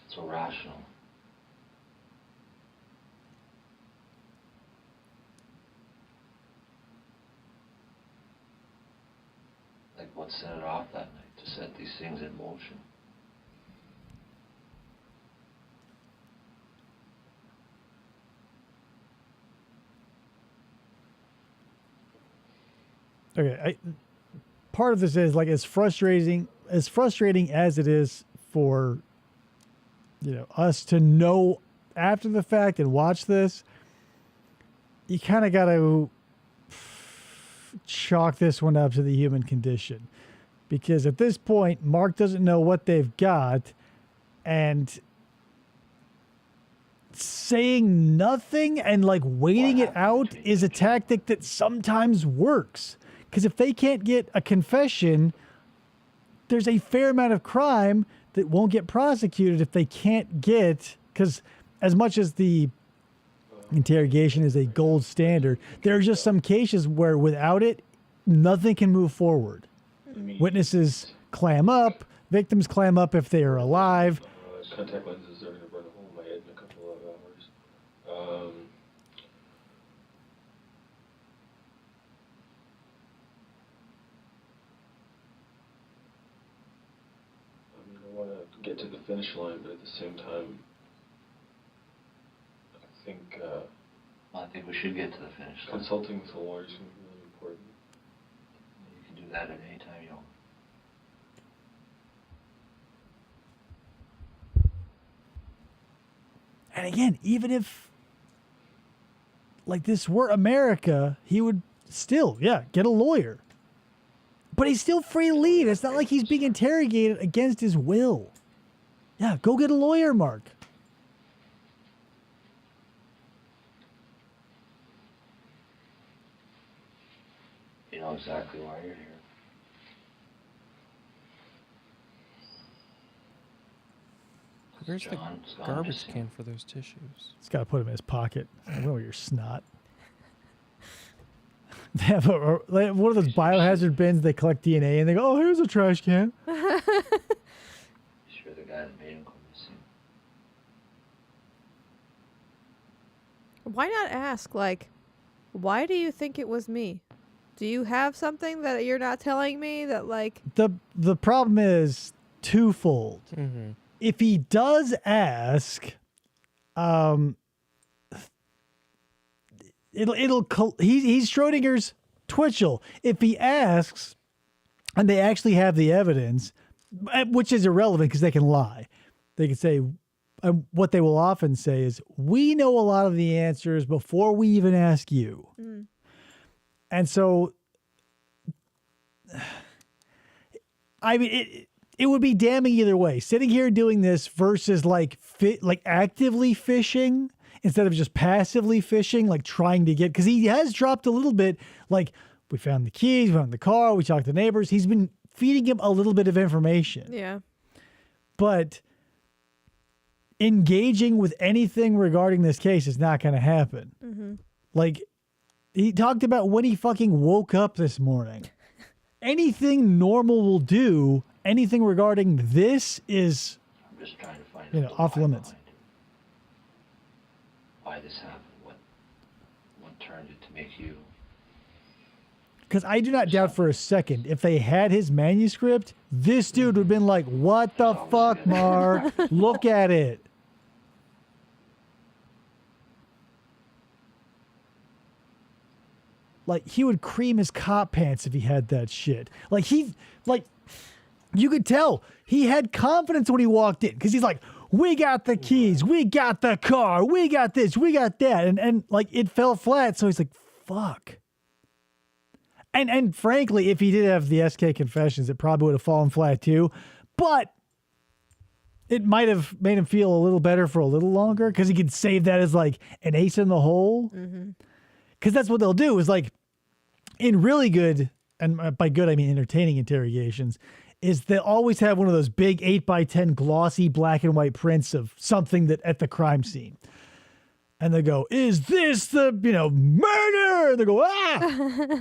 So rational. what set it off that night to set these things in motion. Okay, part of this is like as frustrating as it is for us to know after the fact and watch this. You kind of got to chalk this one up to the human condition, because at this point, Mark doesn't know what they've got, and saying nothing and like waiting it out is a tactic that sometimes works. Because if they can't get a confession, there's a fair amount of crime that won't get prosecuted if they can't get, because as much as the interrogation is a gold standard, there are just some cases where without it, nothing can move forward. Witnesses clam up, victims clam up if they are alive. Contact lenses are going to burn a hole in my head in a couple of hours. I mean, I want to get to the finish line, but at the same time, I think we should get to the finish line. consulting with a lawyer is going to be really important. You can do that at any time you want. And again, even if like this were America, he would still, get a lawyer. But he's still free to leave. It's not like he's being interrogated against his will. Yeah, go get a lawyer, Mark. You know exactly why you're here. Where's the John's gone garbage missing. can for those tissues? He's got to put him in his pocket. I know your snot. They have one of those biohazard bins. They collect DNA and they go, "Oh, here's a trash can." Sure, the guy that made him go missing. Why not ask, like, why do you think it was me? Do you have something that you're not telling me that, like... The problem is twofold. Mm-hmm. If he does ask, he's Schrodinger's Twitchell. If he asks, and they actually have the evidence, which is irrelevant because they can lie. They can say, what they will often say is, "We know a lot of the answers before we even ask you." Mm. And so, I mean, it would be damning either way. Sitting here doing this versus like actively fishing instead of just passively fishing, like trying to get, because he has dropped a little bit. Like, we found the keys, we found the car, we talked to neighbors. He's been feeding him a little bit of information. Yeah. But engaging with anything regarding this case is not going to happen. Mm-hmm. Like, he talked about when he fucking woke up this morning. Anything normal will do. Anything regarding this is, I'm just trying to find out off why limits. behind it. Why this happened? What turned it to make you? because I do not doubt for a second if they had his manuscript, this dude would have been like, "What the fuck, Mark? Look at it." Like, he would cream his cop pants if he had that shit. Like, you could tell he had confidence when he walked in because he's like, "We got the keys, we got the car, we got this, we got that," and like it fell flat. So he's like, "Fuck." And frankly, if he did have the SK confessions, it probably would have fallen flat too. But it might have made him feel a little better for a little longer because he could save that as like an ace in the hole. Because that's what they'll do is like in really good, and by good I mean entertaining interrogations, is they'll always have one of those big 8x10 glossy black and white prints of something that at the crime scene. And they go, "Is this the, murder?" And they go, "Ah!"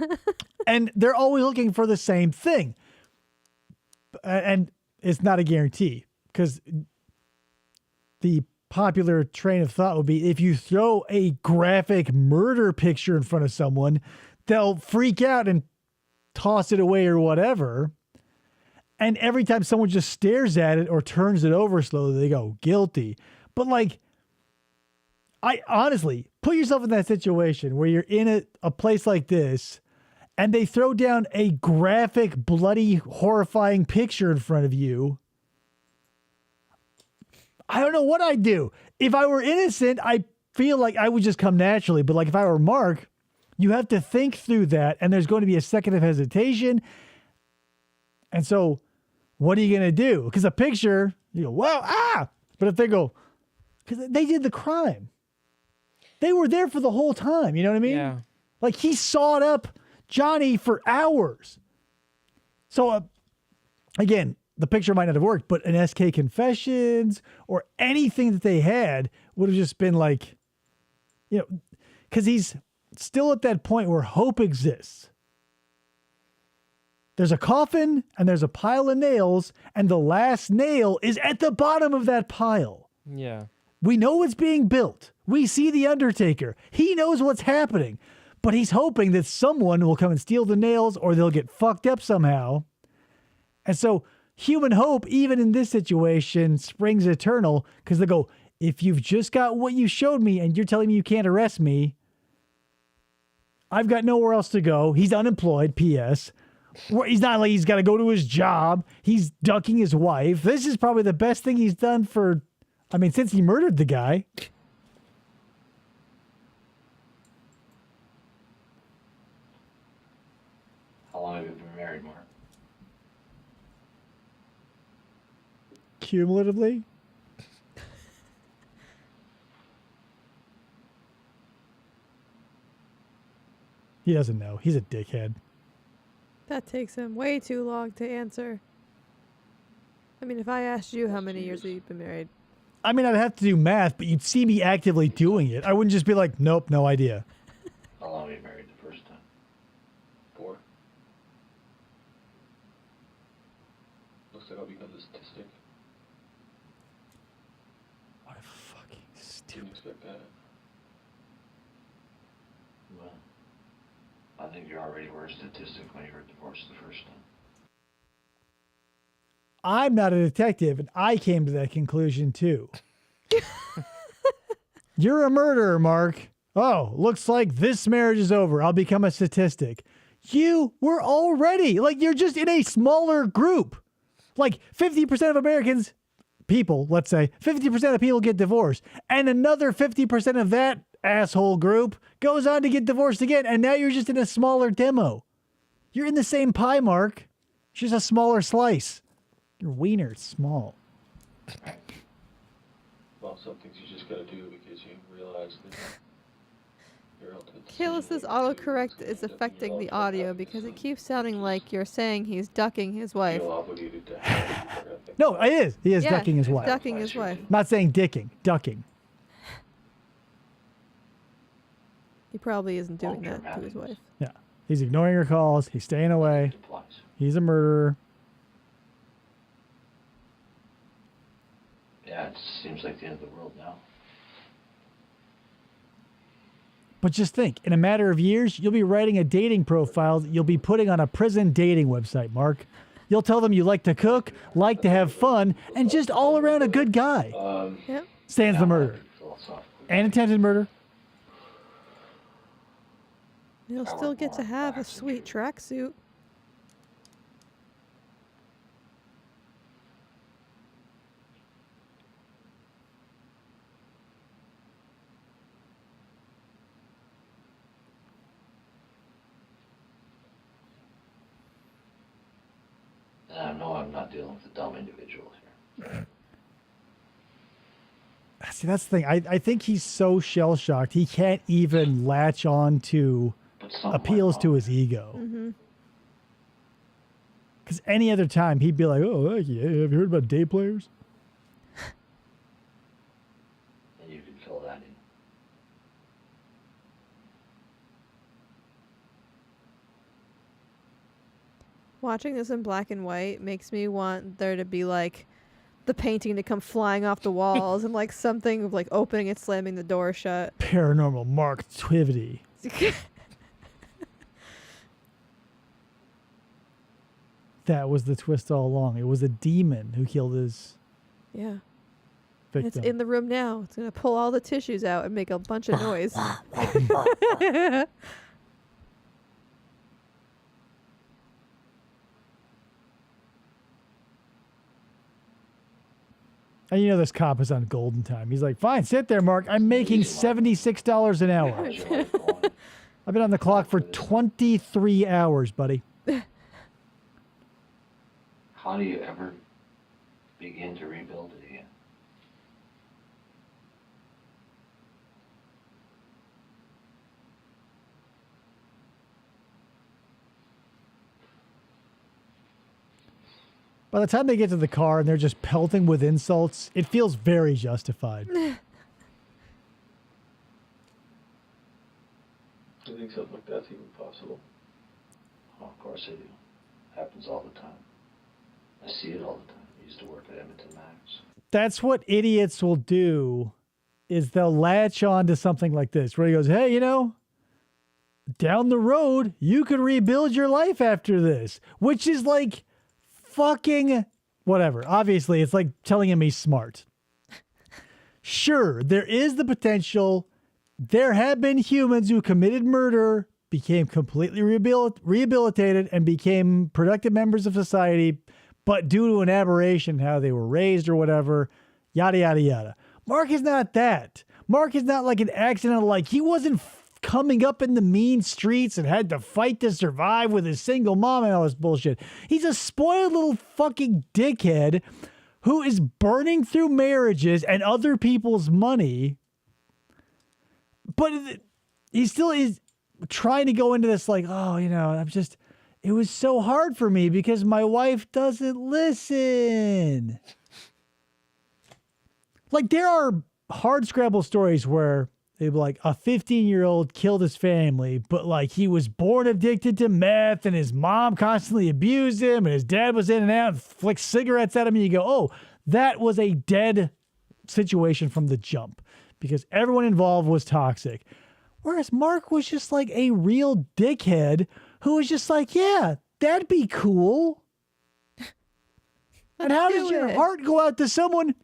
And they're always looking for the same thing. And it's not a guarantee because the popular train of thought would be if you throw a graphic murder picture in front of someone, they'll freak out and toss it away or whatever. And every time someone just stares at it or turns it over slowly, they go, guilty. But like, I honestly, put yourself in that situation where you're in a place like this and they throw down a graphic, bloody, horrifying picture in front of you. I don't know what I'd do. If I were innocent, I feel like I would just come naturally. But like if I were Mark, you have to think through that, and there's going to be a second of hesitation. And so what are you going to do? Because a picture, you go, well, But if they go, because they did the crime. They were there for the whole time. You know what I mean? Yeah. Like he sawed up Johnny for hours. So again, the picture might not have worked, but an SK Confessions or anything that they had would have just been like, you know, because he's still at that point where hope exists. There's a coffin and there's a pile of nails, and the last nail is at the bottom of that pile. Yeah. We know it's being built. We see the Undertaker. He knows what's happening, but he's hoping that someone will come and steal the nails or they'll get fucked up somehow. And so human hope, even in this situation, springs eternal because they go, if you've just got what you showed me and you're telling me you can't arrest me, I've got nowhere else to go. He's unemployed, P.S. He's not like he's got to go to his job. He's ducking his wife. This is probably the best thing he's done since he murdered the guy. How long have you been married, Mark? Cumulatively? He doesn't know. He's a dickhead. That takes him way too long to answer. I mean, if I asked you how many years you've been married. I mean, I'd have to do math, but you'd see me actively doing it. I wouldn't just be like, nope, no idea. How long were you married the first time? 4. Looks like I'll become the statistic. What a fucking stupid. Didn't expect that. Well, I think you already were a statistic when you were divorced the first time. I'm not a detective, and I came to that conclusion too. You're a murderer, Mark. Oh, looks like this marriage is over. I'll become a statistic. You were already, you're just in a smaller group. Like 50% of Americans, people, let's say, 50% of people get divorced. And another 50% of that asshole group goes on to get divorced again. And now you're just in a smaller demo. You're in the same pie, Mark. It's just a smaller slice. Your wiener's small. Well, some things you just gotta do because you realize that your ultimate Kalis' decision autocorrect is is affecting the audio because it keeps sounding like you're saying he's ducking his wife. feel obligated to have it. No, it is. He is Yeah, ducking his wife. Ducking his wife. Not saying dicking, ducking. He probably isn't doing Long-term that to his happiness. wife. Yeah. He's ignoring her calls. He's staying away. It applies. He's a murderer. Yeah, it seems like the end of the world now. But just think, in a matter of years, you'll be writing a dating profile that you'll be putting on a prison dating website, Mark. You'll tell them you like to cook, like to have fun, and just all around a good guy. Yep. Sans the murder. Philosophically. And attempted murder. You'll still get to have a sweet tracksuit. And I know I'm not dealing with a dumb individual here. See, that's the thing. I think he's so shell-shocked, he can't even latch on to But something appeals went to wrong. his ego. Mm-hmm. Because any other time, he'd be like, oh, yeah, have you heard about day players? And you can fill that in. Watching this in black and white makes me want there to be like the painting to come flying off the walls and like something of like opening and slamming the door shut. Paranormal Mark Twivity. that was the twist all along. It was a demon who killed his Yeah. victim. It's in the room now. It's gonna pull all the tissues out and make a bunch of noise. And you know this cop is on golden time. He's like, fine, sit there, Mark. I'm making $76 an hour. How's your life going? I've been on the clock for 23 hours, buddy. How do you ever begin to rebuild it again? By the time they get to the car and they're just pelting with insults, it feels very justified. I think something like that's even possible. Oh, of course I do. Happens all the time. I see it all the time. I used to work at Edmonton Max. That's what idiots will do, is they'll latch on to something like this, where he goes, hey, you know, down the road, you could rebuild your life after this, which is like fucking whatever. Obviously, it's like telling him he's smart. Sure, there is the potential. There have been humans who committed murder, became completely rehabilitated, and became productive members of society, but due to an aberration, how they were raised or whatever, yada, yada, yada. Mark is not that. Mark is not like an accidental, like he wasn't coming up in the mean streets and had to fight to survive with his single mom and all this bullshit. He's a spoiled little fucking dickhead who is burning through marriages and other people's money, but he still is trying to go into this like, oh, you know, it was so hard for me because my wife doesn't listen. Like, there are hard scrabble stories where they'd be like, a 15-year-old killed his family, but like he was born addicted to meth and his mom constantly abused him and his dad was in and out and flicked cigarettes at him. And you go, oh, that was a dead situation from the jump because everyone involved was toxic. Whereas Mark was just like a real dickhead who was just like, yeah, that'd be cool. And how does your heart go out to someone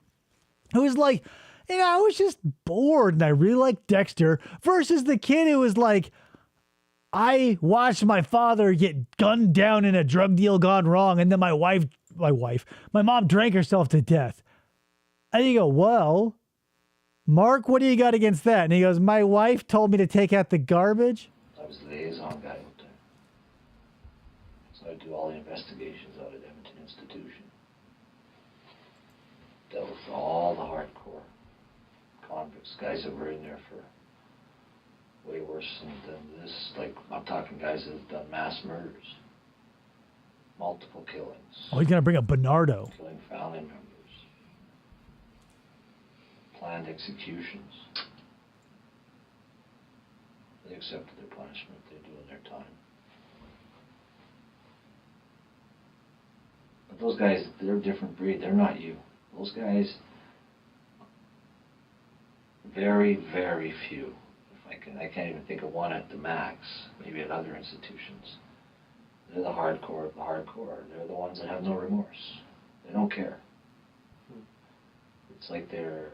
who's like, you know, I was just bored and I really like Dexter, versus the kid who was like, I watched my father get gunned down in a drug deal gone wrong, and then my mom drank herself to death. And you go, well, Mark, what do you got against that? And he goes, my wife told me to take out the garbage. I was the liaison guy out there. So I do all the investigations out at Edmonton Institution. Dealt with all the hardcore convicts, guys that were in there for way worse than this. Like, I'm talking guys that have done mass murders, multiple killings. Oh, he's going to bring up Bernardo. Killing family members. Planned executions. They accepted their punishment. They're doing their time. But those guys, they're a different breed. They're not you. Those guys, very, very few. I can't even think of one at the max, maybe at other institutions. They're the hardcore of the hardcore. They're the ones that have no remorse. They don't care. It's like they're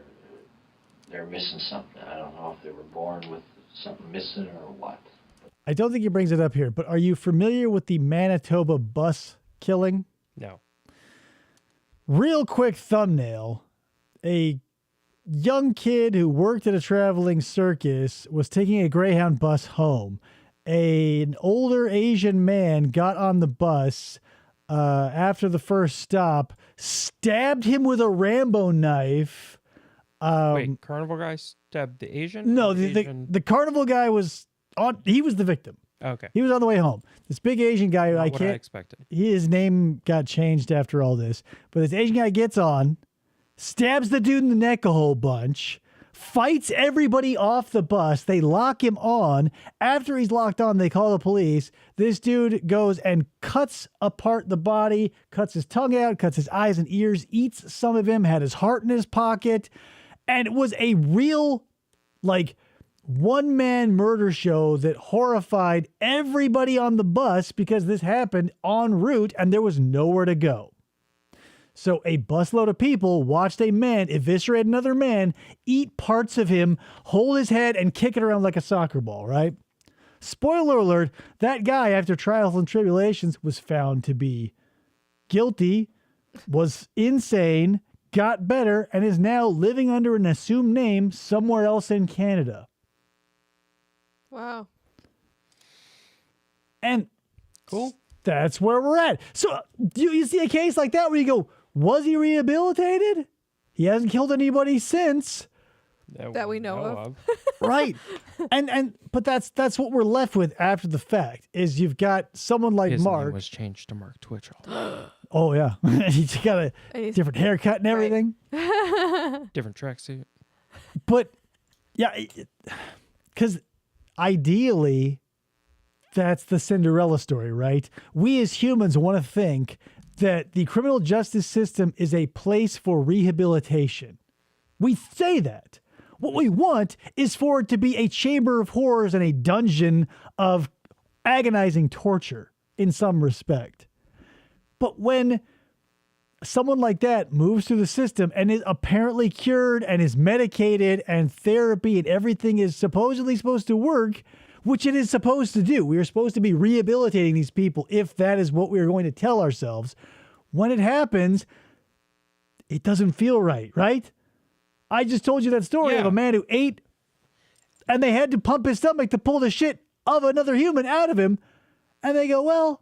missing something. I don't know if they were born with something missing or what. I don't think he brings it up here, but are you familiar with the Manitoba bus killing? No. Real quick thumbnail. A young kid who worked at a traveling circus was taking a Greyhound bus home. An older Asian man got on the bus after the first stop, stabbed him with a Rambo knife. Wait, carnival guy stabbed the Asian? No, Asian... the carnival guy was on. He was the victim. Okay. He was on the way home. This big Asian guy, Not I what can't. I expected. His name got changed after all this, but this Asian guy gets on, stabs the dude in the neck a whole bunch, fights everybody off the bus. They lock him on. After he's locked on, they call the police. This dude goes and cuts apart the body, cuts his tongue out, cuts his eyes and ears, eats some of him, had his heart in his pocket. And it was a real, like, one-man murder show that horrified everybody on the bus because this happened en route and there was nowhere to go. So a busload of people watched a man eviscerate another man, eat parts of him, hold his head, and kick it around like a soccer ball, right? Spoiler alert, that guy, after trials and tribulations, was found to be guilty, was insane, got better, and is now living under an assumed name somewhere else in Canada. Wow. And Cool. that's where we're at. So you see a case like that where you go, was he rehabilitated? He hasn't killed anybody since. That we know of. Right. But that's what we're left with after the fact is you've got someone like His Mark. name was changed to Mark Twitchell. Oh yeah. He's got a And he's- different haircut and everything. Different tracksuit. But yeah, because ideally that's the Cinderella story, right? We as humans want to think that the criminal justice system is a place for rehabilitation. We say that. What we want is for it to be a chamber of horrors and a dungeon of agonizing torture in some respect. But when someone like that moves through the system and is apparently cured and is medicated and therapy and everything is supposedly supposed to work, which it is supposed to do. We are supposed to be rehabilitating these people if that is what we are going to tell ourselves. When it happens, it doesn't feel right, right? I just told you that story of a man who ate and they had to pump his stomach to pull the shit of another human out of him. And they go, well,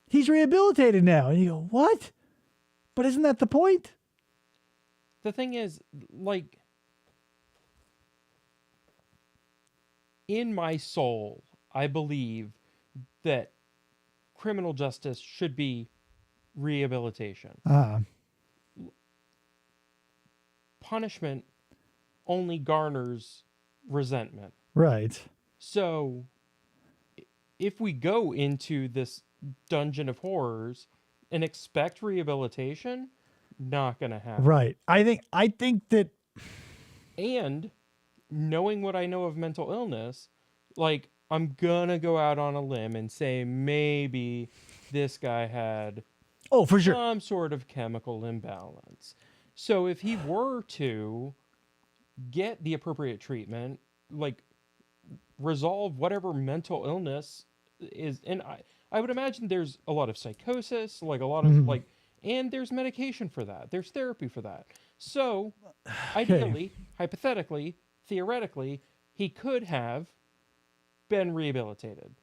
he's rehabilitated now. And you go, what? But isn't that the point? The thing is, like, in my soul, I believe that criminal justice should be rehabilitation. Punishment only garners resentment. Right. So, if we go into this dungeon of horrors and expect rehabilitation, not gonna happen. Right. I think that And knowing what I know of mental illness, like, I'm gonna go out on a limb and say maybe this guy had for sure. some sort of chemical imbalance. So if he were to get the appropriate treatment, like, resolve whatever mental illness is, and I would imagine there's a lot of psychosis, like a lot of like, and there's medication for that. There's therapy for that. So ideally, hypothetically, theoretically, he could have been rehabilitated.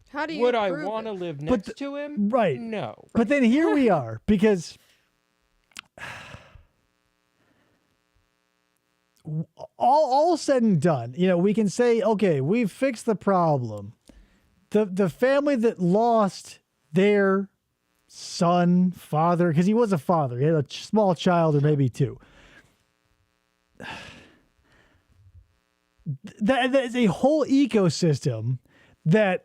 How do you Would I prove want to it? live next to him? Right. No. But then here we are, because all said and done, we can say, okay, we've fixed the problem. The family that lost their son, father, because he was a father, he had a small child or maybe two. That is a whole ecosystem that's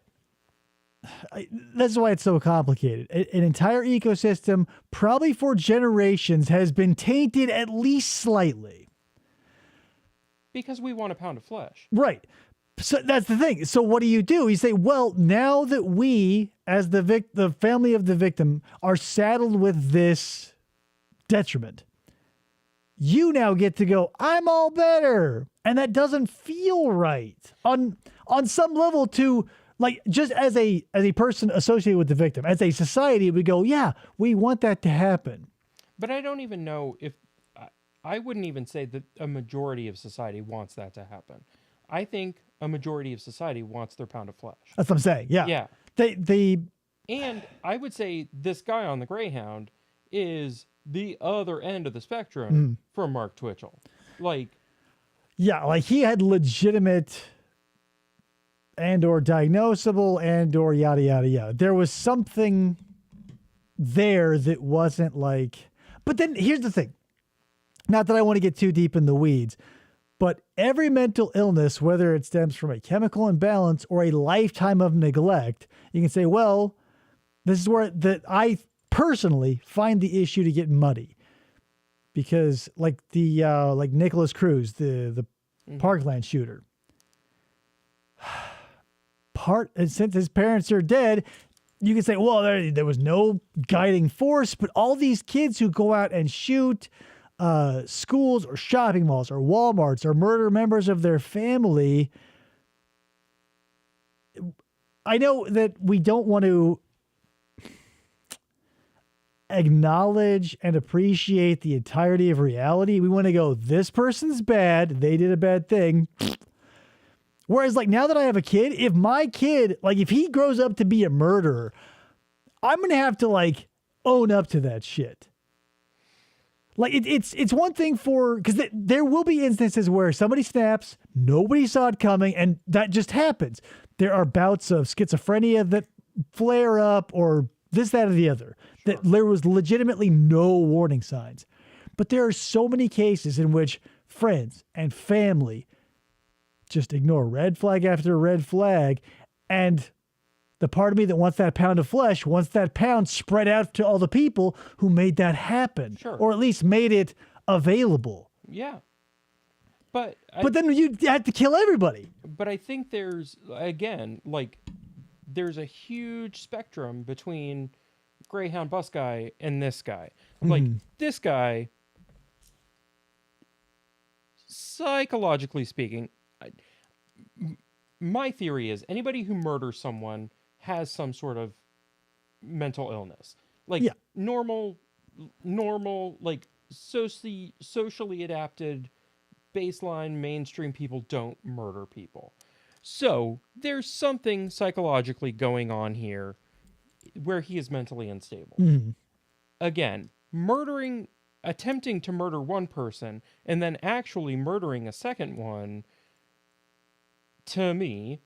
why it's so complicated. An entire ecosystem, probably for generations, has been tainted at least slightly. Because we want a pound of flesh. Right. So that's the thing. So what do? You say, well, now that we, as the family of the victim, are saddled with this detriment, you now get to go, I'm all better. And that doesn't feel right on some level to, like, just as a person associated with the victim, as a society, we go, yeah, we want that to happen. But I don't even know if, I wouldn't even say that a majority of society wants that to happen. I think a majority of society wants their pound of flesh. That's what I'm saying. Yeah. Yeah. And I would say this guy on the Greyhound is the other end of the spectrum from Mark Twitchell. Like, yeah, like he had legitimate and or diagnosable and or yada, yada, yada. There was something there that wasn't like, but then here's the thing. Not that I want to get too deep in the weeds, but every mental illness, whether it stems from a chemical imbalance or a lifetime of neglect, you can say, well, this is where I personally find the issue to get muddy. Because like like Nicholas Cruz, the Parkland shooter, and since his parents are dead, you can say, well, there was no guiding force, but all these kids who go out and shoot schools or shopping malls or Walmarts or murder members of their family. I know that we don't want to acknowledge and appreciate the entirety of reality. We want to go, this person's bad, they did a bad thing. Whereas, like, now that I have a kid, if my kid, like, if he grows up to be a murderer, I'm going to have to, like, own up to that shit. Like, it's one thing because there will be instances where somebody snaps, nobody saw it coming, and that just happens. There are bouts of schizophrenia that flare up, or this, that, or the other, that there was legitimately no warning signs. But there are so many cases in which friends and family just ignore red flag after red flag, and the part of me that wants that pound of flesh wants that pound spread out to all the people who made that happen, or at least made it available. Yeah. But then you had to kill everybody. But I think there's, again, like, there's a huge spectrum between Greyhound bus guy and this guy. Like, this guy, psychologically speaking, my theory is anybody who murders someone has some sort of mental illness. Like, normal, like, socially adapted, baseline, mainstream people don't murder people. So there's something psychologically going on here where he is mentally unstable. Again, attempting to murder one person and then actually murdering a second one, to me,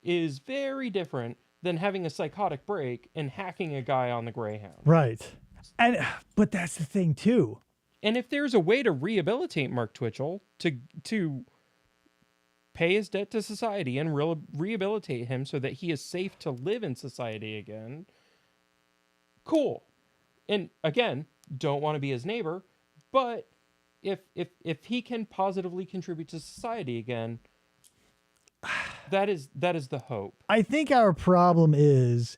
is very different than having a psychotic break and hacking a guy on the Greyhound. Right. But that's the thing too. And if there's a way to rehabilitate Mark Twitchell, to pay his debt to society and rehabilitate him so that he is safe to live in society again, cool. And again, don't want to be his neighbor, but if he can positively contribute to society again, that is the hope. I think our problem is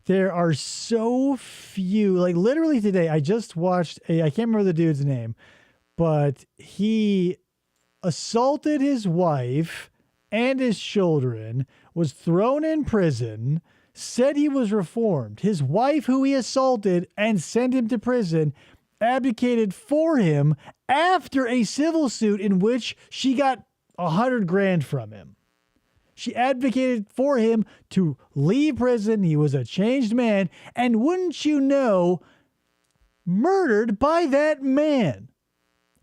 there are so few, like, literally today, I just watched I can't remember the dude's name, but he assaulted his wife and his children, was thrown in prison, said he was reformed. His wife, who he assaulted and sent him to prison, advocated for him after a civil suit in which she got $100,000 from him. She advocated for him to leave prison. He was a changed man. And wouldn't you know, murdered by that man.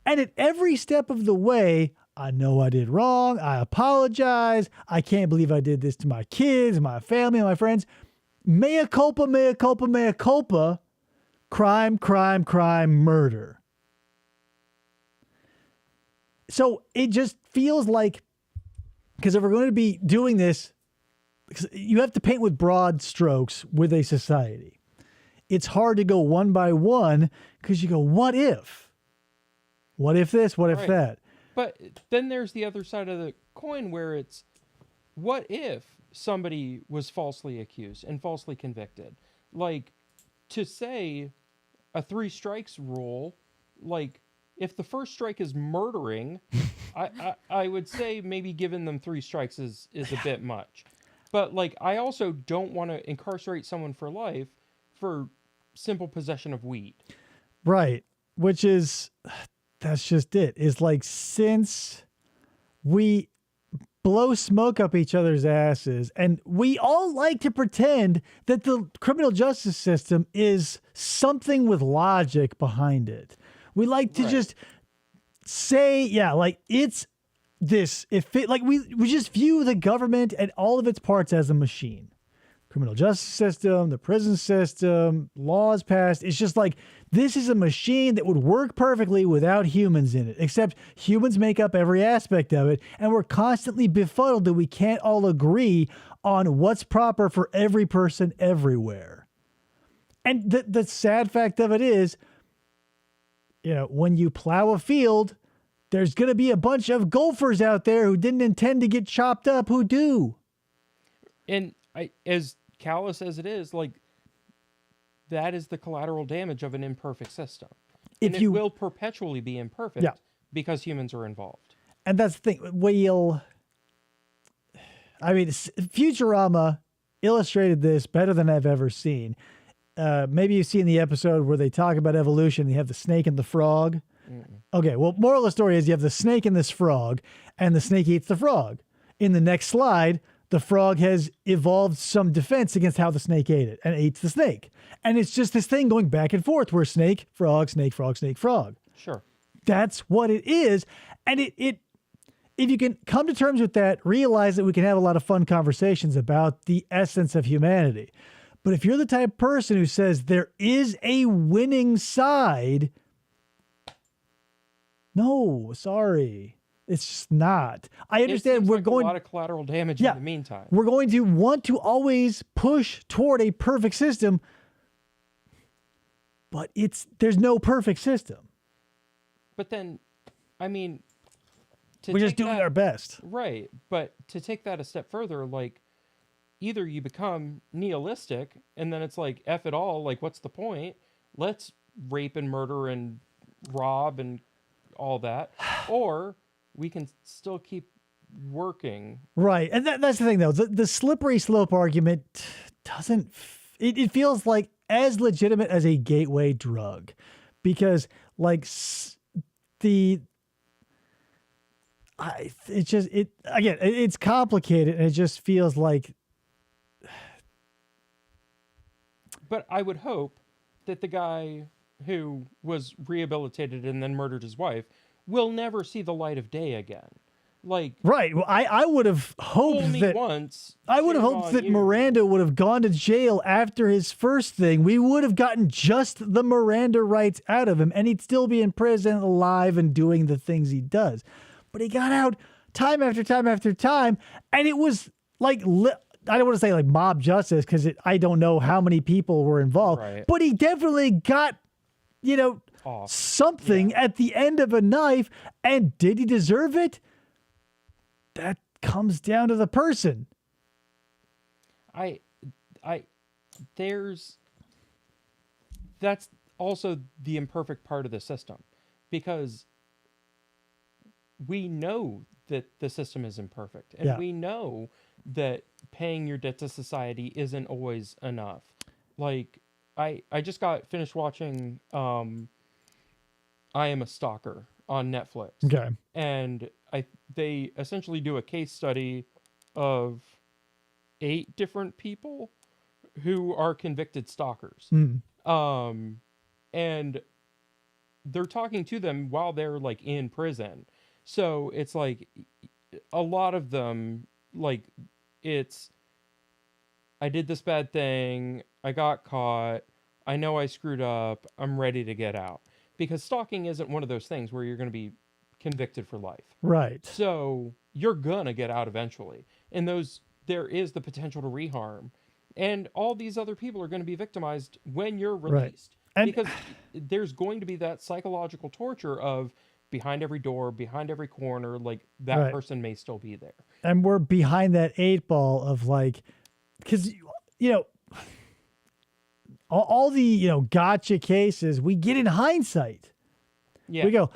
And at every step of the way, I know I did wrong. I apologize. I can't believe I did this to my kids, my family, my friends. Mea culpa, mea culpa, mea culpa. Crime, crime, crime, murder. So it just feels like, because if we're going to be doing this, you have to paint with broad strokes with a society. It's hard to go one by one because you go, what if? What if this? What if that? But then there's the other side of the coin where it's, what if somebody was falsely accused and falsely convicted? Like, to say a 3 strikes rule, like, if the first strike is murdering, I would say maybe giving them 3 strikes is a bit much. But, like, I also don't want to incarcerate someone for life for simple possession of weed. Right. Which is, that's just it. Is like, since we blow smoke up each other's asses, and we all like to pretend that the criminal justice system is something with logic behind it. We like to just say, yeah, like, it's this. If it, like, we just view the government and all of its parts as a machine. Criminal justice system, the prison system, laws passed. It's just like, this is a machine that would work perfectly without humans in it, except humans make up every aspect of it. And we're constantly befuddled that we can't all agree on what's proper for every person everywhere. And the sad fact of it is, you know, when you plow a field, there's going to be a bunch of golfers out there who didn't intend to get chopped up who do. And as callous as it is, like, that is the collateral damage of an imperfect system. And it will perpetually be imperfect because humans are involved. And that's the thing. Futurama illustrated this better than I've ever seen. Maybe you've seen the episode where they talk about evolution. You have the snake and the frog. Okay, well, moral of the story is you have the snake and this frog, and the snake eats the frog. In the next slide, the frog has evolved some defense against how the snake ate it and eats the snake. And it's just this thing going back and forth where snake, frog, snake, frog, snake, frog. Sure. That's what it is. And it if you can come to terms with that, realize that we can have a lot of fun conversations about the essence of humanity. But if you're the type of person who says there is a winning side, no, sorry. It's just not. I understand we're going a lot of collateral damage in the meantime. We're going to want to always push toward a perfect system, but there's no perfect system. But then, I mean, we're just doing our best. Right. But to take that a step further, like, either you become nihilistic and then it's like, F it all, like, what's the point? Let's rape and murder and rob and all that. Or we can still keep working. Right. And that's the thing, though. The slippery slope argument doesn't... It feels like as legitimate as a gateway drug. Because, like, it's complicated, and it just feels like... But I would hope that the guy who was rehabilitated and then murdered his wife will never see the light of day again. Like, right. Well, I would have hoped that Miranda would have gone to jail after his first thing. We would have gotten just the Miranda rights out of him, and he'd still be in prison, alive, and doing the things he does. But he got out time after time after time, and it was like, I don't want to say like mob justice, because I don't know how many people were involved, but he definitely got, something at the end of a knife. And did he deserve it? That comes down to the person. That's also the imperfect part of the system, because we know that the system is imperfect, and we know that paying your debt to society isn't always enough. Like, I just got finished watching I Am a Stalker on Netflix. Okay. And they essentially do a case study of 8 different people who are convicted stalkers. And they're talking to them while they're like in prison. So it's like a lot of them, like, it's, I did this bad thing, I got caught, I know I screwed up, I'm ready to get out. Because stalking isn't one of those things where you're going to be convicted for life. Right. So you're going to get out eventually. And there is the potential to reharm. And all these other people are going to be victimized when you're released. Right. Because there's going to be that psychological torture of behind every door, behind every corner, like that person may still be there. And we're behind that 8 ball of like, because, all the, gotcha cases, we get in hindsight. Yeah. We go,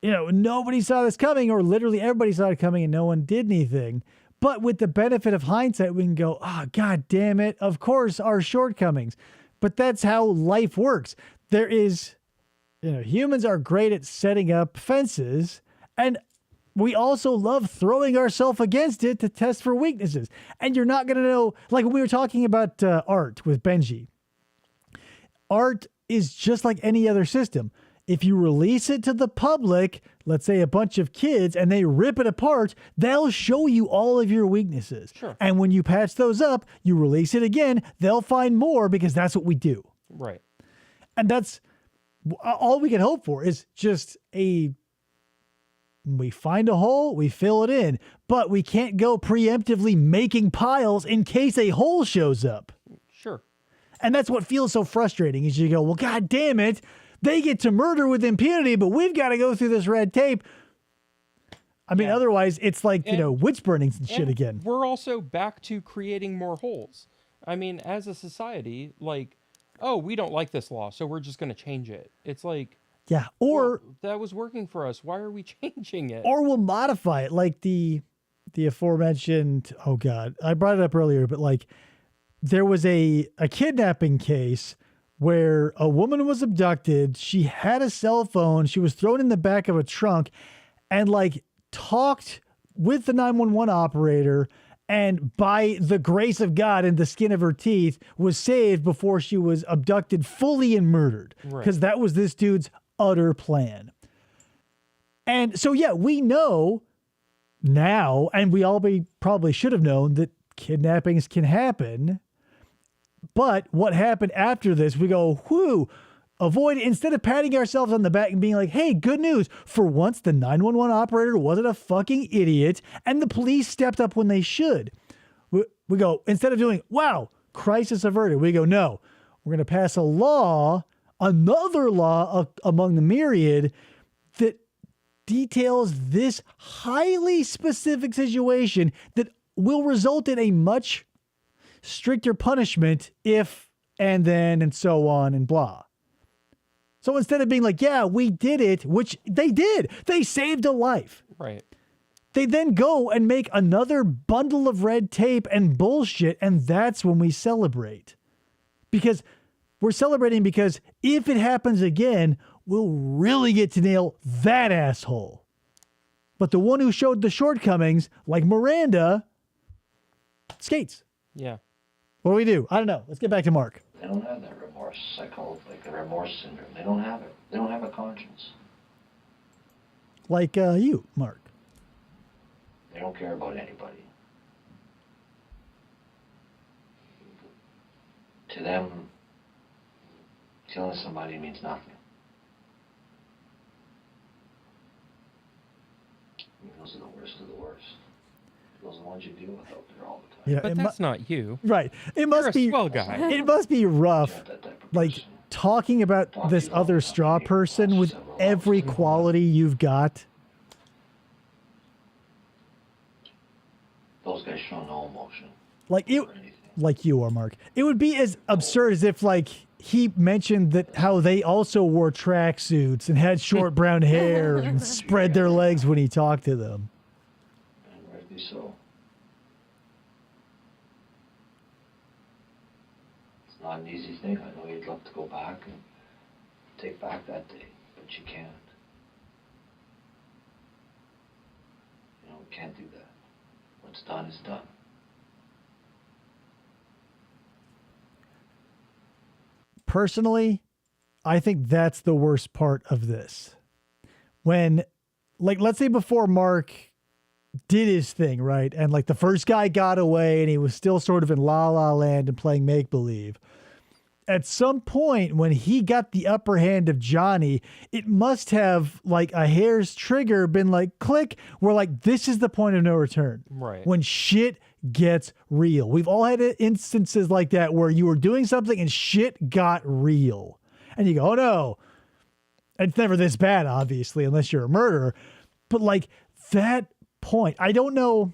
nobody saw this coming, or literally everybody saw it coming and no one did anything. But with the benefit of hindsight, we can go, God damn it. Of course, our shortcomings. But that's how life works. There is, humans are great at setting up fences, and we also love throwing ourselves against it to test for weaknesses. And you're not going to know, like when we were talking about art with Benji. Art is just like any other system. If you release it to the public, let's say a bunch of kids, and they rip it apart, they'll show you all of your weaknesses. Sure. And when you patch those up, you release it again, they'll find more, because that's what we do. Right. And that's all we can hope for, is just we find a hole, we fill it in, but we can't go preemptively making piles in case a hole shows up. Sure. And that's what feels so frustrating, is you go, well, God damn it, they get to murder with impunity, but we've got to go through this red tape. I mean, Yeah. otherwise it's like, you And- know, witch burnings and shit And again. We're also back to creating more holes. I mean, as a society, like, oh, we don't like this law, so we're just going to change it. It's like, Yeah. Or well, that was working for us. Why are we changing it? or we'll modify it, like the aforementioned, oh god, I brought it up earlier, but like there was a kidnapping case where a woman was abducted, she had a cell phone, she was thrown in the back of a trunk and like talked with the 911 operator, and by the grace of God and the skin of her teeth was saved before she was abducted fully and murdered, because that was this dude's utter plan. And so, yeah, we know now, and we all probably should have known, that kidnappings can happen. But what happened after this, we go, whoo, avoid it. Instead of patting ourselves on the back and being like, hey, good news. For once, the 911 operator wasn't a fucking idiot, and the police stepped up when they should. We go, instead of doing, wow, crisis averted, we go, no, we're going to pass a law, another law among the myriad, that details this highly specific situation that will result in a much stricter punishment if, and then, and so on, and blah. So instead of being like, yeah, we did it, which they did, they saved a life. Right. They then go and make another bundle of red tape and bullshit, and that's when we celebrate. Because we're celebrating because if it happens again, we'll really get to nail that asshole. But the one who showed the shortcomings, like Miranda, skates. Yeah. What do we do? I don't know. Let's get back to Mark. They don't have that remorse, like the remorse syndrome. They don't have it. They don't have a conscience. Like you, Mark. They don't care about anybody. To them, killing somebody means nothing. I mean, those are the worst of the worst. Those are the ones you deal with out there all the time. Yeah, But that's not you. right. It You're must a be swell guy. It must be rough, Not that type of like person. talking about this other straw person with every quality you've got. Those guys show no emotion Like it, or anything. like you are, Mark. It would be as absurd as if like he mentioned that how they also wore tracksuits and had short brown hair and spread their legs when he talked to them. And rightly so. It's not an easy thing. I know you'd love to go back and take back that day, but you can't. You know, we can't do that. What's done is done. Personally, I think that's the worst part of this. When, like, let's say before Mark did his thing, right? And like the first guy got away and he was still sort of in la la land and playing make believe. At some point when he got the upper hand of Johnny, it must have like a hair's trigger been like click. We're like, this is the point of no return. Right. When shit gets real. We've all had instances like that where you were doing something and shit got real. And you go, oh no. It's never this bad, obviously, unless you're a murderer. But like that point, I don't know.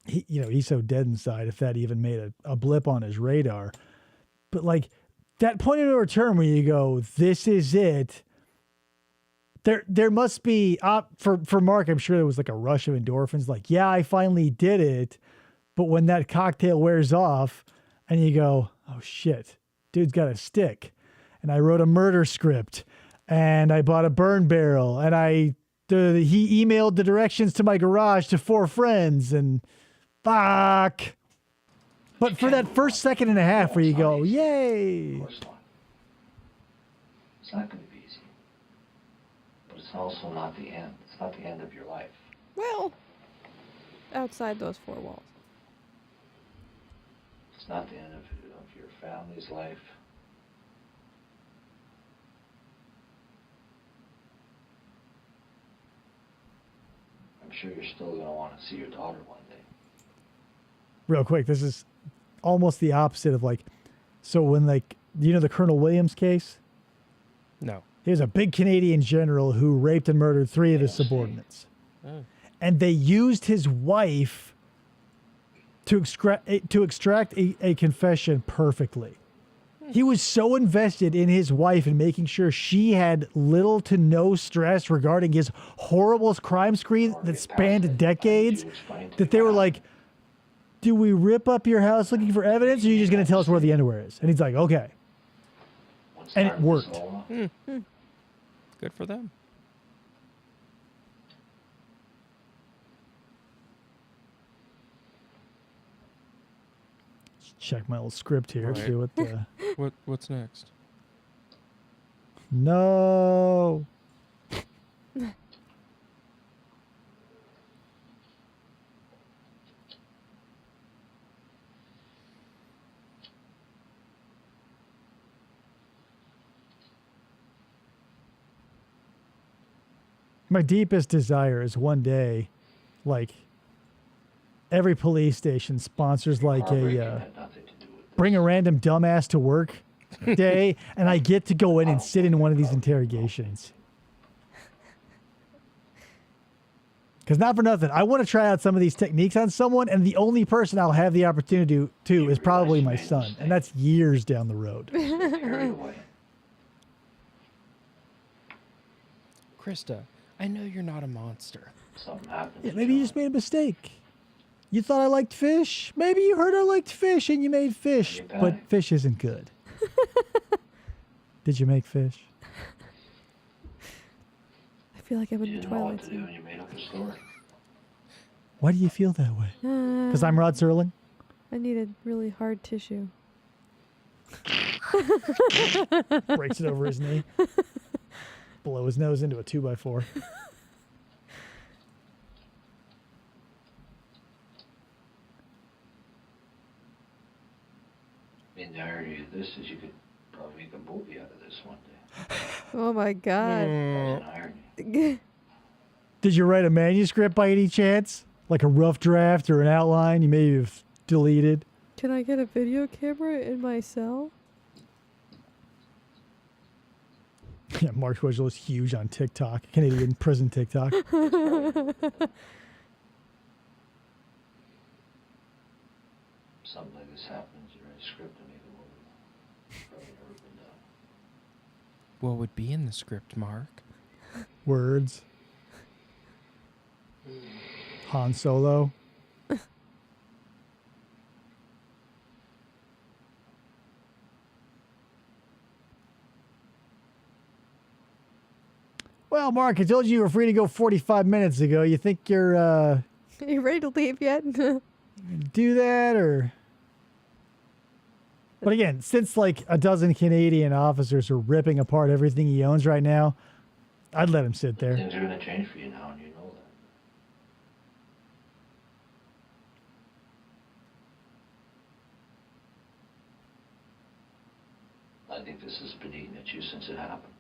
He's so dead inside if that even made a blip on his radar. But like that point of no return where you go, this is it. There must be for Mark, I'm sure there was like a rush of endorphins. Like, yeah, I finally did it. But when that cocktail wears off and you go, oh shit, dude's got a stick. And I wrote a murder script and I bought a burn barrel and he emailed the directions to my garage to 4 friends and fuck. But for that first second and a half where you go, yay. Of course not. It's not going to be easy. But it's also not the end. It's not the end of your life. Well, outside those 4 walls. It's not the end of your family's life. I'm sure you're still going to want to see your daughter one day. Real quick, this is almost the opposite of like, so when like, the Colonel Williams case? No. He was a big Canadian general who raped and murdered 3 of his subordinates. and they used his wife to extract a confession perfectly. He was so invested in his wife and making sure she had little to no stress regarding his horrible crime spree that spanned decades that they were like, do we rip up your house looking for evidence, or are you just going to tell us where the underwear is? And he's like, okay. And it worked. Good for them. Check my little script here. Right. See what the... What's next? No. My deepest desire is one day, like, every police station sponsors like Heartbreaking a had nothing to do with this. bring a random dumbass to work day, and I get to go in and sit in one of these interrogations. Because not for nothing, I want to try out some of these techniques on someone, and the only person I'll have the opportunity to is probably my son, and that's years down the road. Carried away. Krista, I know you're not a monster. Something happened. Yeah, to maybe you John. just made a mistake. You thought I liked fish? Maybe you heard I liked fish and you made fish, Maybe but I- fish isn't good. Did you make fish? I feel like I'm You in the didn't know what Twilight to do, Zone. and you made up a story. Why do you feel that way? Because I'm Rod Serling? I needed really hard tissue. Breaks it over his knee. Blow his nose into a 2x4. I mean, the irony of this is you could probably make a movie out of this one day. Oh my god. There's an irony. Did you write a manuscript by any chance? Like a rough draft or an outline you may have deleted? Can I get a video camera in my cell? Yeah, Mark Twitchell is huge on TikTok. Canadian prison TikTok. Something like this happens, you write a script and make a movie. Probably never been done. What would be in the script, Mark? Words. Han Solo. Well, Mark, I told you were free to go 45 minutes ago. You think you're Are you ready to leave yet? do that or? But again, since like a dozen Canadian officers are ripping apart everything he owns right now, I'd let him sit there. Things are going to change for you now, and you know that. I think this has been eating at you since it happened.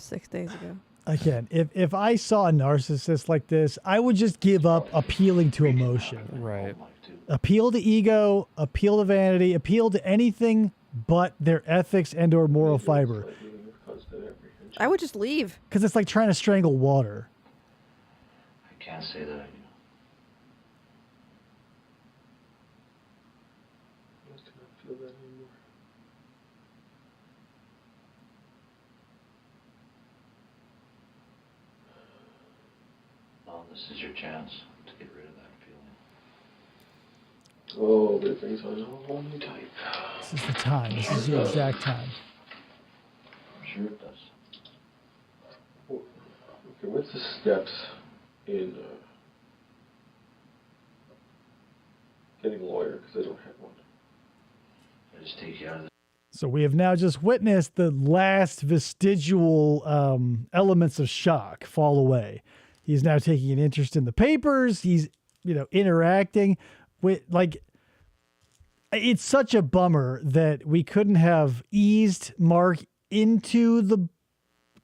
6 days ago. Again, if I saw a narcissist like this, I would just give up appealing to emotion. Right. Appeal to ego, appeal to vanity, appeal to anything but their ethics and or moral fiber. I would just leave. Because it's like trying to strangle water. I can't say that I do. I cannot feel that anymore. No, this is your chance to get rid of that feeling. Oh, but it brings on a whole new type. This is the time. This is the exact time. I'm sure it does. Okay, what's the steps in getting a lawyer? Because I don't have one. I just take you out of the So we have now just witnessed the last vestigial elements of shock fall away. He's now taking an interest in the papers. He's, interacting with, like, it's such a bummer that we couldn't have eased Mark into the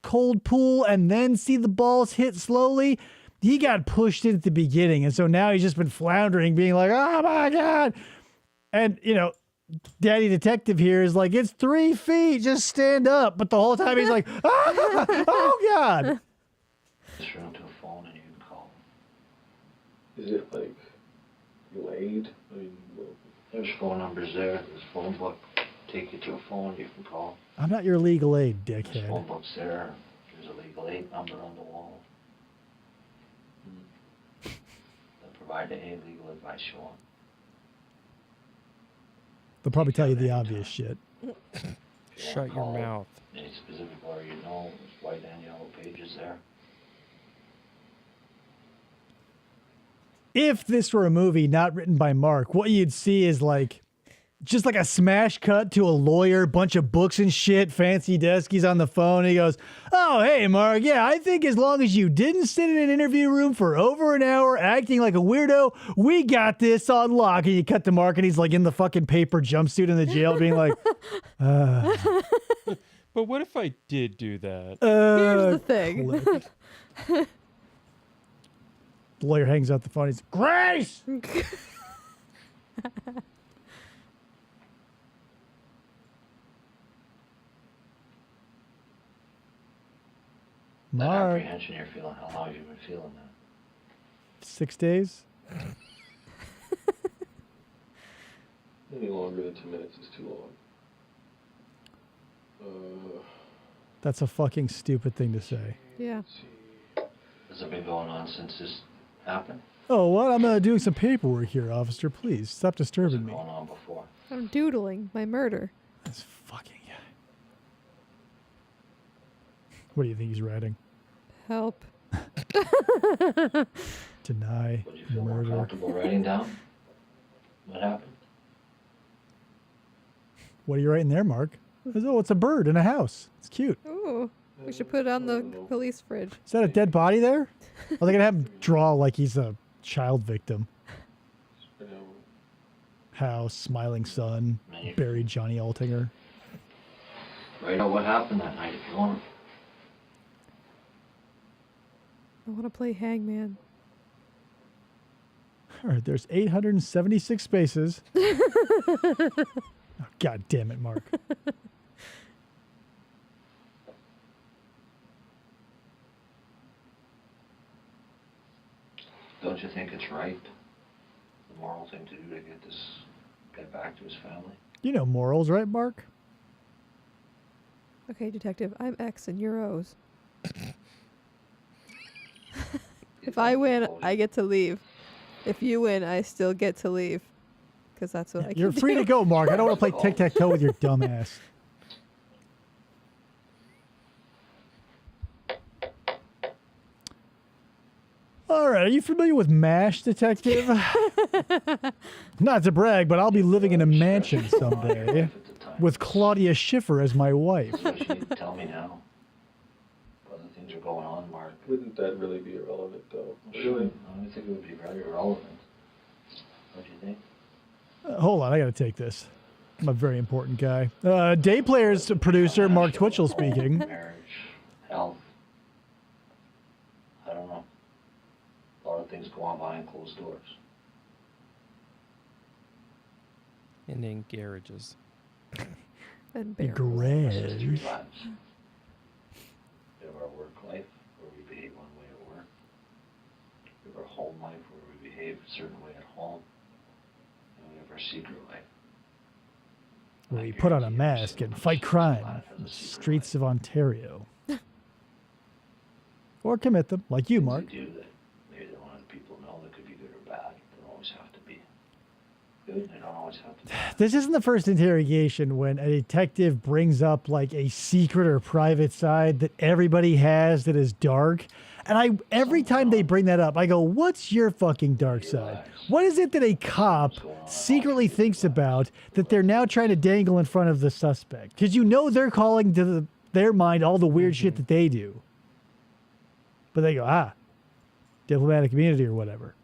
cold pool and then see the balls hit slowly. He got pushed in at the beginning, and so now he's just been floundering, being like, oh my God. And, Daddy Detective here is like, it's 3 feet, just stand up. But the whole time he's like, oh God. this room till Is it like delayed? I mean, well, There's phone numbers there. There's a phone book. Take you to a phone you can call. I'm not your legal aid, There's dickhead. phone books there. There's a legal aid number on the wall. They'll provide any legal advice you want. They'll probably tell you the obvious shit. If you wanna Shut your call mouth. Any specific lawyer you know, there's white and yellow pages there. If this were a movie not written by Mark, what you'd see is like just like a smash cut to a lawyer, bunch of books and shit, fancy desk. He's on the phone. And he goes, "Oh, hey, Mark. Yeah, I think as long as you didn't sit in an interview room for over an hour acting like a weirdo, we got this on lock." And you cut to Mark, and he's like in the fucking paper jumpsuit in the jail, being like, But what if I did do that? Here's the thing. click. The lawyer hangs up the phone. He's Grace. That Mark, apprehension you're feeling, how long have you been feeling that? 6 days. any longer than 2 minutes is too long. That's a fucking stupid thing to say. Yeah. Let's see. Has it been going on since this happened? Oh, what? I'm doing some paperwork here, officer. Please stop Has it disturbing me. going on before? I'm doodling my murder. This fucking guy. What do you think he's writing? Help. Deny Would you feel more murder. comfortable writing down what happened? What are you writing there, Mark? Oh, it's a bird in a house. It's cute. Ooh. We should put it on the police fridge. Is that a dead body there? Are they gonna have him draw like he's a child victim? I know. House, smiling sun, buried Johnny Altinger. Write out what happened that night if you want. I want to play hangman. All right, there's 876 spaces. Oh, God damn it, Mark. Don't you think it's right? The moral thing to do to get back to his family? You know morals, right, Mark? Okay, detective, I'm X and you're O's. If I win, I get to leave. If you win, I still get to leave. Because that's what I can You're free do. to go, Mark. I don't want to play tic-tac-toe with your dumb ass. All right, are you familiar with MASH, detective? Not to brag, but I'll be living in a mansion someday At the time. with Claudia Schiffer as my wife. What you need to tell me now. Other things are going on, Mark. Wouldn't that really be irrelevant, though? Really? I don't think it would be very irrelevant. What do you think? Hold on, I got to take this. I'm a very important guy. Day Players producer Mark Twitchell speaking. Marriage, health. I don't know. A lot of things go on behind closed doors. And in garages. And The barrels. This is three garage. lives. We have our work life, where we behave one way at work. We have our home life, where we behave a certain way at home. And we have our secret life. Where I we put on a guarantee mask every and single fight person crime alive has in a the secret streets life. of Ontario. Or commit them, like you, Things Mark. we do that maybe they want other people to know that could be good or bad. They don't always have to be good. They don't always have to be bad. This isn't the first interrogation when a detective brings up like a secret or private side that everybody has that is dark. And every time they bring that up, I go, what's your fucking dark side? What is it that a cop secretly thinks about that they're now trying to dangle in front of the suspect? Because you know they're calling to their mind all the weird shit that they do. But they go, diplomatic immunity or whatever.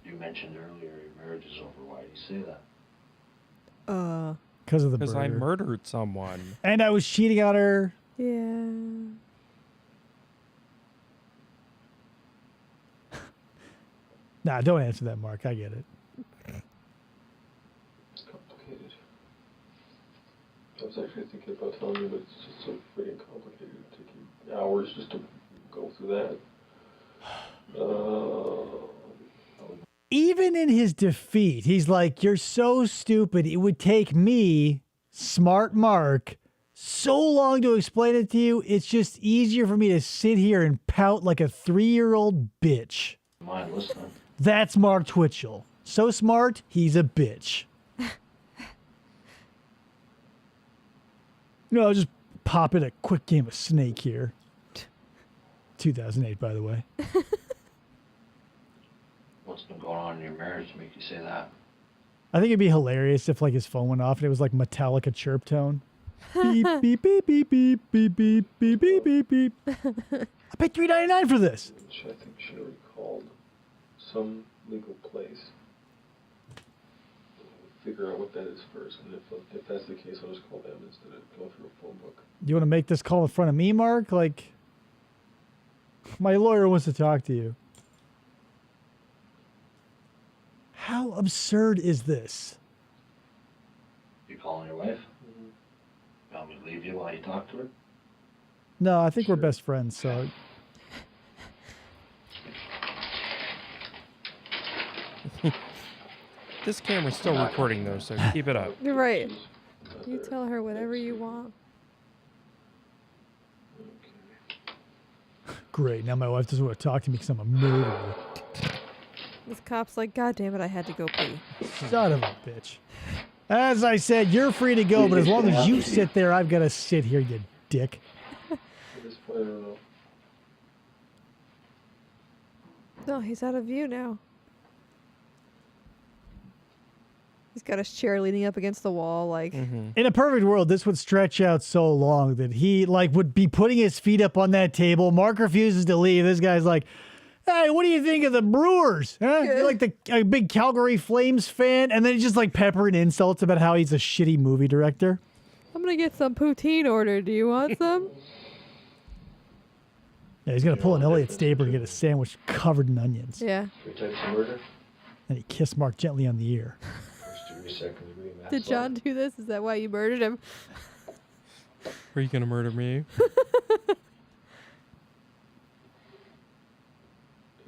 You mentioned earlier your marriage is over. Why do you say that? Because of the Because I murder. murdered someone. And I was cheating on her. Yeah. Nah, don't answer that, Mark. I get it. It's complicated. Have was actually thinking about telling you, but it's just so freaking complicated. It'd take you hours just to go through that. Even in his defeat, he's like, you're so stupid. It would take me, smart Mark, so long to explain it to you. It's just easier for me to sit here and pout like a 3-year-old bitch. Mind listening. That's Mark Twitchell. So smart, he's a bitch. No, I'll just pop in a quick game of Snake here. 2008, by the way. What's been going on in your marriage to make you say that? I think it'd be hilarious if like his phone went off and it was like Metallica chirp tone. Beep, beep, beep, beep, beep, beep, beep, beep, beep, beep, beep. I paid $3.99 for this. Which I think should have called some legal place. Figure out what that is first, and if that's the case, I'll just call them instead of going through a phone book. You want to make this call in front of me, Mark? Like, my lawyer wants to talk to you. How absurd is this? You calling your wife? Mm-hmm. Want me to leave you while you talk to her? No, I think we're best friends, so... This camera's still recording though, so keep it up. You're right. You tell her whatever you want. Great, now my wife doesn't want to talk to me because I'm a murderer. This cop's like, God damn it, I had to go pee. Son of a bitch. As I said, you're free to go, but as long as you sit there, I've got to sit here, you dick. At this point, I don't know. No, he's out of view now. He's got his chair leaning up against the wall, like... In a perfect world, this would stretch out so long that he, like, would be putting his feet up on that table. Mark refuses to leave. This guy's like, hey, what do you think of the Brewers? Huh? You're like a big Calgary Flames fan? And then he's just, like, peppering insults about how he's a shitty movie director. I'm gonna get some poutine order. Do you want some? Yeah, he's going to pull an Elliot Staber and get a sandwich covered in onions. Yeah. 3 types of murder? And he kissed Mark gently on the ear. First degree, second degree, manslaughter. Did John do this? Is that why you murdered him? Are you gonna murder me?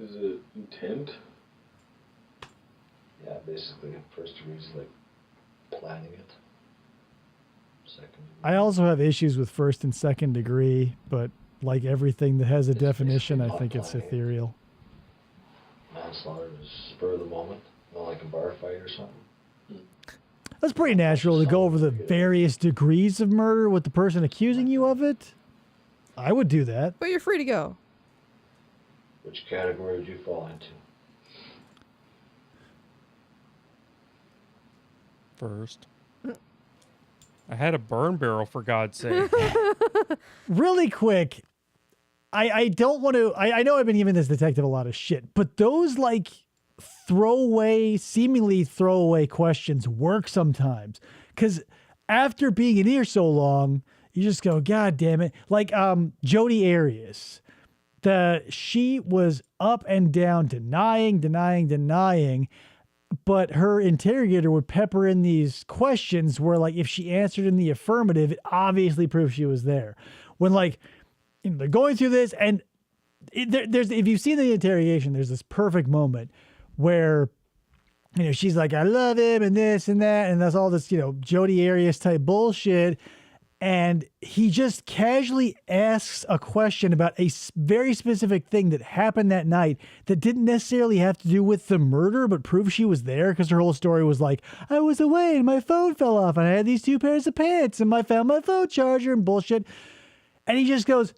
Is it intent? Yeah, basically, first degree is like planning it. Second degree. I also have issues with first and second degree, but like everything that has a It's definition, I basically think not it's planning. ethereal. Manslaughter is spur of the moment, not like a bar fight or something. That's pretty natural to go over the various degrees of murder with the person accusing you of it. I would do that. But you're free to go. Which category would you fall into? First. I had a burn barrel, for God's sake. Really quick, I don't want to... I know I've been giving this detective a lot of shit, but those like seemingly throwaway questions work sometimes. Because after being in here so long, you just go, God damn it. Like Jodi Arias. She was up and down denying, but her interrogator would pepper in these questions where, like, if she answered in the affirmative, it obviously proved she was there. When, like, you know, they're going through this, and there's if you see the interrogation, there's this perfect moment where, you know, she's like, I love him, and this and that, and that's all this, you know, Jodi Arias type bullshit. And he just casually asks a question about a very specific thing that happened that night that didn't necessarily have to do with the murder, but prove she was there, because her whole story was like, I was away and my phone fell off and I had these 2 pairs of pants and I found my phone charger and bullshit. And he just goes,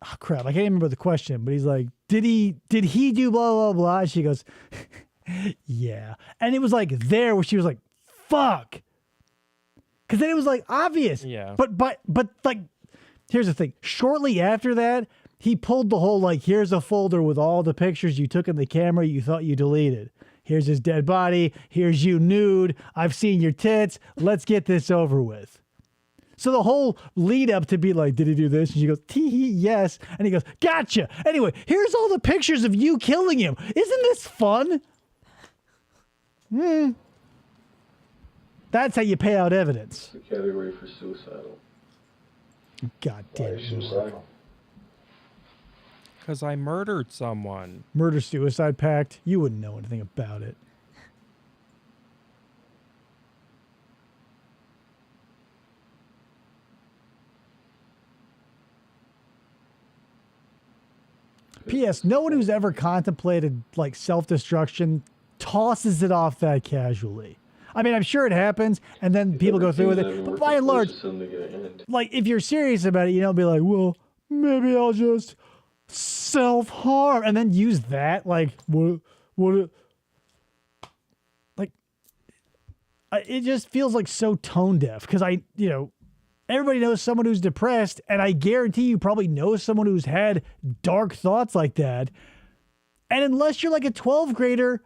oh crap, I can't even remember the question, but he's like, did he do blah, blah, blah? And she goes, yeah. And it was like there where she was like, fuck. Because then it was like obvious. Yeah. But like, here's the thing. Shortly after that, he pulled the whole like, here's a folder with all the pictures you took in the camera you thought you deleted. Here's his dead body. Here's you nude. I've seen your tits. Let's get this over with. So the whole lead up to be like, did he do this? And she goes, tee-hee, yes. And he goes, gotcha. Anyway, here's all the pictures of you killing him. Isn't this fun? That's how you pay out evidence. It's the category for suicidal. God damn Why it. suicidal? Because I murdered someone. Murder-suicide pact. You wouldn't know anything about it. P.S. No one who's ever contemplated like self-destruction tosses it off that casually. I mean, I'm sure it happens, and then people go through with it. But by and large, like if you're serious about it, you don't be like, well, maybe I'll just self-harm, and then use that like what? Like, it just feels like so tone deaf because everybody knows someone who's depressed, and I guarantee you probably know someone who's had dark thoughts like that. And unless you're like a 12-year-old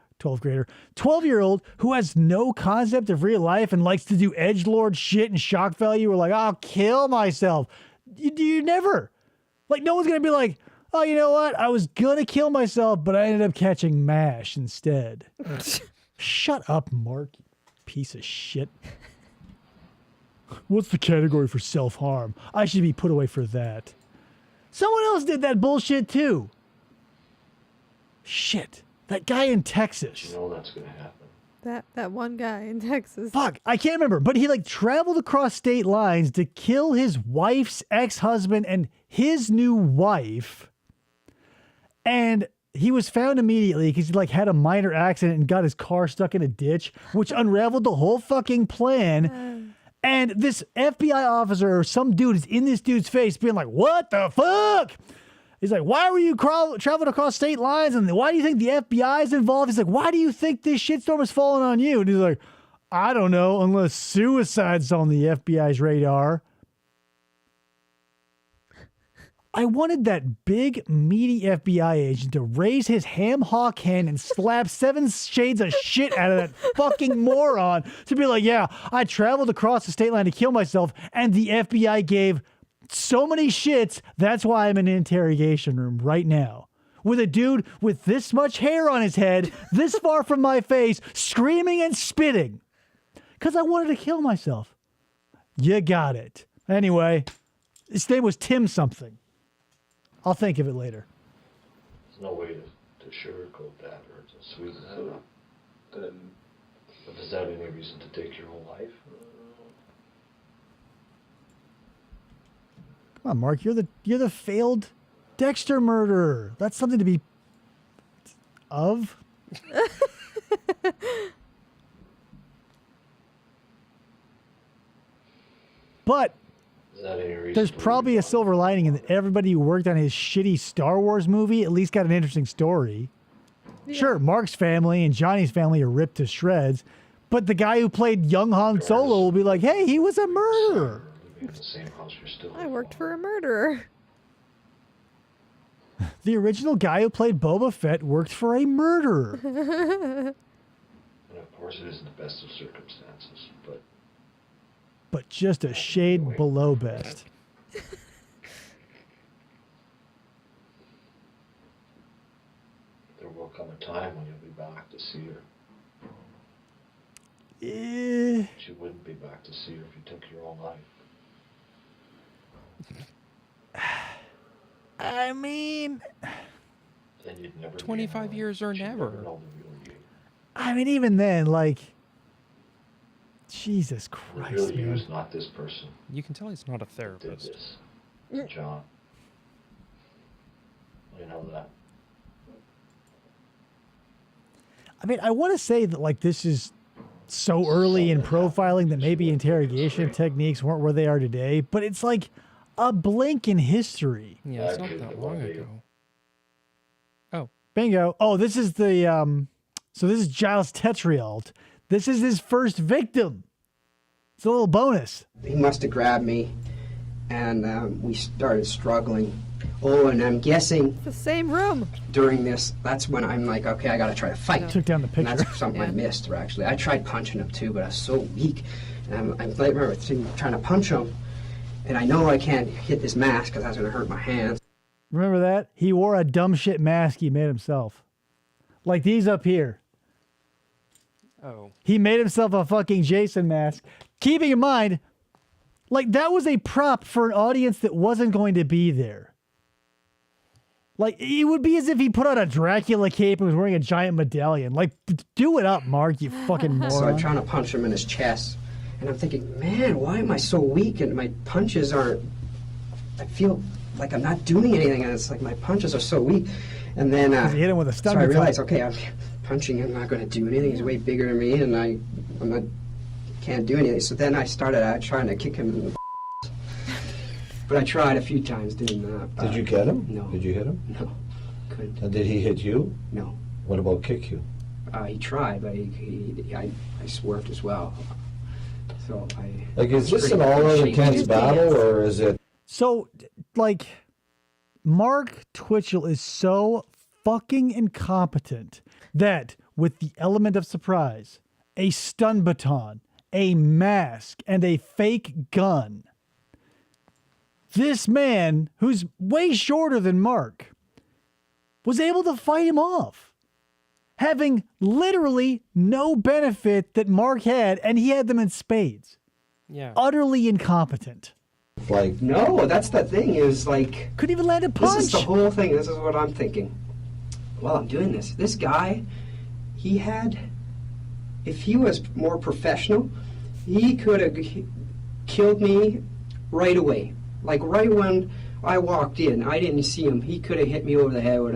who has no concept of real life and likes to do edgelord shit and shock value, or like, I'll kill myself. You never. Like, no one's going to be like, oh, you know what? I was going to kill myself, but I ended up catching MASH instead. Shut up, Mark, you piece of shit. What's the category for self-harm? I should be put away for that. Someone else did that bullshit too. Shit. That guy in Texas. You know that's going to happen. That one guy in Texas. Fuck, I can't remember, but he like traveled across state lines to kill his wife's ex-husband and his new wife. And he was found immediately because he like had a minor accident and got his car stuck in a ditch, which unraveled the whole fucking plan. And this FBI officer or some dude is in this dude's face being like, what the fuck? He's like, why were you traveling across state lines? And why do you think the FBI is involved? He's like, why do you think this shitstorm is falling on you? And he's like, I don't know, unless suicide's on the FBI's radar. I wanted that big, meaty FBI agent to raise his ham hock hand and slap 7 shades of shit out of that fucking moron to be like, yeah, I traveled across the state line to kill myself, and the FBI gave so many shits, that's why I'm in an interrogation room right now. With a dude with this much hair on his head, this far from my face, screaming and spitting. Because I wanted to kill myself. You got it. Anyway, his name was Tim something. I'll think of it later. There's no way to sugarcoat that or to sweeten that up. Then, But is that any reason to take your whole life? Come on, Mark. You're the failed Dexter murderer. That's something to be of. But there's probably a silver lining in that everybody who worked on his shitty Star Wars movie at least got an interesting story. Yeah. Sure, Mark's family and Johnny's family are ripped to shreds, but the guy who played young Han Solo will be like, hey, he was a murderer. In the same house, you're still I worked for a murderer. The original guy who played Boba Fett worked for a murderer. And of course, it isn't the best of circumstances, but just a shade below best. there will come a time when you'll be back to see her. She wouldn't be back to see her if you took your own life. I mean, Then you'd never 25 years or never. Know the real you. I mean, even then, like, Jesus The Christ, real you man. is not this person You can tell he's not a that did therapist. this. It's John. You know that. I mean, I want to say that, like, this is so early in profiling that maybe interrogation techniques weren't where they are today, but it's like a blink in history. Yeah, it's not that long ago. Oh. Bingo. Oh, this is the, so this is Giles Tetrialt. This is his first victim. It's a little bonus. He must have grabbed me, and we started struggling. Oh, and I'm guessing The same room. during this, that's when I'm like, okay, I gotta try to fight. Took down the And picture. that's something I Yeah. missed, or actually. I tried punching him too, but I was so weak. And I remember trying to punch him, and I know I can't hit this mask because that's gonna hurt my hands. Remember that? He wore a dumb shit mask he made himself. Like these up here. Oh. He made himself a fucking Jason mask. Keeping in mind, like, that was a prop for an audience that wasn't going to be there. Like, it would be as if he put on a Dracula cape and was wearing a giant medallion. Like, do it up, Mark, you fucking moron. So I'm trying to punch him in his chest. And I'm thinking, man, why am I so weak? And my punches aren't... I feel like I'm not doing anything. And it's like my punches are so weak. And then... you hit him with a so stun I baton. realized, okay, I'm punching him. I'm not going to do anything. He's way bigger than me. And I'm not... Can't do anything. So then I started trying to kick him in the... But I tried a few times doing that. Did you get him? No. Did you hit him? No. Couldn't. And did he hit you? No. What about kick you? He tried, but I swerved as well. So I... Like, is this an all-out intense battle, or is it... So, like, Mark Twitchell is so fucking incompetent that with the element of surprise, a stun baton, a mask, and a fake gun, this man, who's way shorter than Mark, was able to fight him off, having literally no benefit that Mark had, and he had them in spades. Yeah. Utterly incompetent. Like... No, that's the thing is, like... Couldn't even land a punch. This is the whole thing. This is what I'm thinking. While I'm doing this, this guy, he had... If he was more professional, he could have killed me right away. Like, right when I walked in, I didn't see him. He could have hit me over the head with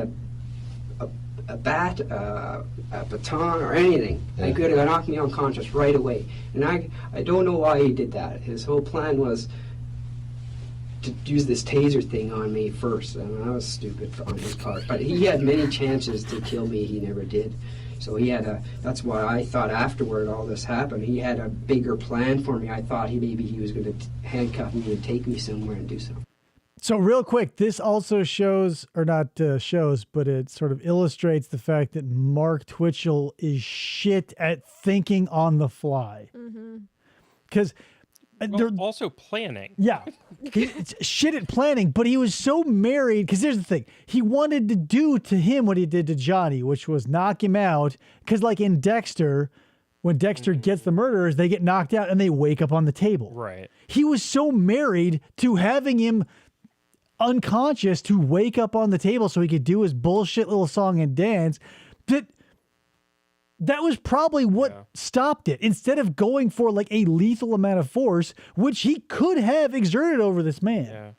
a bat, a baton, or anything. Yeah. He could have knocked me unconscious right away. And I don't know why he did that. His whole plan was to use this taser thing on me first. And that was stupid on his part. But he had many chances to kill me. He never did. So he had that's why I thought afterward all this happened, he had a bigger plan for me. I thought maybe he was going to handcuff me and take me somewhere and do something. So real quick, this also shows, or not shows, but it sort of illustrates the fact that Mark Twitchell is shit at thinking on the fly. Because also planning. Yeah, it's shit at planning, but he was so married. Because here's the thing. He wanted to do to him what he did to Johnny, which was knock him out. Because like in Dexter, when Dexter gets the murderers, they get knocked out and they wake up on the table. Right. He was so married to having him unconscious to wake up on the table so he could do his bullshit little song and dance that was probably what stopped it. Instead of going for like a lethal amount of force, which he could have exerted over this man. Yeah.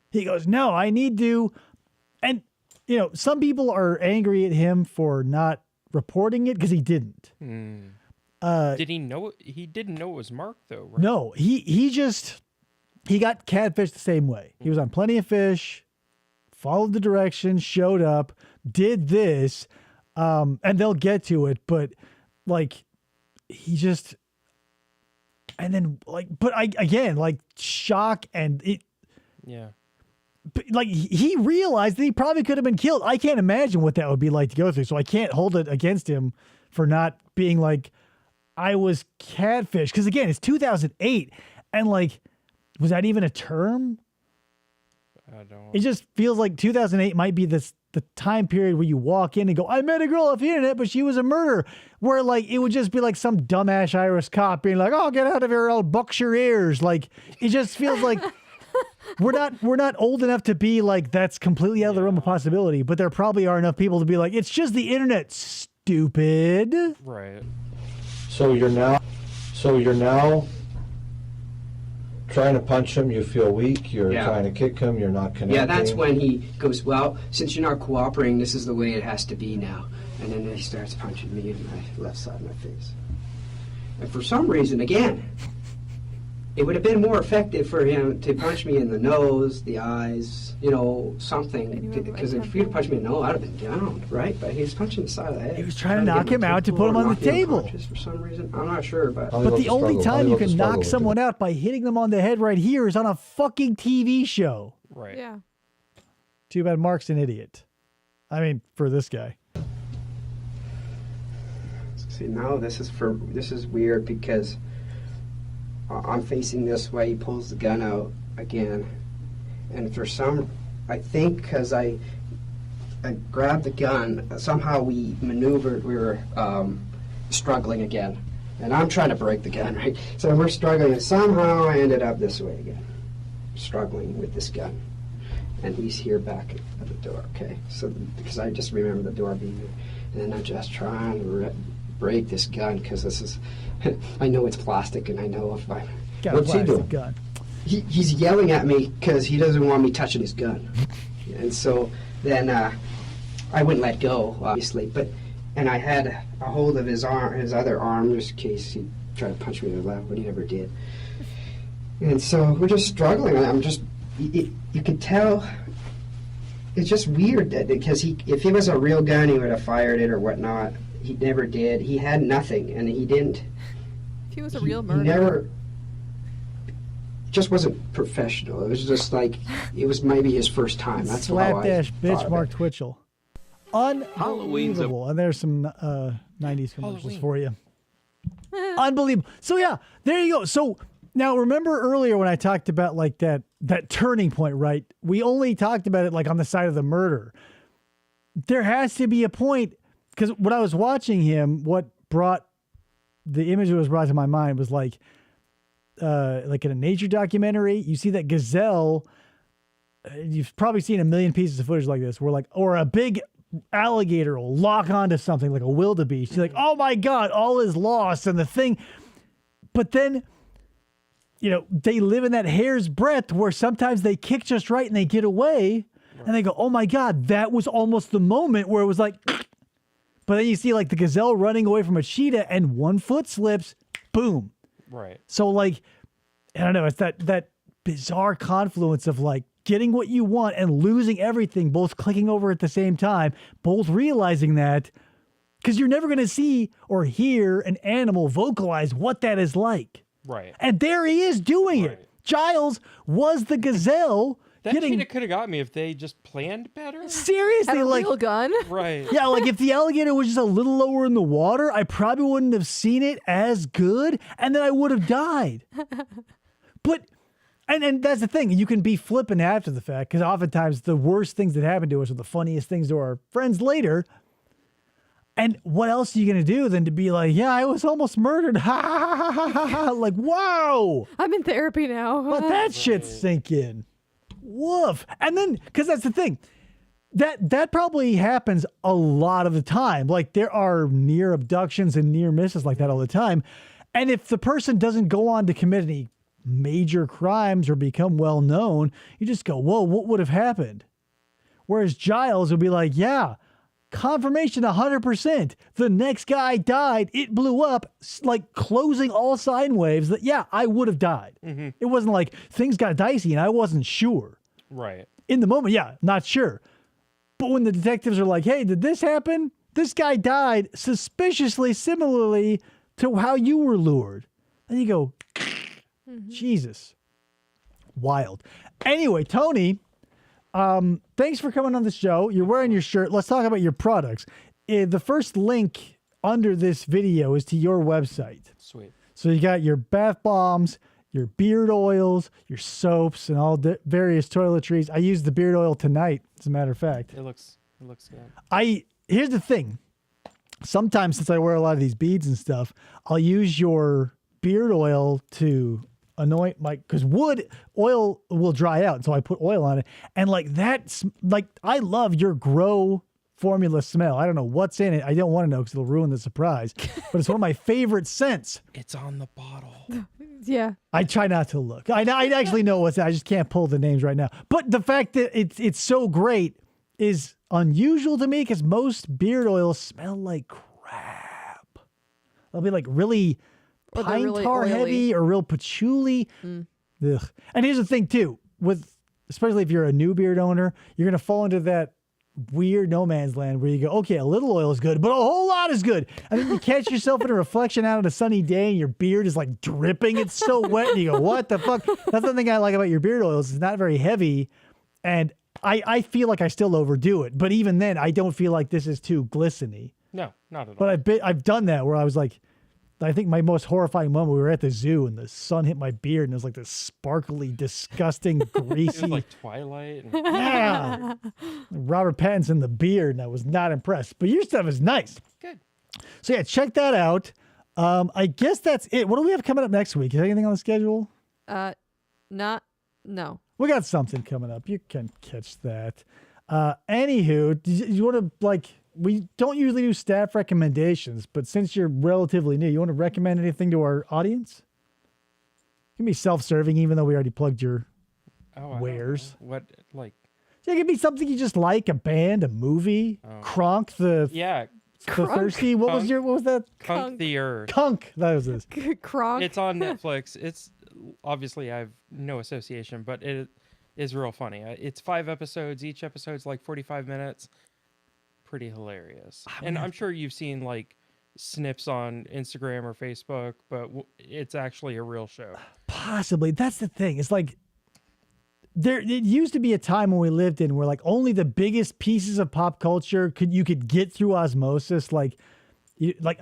He goes, no, I need to. And, you know, some people are angry at him for not reporting it because he didn't. Did he know? He didn't know it was Mark, though, right? No, he got catfished the same way. He was on Plenty of Fish, followed the directions, showed up, did this. And they'll get to it, but like he just, and then like, but again, like shock and it, like he realized that he probably could have been killed. I can't imagine what that would be like to go through. So I can't hold it against him for not being like, I was catfished. Cause again, it's 2008. And like, was that even a term? I don't. It just feels like 2008 might be the time period where you walk in and go, I met a girl off the internet, but she was a murderer. Where like it would just be like some dumbass Irish cop being like, "Oh, get out of here! I'll box your ears." Like it just feels like we're not old enough to be like that's completely out of the realm of possibility. But there probably are enough people to be like, it's just the internet, stupid. Right. So you're now trying to punch him, you feel weak, you're trying to kick him, you're not connecting. Yeah, that's when he goes, well, since you're not cooperating, this is the way it has to be now. And then he starts punching me in my left side of my face. And for some reason, again, it would have been more effective for him to punch me in the nose, the eyes, you know, something. Because if he'd punched me in the nose, I'd have been down, right? But he was punching the side of the head. He was trying to knock him out to put him on the table. For some reason, I'm not sure, but the only time you can knock someone out by hitting them on the head right here is on a fucking TV show. Right. Yeah. Too bad Mark's an idiot. I mean, for this guy. See, now this is weird because I'm facing this way. He pulls the gun out again, and for some, I think because I grabbed the gun, somehow we maneuvered. We were struggling again. And I'm trying to break the gun, right? So we're struggling, and somehow I ended up this way again, struggling with this gun. And he's here back at the door, okay? So, because I just remember the door being there. And then I'm just trying to break this gun, because this is, I know it's plastic, and I know if I... What's he doing? Gun. He's yelling at me because he doesn't want me touching his gun. And so then I wouldn't let go, obviously, and I had a hold of his arm, his other arm, just in case he tried to punch me in the left, but he never did. And so we're just struggling. I'm just, you could tell, it's just weird that, because if he was a real gun, he would have fired it or whatnot. He never did. He had nothing, and he didn't. If he was a real murderer. He never, just wasn't professional. It was just like, it was maybe his first time. That's how I Slapdash thought bitch of Mark it. Twitchell. Unbelievable. And there's some 90s commercials for you. Unbelievable. So yeah, there you go. So now remember earlier when I talked about like that turning point, right? We only talked about it like on the side of the murder. There has to be a point, because when I was watching him, what brought the image that was brought to my mind was like in a nature documentary, you see that gazelle. You've probably seen a million pieces of footage like this, where or a big alligator will lock onto something like a wildebeest. You're like, oh my God, all is lost. And the thing, but then, they live in that hair's breadth where sometimes they kick just right and they get away, and they go, oh my God, that was almost the moment where it was like, but then you see like the gazelle running away from a cheetah and one foot slips, boom. Right. So like, I don't know, it's that bizarre confluence of like getting what you want and losing everything, both clicking over at the same time, both realizing that, because you're never going to see or hear an animal vocalize what that is like. Right. And there he is doing it. Giles was the gazelle. That cheetah could have got me if they just planned better. Seriously, Had a like real gun. Right. Yeah, like if the alligator was just a little lower in the water, I probably wouldn't have seen it as good, and then I would have died. But and that's the thing, you can be flippant after the fact, because oftentimes the worst things that happen to us are the funniest things to our friends later. And what else are you going to do than to be like, yeah, I was almost murdered. Ha ha ha ha ha ha. Like, wow. I'm in therapy now. Let that shit sink in. Woof. And then, because that's the thing, that probably happens a lot of the time. Like there are near abductions and near misses like that all the time. And if the person doesn't go on to commit any major crimes or become well known, you just go, whoa, what would have happened? Whereas Giles would be like, yeah, confirmation 100%. The next guy died. It blew up, like closing all sine waves that, yeah, I would have died. Mm-hmm. It wasn't like things got dicey and I wasn't sure. Right. In the moment, yeah, not sure. But when the detectives are like, hey, did this happen? This guy died suspiciously similarly to how you were lured. And you go, Jesus. Wild. Anyway, Tony, thanks for coming on the show. You're wearing your shirt. Let's talk about your products. The first link under this video is to your website. Sweet. So you got your bath bombs, your beard oils, your soaps, and all the various toiletries. I used the beard oil tonight, as a matter of fact. It looks good. Here's the thing. Sometimes, since I wear a lot of these beads and stuff, I'll use your beard oil to anoint because wood oil will dry out. So I put oil on it. And like that's like, I love your grow formula smell. I don't know what's in it. I don't want to know because it'll ruin the surprise, but it's one of my favorite scents. It's on the bottle. Yeah. I try not to look. I actually know what's in it. I just can't pull the names right now. But the fact that it's so great is unusual to me because most beard oils smell like crap. They'll be like really pine really tar oily. heavy or real patchouli. Ugh. And here's the thing too, especially if you're a new beard owner, you're going to fall into that weird no man's land where you go, okay, a little oil is good, but a whole lot is good. And then you catch yourself in a reflection out on a sunny day and your beard is like dripping. It's so wet. And you go, what the fuck? That's the thing I like about your beard oils. It's not very heavy. And I feel like I still overdo it. But even then, I don't feel like this is too glistening. No, not at all. But I've done that where I was like, I think my most horrifying moment, we were at the zoo and the sun hit my beard and it was like this sparkly, disgusting, greasy. It was like Twilight. Yeah. Robert Pattinson, the beard, and I was not impressed. But your stuff is nice. Good. So yeah, check that out. I guess that's it. What do we have coming up next week? Is there anything on the schedule? No. We got something coming up. You can catch that. Anywho, do you want to, like, we don't usually do staff recommendations, but since you're relatively new, you want to recommend anything to our audience? It can be self-serving, even though we already plugged your wares. What, like? So it could be something you just like, a band, a movie. Kronk the thirsty. What was that? Kunk the Earth. Kunk. That was this. Kronk. It's on Netflix. It's obviously I have no association, but it is real funny. It's 5 episodes. Each episode's like 45 minutes. Pretty hilarious. And I'm sure you've seen like snips on Instagram or Facebook, but it's actually a real show. Possibly. That's the thing. It's like it used to be a time when we lived in where like only the biggest pieces of pop culture you could get through osmosis. Like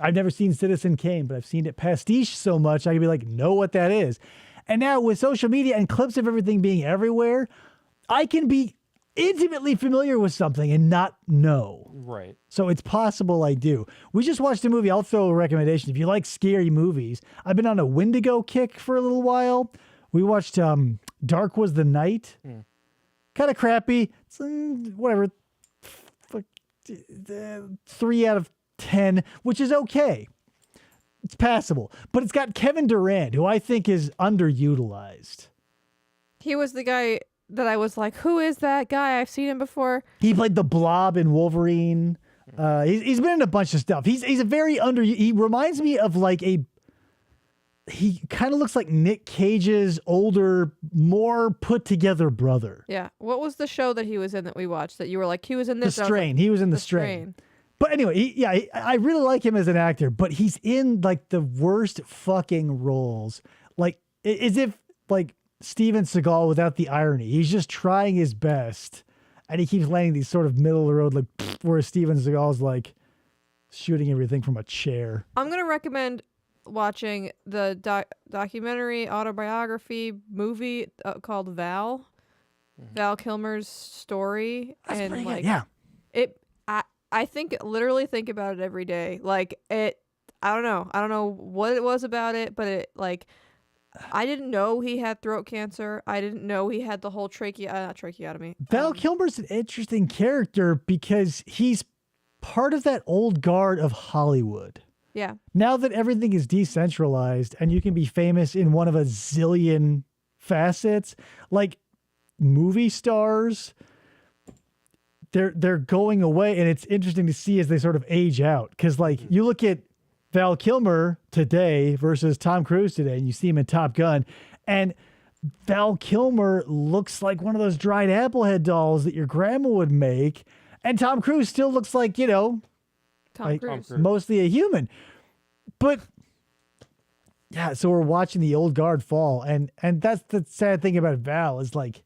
I've never seen Citizen Kane, but I've seen it pastiche so much I could be like, know what that is. And now with social media and clips of everything being everywhere, I can be intimately familiar with something and not know. Right. So it's possible I do. We just watched a movie. I'll throw a recommendation. If you like scary movies, I've been on a Wendigo kick for a little while. We watched Dark Was the Night. Kind of crappy. It's, whatever. 3 out of 10, which is okay. It's passable. But it's got Kevin Durant, who I think is underutilized. He was the guy that I was like, who is that guy? I've seen him before. He played the Blob in Wolverine. He's been in a bunch of stuff. He's a very he reminds me of like he kind of looks like Nick Cage's older, more put together brother. Yeah. What was the show that he was in that we watched that you were like, he was in this? The Strain. He was in The Strain. But anyway, I really like him as an actor, but he's in like the worst fucking roles. Like as if like Steven Seagal without the irony. He's just trying his best, and he keeps landing these sort of middle of the road, like where Steven Seagal's like shooting everything from a chair. I'm gonna recommend watching the documentary autobiography movie called Val. Val Kilmer's story. That's and pretty like good. Yeah. I literally think about it every day. Like I don't know what it was about it, but it like I didn't know he had throat cancer. I didn't know he had the whole tracheotomy. Val Kilmer's an interesting character because he's part of that old guard of Hollywood. Yeah. Now that everything is decentralized and you can be famous in one of a zillion facets, like movie stars, they're going away, and it's interesting to see as they sort of age out. Because like you look at Val Kilmer today versus Tom Cruise today, and you see him in Top Gun, and Val Kilmer looks like one of those dried Applehead dolls that your grandma would make, and Tom Cruise still looks like, Tom Cruise. mostly a human. But yeah, so we're watching the old guard fall, and that's the sad thing about Val is like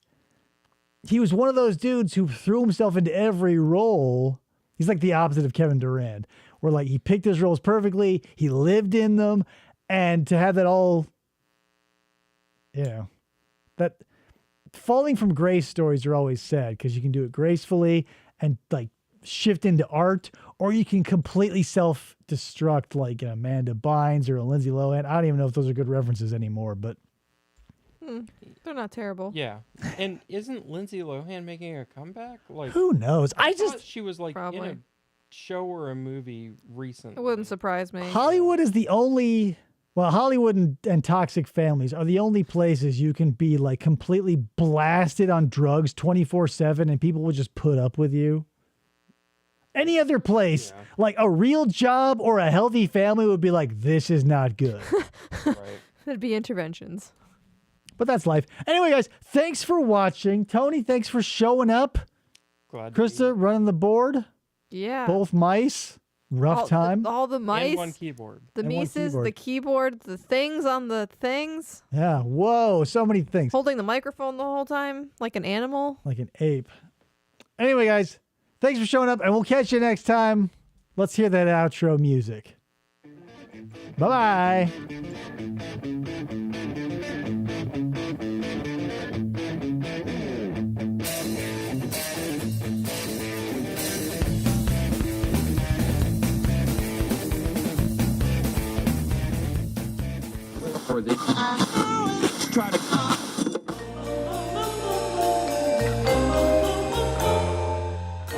he was one of those dudes who threw himself into every role. He's like the opposite of Kevin Durant, where like he picked his roles perfectly, he lived in them, and to have that all, that falling from grace stories are always sad because you can do it gracefully and like shift into art, or you can completely self-destruct like an Amanda Bynes or a Lindsay Lohan. I don't even know if those are good references anymore, but they're not terrible. Yeah. And isn't Lindsay Lohan making a comeback? Like who knows? I thought she was like Probably. in a show or a movie recently. It wouldn't surprise me. Hollywood is the only, Hollywood and toxic families are the only places you can be like completely blasted on drugs 24/7 and people will just put up with you. Any other place, like a real job or a healthy family would be like, this is not good. Right. It'd be interventions. But that's life. Anyway, guys, thanks for watching. Tony, thanks for showing up. Glad to Krista, running the board. Yeah. Both mice. Rough time. All the mice. And one keyboard. The And one mices, keyboard. the keyboard, the things on the things. Yeah. Whoa. So many things. Holding the microphone the whole time like an animal. Like an ape. Anyway, guys, thanks for showing up, and we'll catch you next time. Let's hear that outro music. Bye-bye. for this. Try to